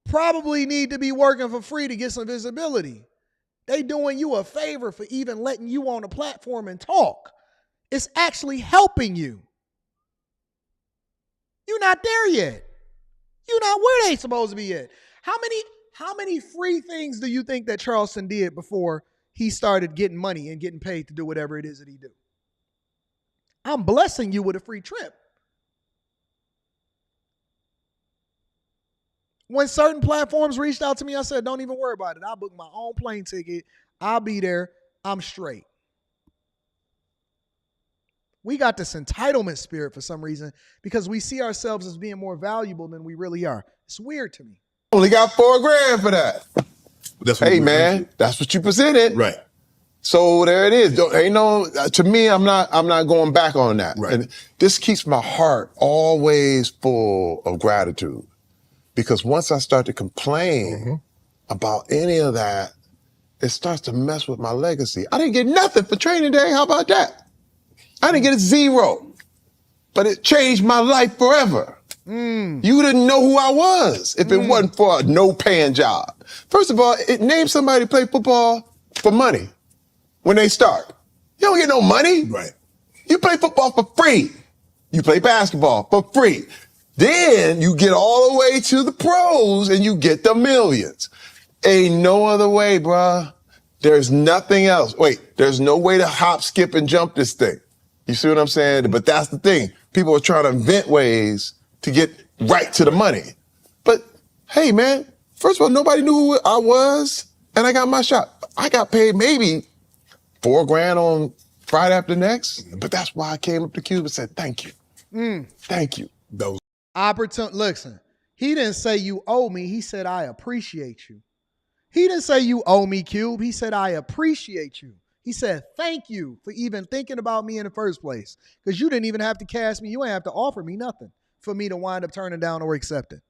probably need to be working for free to get some visibility. They doing you a favor for even letting you on a platform and talk. It's actually helping you. You're not there yet. You're not where they supposed to be at. How many free things do you think that Charleston did before he started getting money and getting paid to do whatever it is that he do? I'm blessing you with a free trip. When certain platforms reached out to me, I said, don't even worry about it. I'll book my own plane ticket. I'll be there. I'm straight. We got this entitlement spirit for some reason because we see ourselves as being more valuable than we really are. It's weird to me. Only got $4,000 for that. Hey, man, that's what you presented. Right. So there it is. Ain't no, to me, I'm not going back on that. Right. And this keeps my heart always full of gratitude. Because once I start to complain about any of that, it starts to mess with my legacy. I didn't get nothing for training day. How about that? I didn't get a zero, but it changed my life forever. You didn't know who I was if it wasn't for a no-paying job. First of all, name somebody to play football for money when they start. You don't get no money. Right. You play football for free. You play basketball for free. Then you get all the way to the pros and you get the millions. Ain't no other way, bruh. There's nothing else. Wait, there's no way to hop, skip, and jump this thing. You see what I'm saying? But that's the thing. People are trying to invent ways to get right to the money. But hey, man, first of all, nobody knew who I was, and I got my shot. I got paid maybe $4,000 on Friday after next, but that's why I came up to Cube and said, thank you. Thank you. Those Listen, he didn't say you owe me. He said, I appreciate you. He didn't say you owe me, Cube. He said, I appreciate you. He said, thank you for even thinking about me in the first place. Because you didn't even have to cast me. You ain't have to offer me nothing for me to wind up turning down or accepting.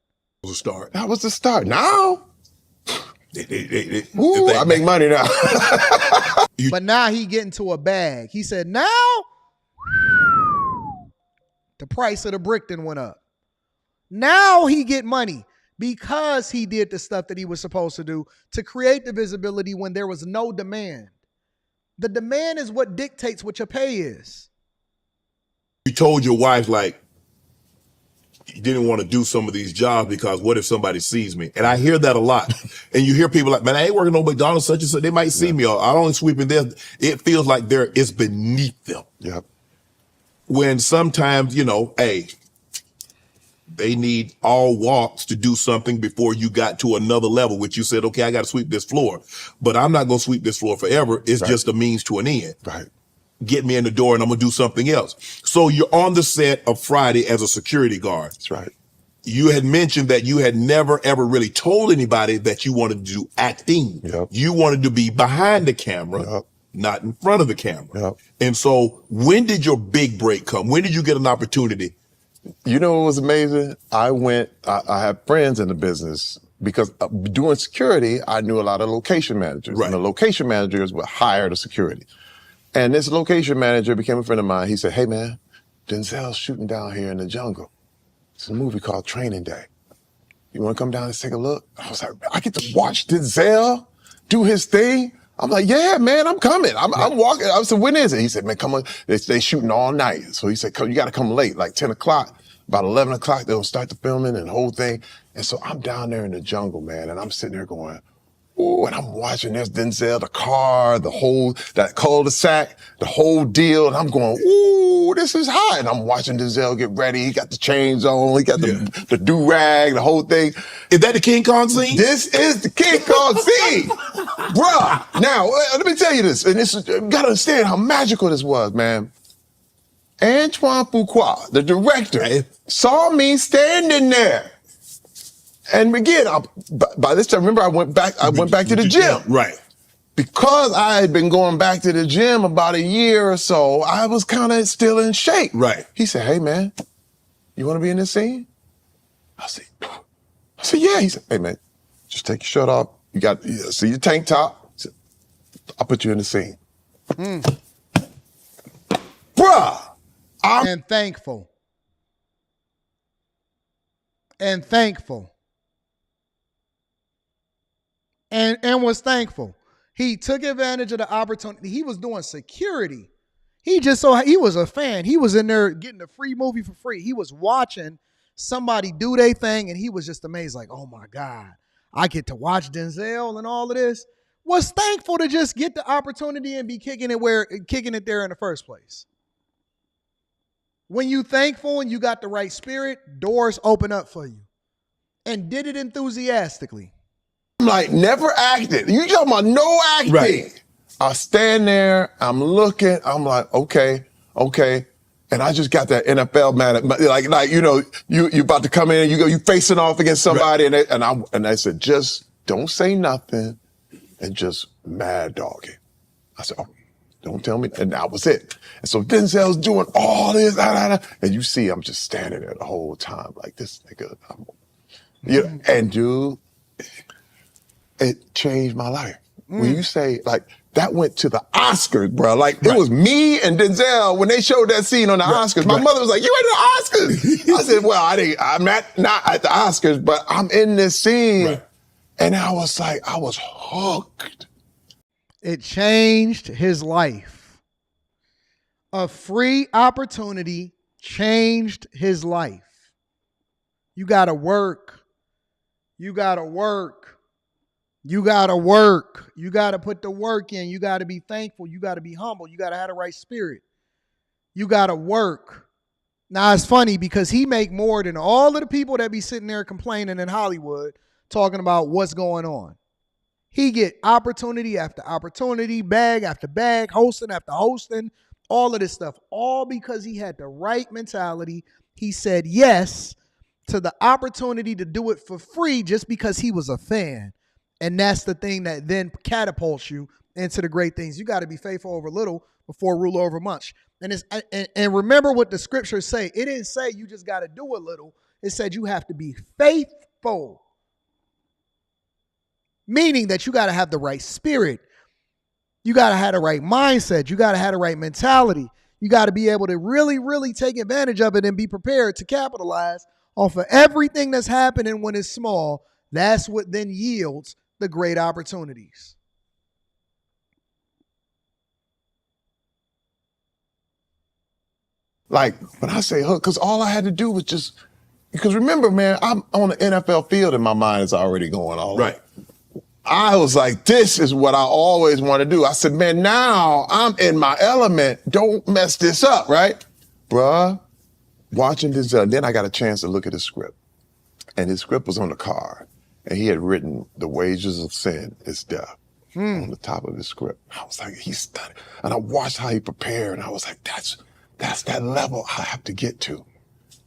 was a start. That was the start. Now, ooh, I make money now. But now he getting to a bag. He said, now the price of the brick then went up. Now he get money because he did the stuff that he was supposed to do to create the visibility when there was no demand. The demand is what dictates what your pay is. You told your wife, like, you didn't want to do some of these jobs because what if somebody sees me? And I hear that a lot. And you hear people like, man, I ain't working no McDonald's, such and such. They might see me. Or I don't sweeping this. It feels like it's beneath them. Yep. When sometimes, hey, they need all walks to do something before you got to another level, which you said, okay, I got to sweep this floor, but I'm not going to sweep this floor forever. It's just a means to an end. Right. Get me in the door and I'm going to do something else. So you're on the set of Friday as a security guard. That's right. You had mentioned that you had never, ever really told anybody that you wanted to do acting. Yep. You wanted to be behind the camera, not in front of the camera. Yep. And so when did your big break come? When did you get an opportunity? You know what was amazing? I had friends in the business because doing security, I knew a lot of location managers. Right. And the location managers would hire the security. And this location manager became a friend of mine. He said, hey man, Denzel's shooting down here in the jungle. It's a movie called Training Day. You want to come down and take a look? I was like, I get to watch Denzel do his thing? I'm like, yeah, man, I'm coming. I'm walking. I said, when is it? He said, man, come on. They shooting all night. So he said, come, you got to come late, like 10 o'clock. About 11 o'clock, they'll start the filming and the whole thing. And so I'm down there in the jungle, man, and I'm sitting there going, ooh, and I'm watching this Denzel, the car, that cul-de-sac, the whole deal. And I'm going, ooh, this is hot. And I'm watching Denzel get ready. He got the chains on. He got the do-rag, the whole thing. Is that the King Kong scene? This is the King Kong scene. Bruh. Now, let me tell you this. And you gotta understand how magical this was, man. Antoine Fuqua, the director, saw me standing there. And again, by this time, remember, I went back to the gym. Right. Because I had been going back to the gym about a year or so, I was kind of still in shape. Right. He said, hey, man, you want to be in this scene? I said, yeah. He said, hey, man, just take your shirt off. See your tank top. He said, I'll put you in the scene. Bruh. And thankful. And thankful. And was thankful. He took advantage of the opportunity. He was doing security. He was a fan. He was in there getting a free movie for free. He was watching somebody do their thing, and he was just amazed, like, oh my God, I get to watch Denzel and all of this. Was thankful to just get the opportunity and be kicking it there in the first place. When you thankful and you got the right spirit, doors open up for you. And did it enthusiastically. I'm like, never acted. You talking about no acting. Right. I stand there, I'm looking, I'm like, okay. And I just got that NFL man, like you about to come in and you facing off against somebody, right. and I said, just don't say nothing and just mad dog it. I said, oh, don't tell me. And that was it. And so Denzel's doing all this, and you see I'm just standing there the whole time like this nigga. And dude, it changed my life. When you say, like, that went to the Oscars, bro. Like, it was me and Denzel when they showed that scene on the Oscars. My mother was like, you at the Oscars? I said, well, I'm not at the Oscars, but I'm in this scene. Right. And I was like, I was hooked. It changed his life. A free opportunity changed his life. You gotta work. You gotta work. You gotta work. You gotta put the work in. You gotta be thankful. You gotta be humble. You gotta have the right spirit. You gotta work. Now it's funny because he make more than all of the people that be sitting there complaining in Hollywood talking about what's going on. He get opportunity after opportunity, bag after bag, hosting after hosting, all of this stuff, all because he had the right mentality. He said yes to the opportunity to do it for free just because he was a fan. And that's the thing that then catapults you into the great things. You got to be faithful over little before rule over much. And remember what the scriptures say. It didn't say you just got to do a little. It said you have to be faithful. Meaning that you got to have the right spirit. You got to have the right mindset. You got to have the right mentality. You got to be able to really, really take advantage of it and be prepared to capitalize off of everything that's happening when it's small. That's what then yields the great opportunities. Like, when I say hook, because all I had to do was just, because remember, man, I'm on the NFL field and my mind is already going all right. I was like, this is what I always want to do. I said, man, now I'm in my element. Don't mess this up, right? Bruh, watching this, then I got a chance to look at his script. And his script was on the card. And he had written, the wages of sin is death on the top of his script. I was like, he's stunning. And I watched how he prepared. And I was like, that's that level I have to get to.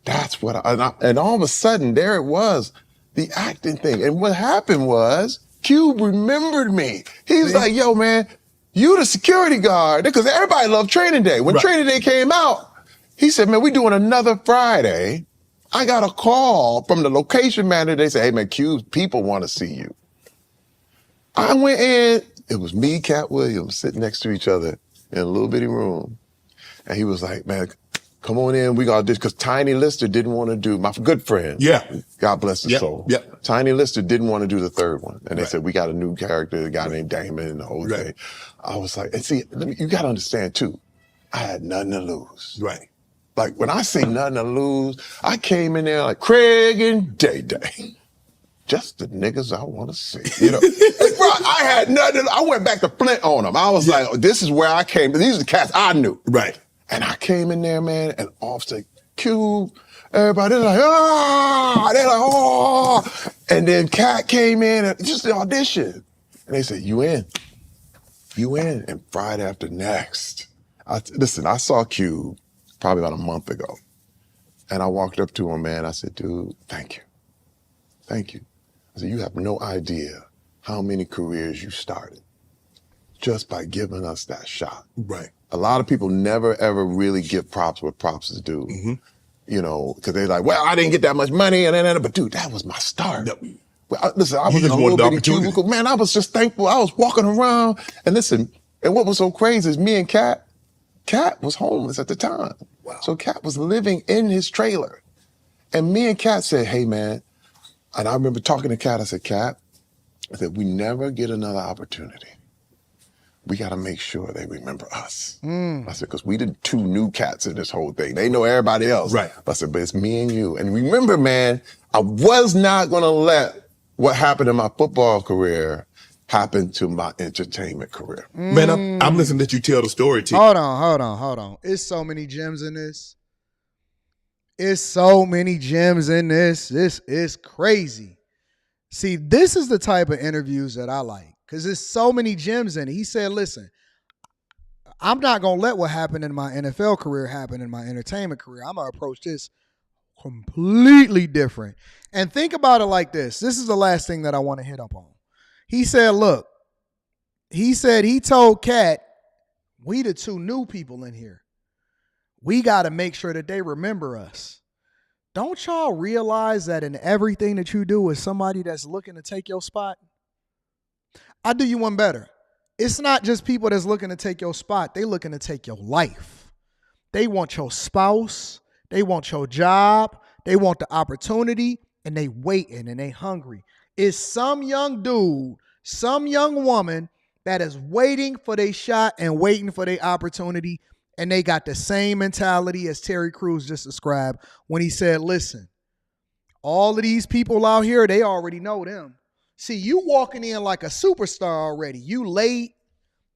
That's what and all of a sudden, there it was, the acting thing. And what happened was, Cube remembered me. He was like, yo, man, you the security guard. Because everybody loved Training Day. When Training Day came out, he said, man, we doing another Friday. I got a call from the location manager. They said, hey, man, Cube, people want to see you. I went in. It was me, Cat Williams, sitting next to each other in a little bitty room. And he was like, man, come on in. We got this. Because Tiny Lister didn't want to do, my good friend. Yeah. God bless his soul. Yep. Tiny Lister didn't want to do the third one. And they said, we got a new character, a guy named Damon and the whole thing. I was like, and see, you got to understand too, I had nothing to lose. Right. Like when I say nothing to lose, I came in there like Craig and Day Day. Just the niggas I want to see. You know, bro, I had nothing. I went back to Flint on them. I was like, this is where I came. These are the cats I knew. Right. And I came in there, man, and Offset, Cube, everybody, they're like, ah, they're like, oh. And then Cat came in and just the audition. And they said, you in. And Friday after next. Listen, I saw Cube probably about a month ago. And I walked up to him, man. I said, dude, thank you. Thank you. I said, you have no idea how many careers you started just by giving us that shot. Right. A lot of people never, ever really give props what props is due. Mm-hmm. You know, because they're like, well, I didn't get that much money, but dude, that was my start. Yep. Well, listen, I was in a little bitty cubicle. Man, I was just thankful. I was walking around. And listen, and what was so crazy is me and Cat was homeless at the time. Wow. So Cat was living in his trailer. And me and Cat said, hey, man, and I remember talking to Cat, I said, Cat, I said, we never get another opportunity. We got to make sure they remember us. I said, because we the two new cats in this whole thing. They know everybody else. Right. I said, but it's me and you. And remember, man, I was not going to let what happened in my football career happen to my entertainment career. Man, I'm listening to you tell the story, T. Hold on. It's so many gems in this. This is crazy. See, this is the type of interviews that I like because there's so many gems in it. He said, listen, I'm not going to let what happened in my NFL career happen in my entertainment career. I'm going to approach this completely different. And think about it like this. This is the last thing that I want to hit up on. He said, look, he told Cat, we the two new people in here. We got to make sure that they remember us. Don't y'all realize that in everything that you do is somebody that's looking to take your spot? I'll do you one better. It's not just people that's looking to take your spot. They looking to take your life. They want your spouse. They want your job. They want the opportunity, and they waiting and they hungry. It's some young dude, some young woman that is waiting for their shot and waiting for their opportunity, and they got the same mentality as Terry Crews just described when he said, listen, all of these people out here, they already know them. See, you walking in like a superstar already. You late.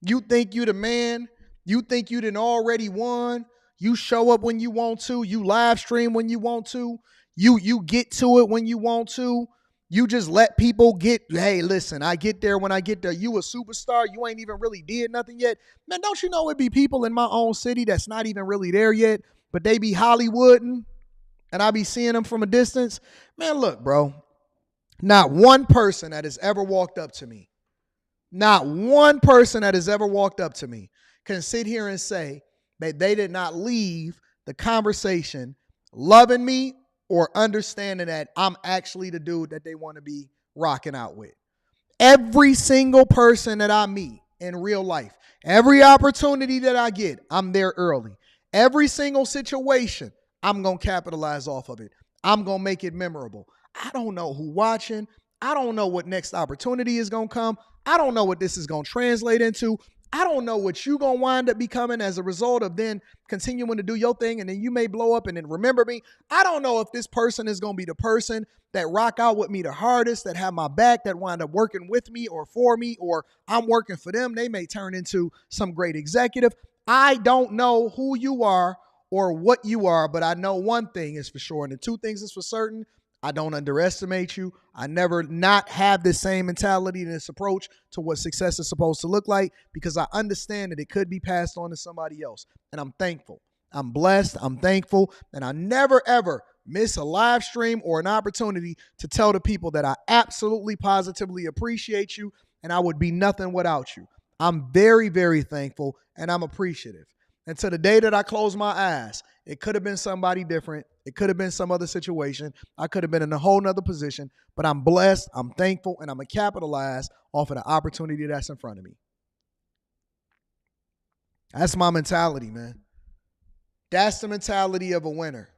You think you the man. You think you done already won. You show up when you want to. You live stream when you want to. You get to it when you want to. You just let people get, hey, listen, I get there when I get there. You a superstar. You ain't even really did nothing yet. Man, don't you know it be people in my own city that's not even really there yet, but they be Hollywooding, and I be seeing them from a distance? Man, look, bro, not one person that has ever walked up to me, not one person that has ever walked up to me can sit here and say that they did not leave the conversation loving me or understanding that I'm actually the dude that they want to be rocking out with. Every single person that I meet in real life, every opportunity that I get, I'm there early. Every single situation, I'm going to capitalize off of it. I'm going to make it memorable. I don't know who watching. I don't know what next opportunity is going to come. I don't know what this is going to translate into. I don't know what you're going to wind up becoming as a result of then continuing to do your thing, and then you may blow up and then remember me. I don't know if this person is going to be the person that rock out with me the hardest, that have my back, that wind up working with me or for me, or I'm working for them. They may turn into some great executive. I don't know who you are or what you are, but I know one thing is for sure, and the two things is for certain. I don't underestimate you. I never not have the same mentality and this approach to what success is supposed to look like, because I understand that it could be passed on to somebody else. And I'm thankful. I'm blessed. I'm thankful. And I never, ever miss a live stream or an opportunity to tell the people that I absolutely, positively appreciate you, and I would be nothing without you. I'm very, very thankful, and I'm appreciative. And to the day that I close my eyes, it could have been somebody different. It could have been some other situation. I could have been in a whole nother position, but I'm blessed, I'm thankful, and I'm going to capitalize off of the opportunity that's in front of me. That's my mentality, man. That's the mentality of a winner.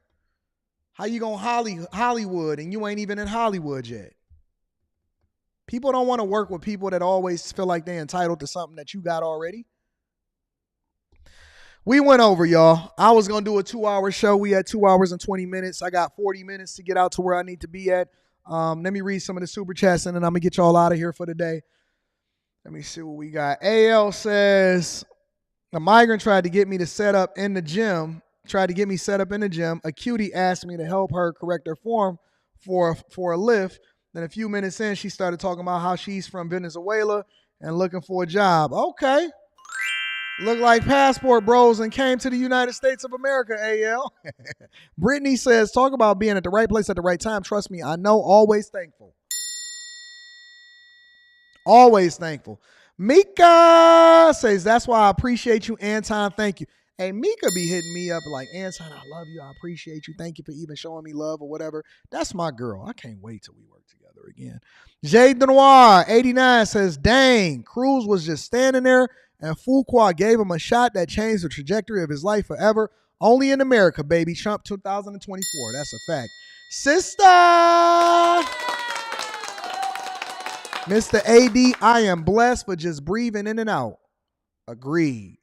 How you going to Hollywood and you ain't even in Hollywood yet? People don't want to work with people that always feel like they're entitled to something that you got already. We went over, y'all. I was going to do a 2-hour show. We had 2 hours and 20 minutes. I got 40 minutes to get out to where I need to be at. Let me read some of the super chats, and then I'm going to get y'all out of here for the day. Let me see what we got. AL says, a migrant tried to get me set up in the gym. A cutie asked me to help her correct her form for a lift. Then a few minutes in, she started talking about how she's from Venezuela and looking for a job. Okay. Look like passport bros and came to the United States of America, AL. Brittany says, talk about being at the right place at the right time. Trust me, I know. Always thankful. Always thankful. Mika says, that's why I appreciate you, Anton. Thank you. Hey, Mika be hitting me up like, Anton, I love you. I appreciate you. Thank you for even showing me love or whatever. That's my girl. I can't wait till we work together again. Jade Noir, 89 says, dang, Cruz was just standing there and Fuqua gave him a shot that changed the trajectory of his life forever. Only in America, baby. Trump 2024. That's a fact. Sister! Mr. AD, I am blessed for just breathing in and out. Agreed.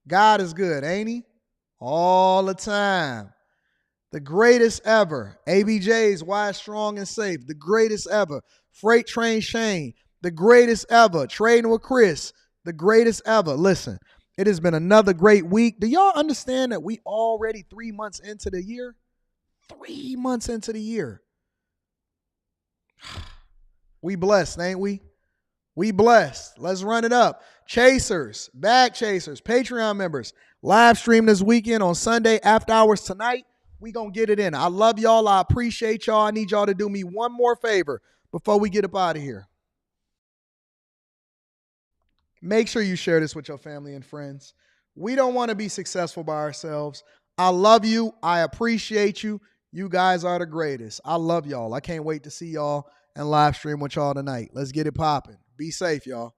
God is good, ain't he? All the time. The greatest ever. ABJ's Wise, Strong, and Safe. The greatest ever. Freight Train Shane. The greatest ever. Trading with Chris. The greatest ever. Listen, it has been another great week. Do y'all understand that we already 3 months into the year? 3 months into the year. We blessed, ain't we? We blessed. Let's run it up. Chasers, bag chasers, Patreon members, live stream this weekend on Sunday after hours tonight. We gonna get it in. I love y'all. I appreciate y'all. I need y'all to do me one more favor before we get up out of here. Make sure you share this with your family and friends. We don't want to be successful by ourselves. I love you. I appreciate you. You guys are the greatest. I love y'all. I can't wait to see y'all and live stream with y'all tonight. Let's get it popping. Be safe, y'all.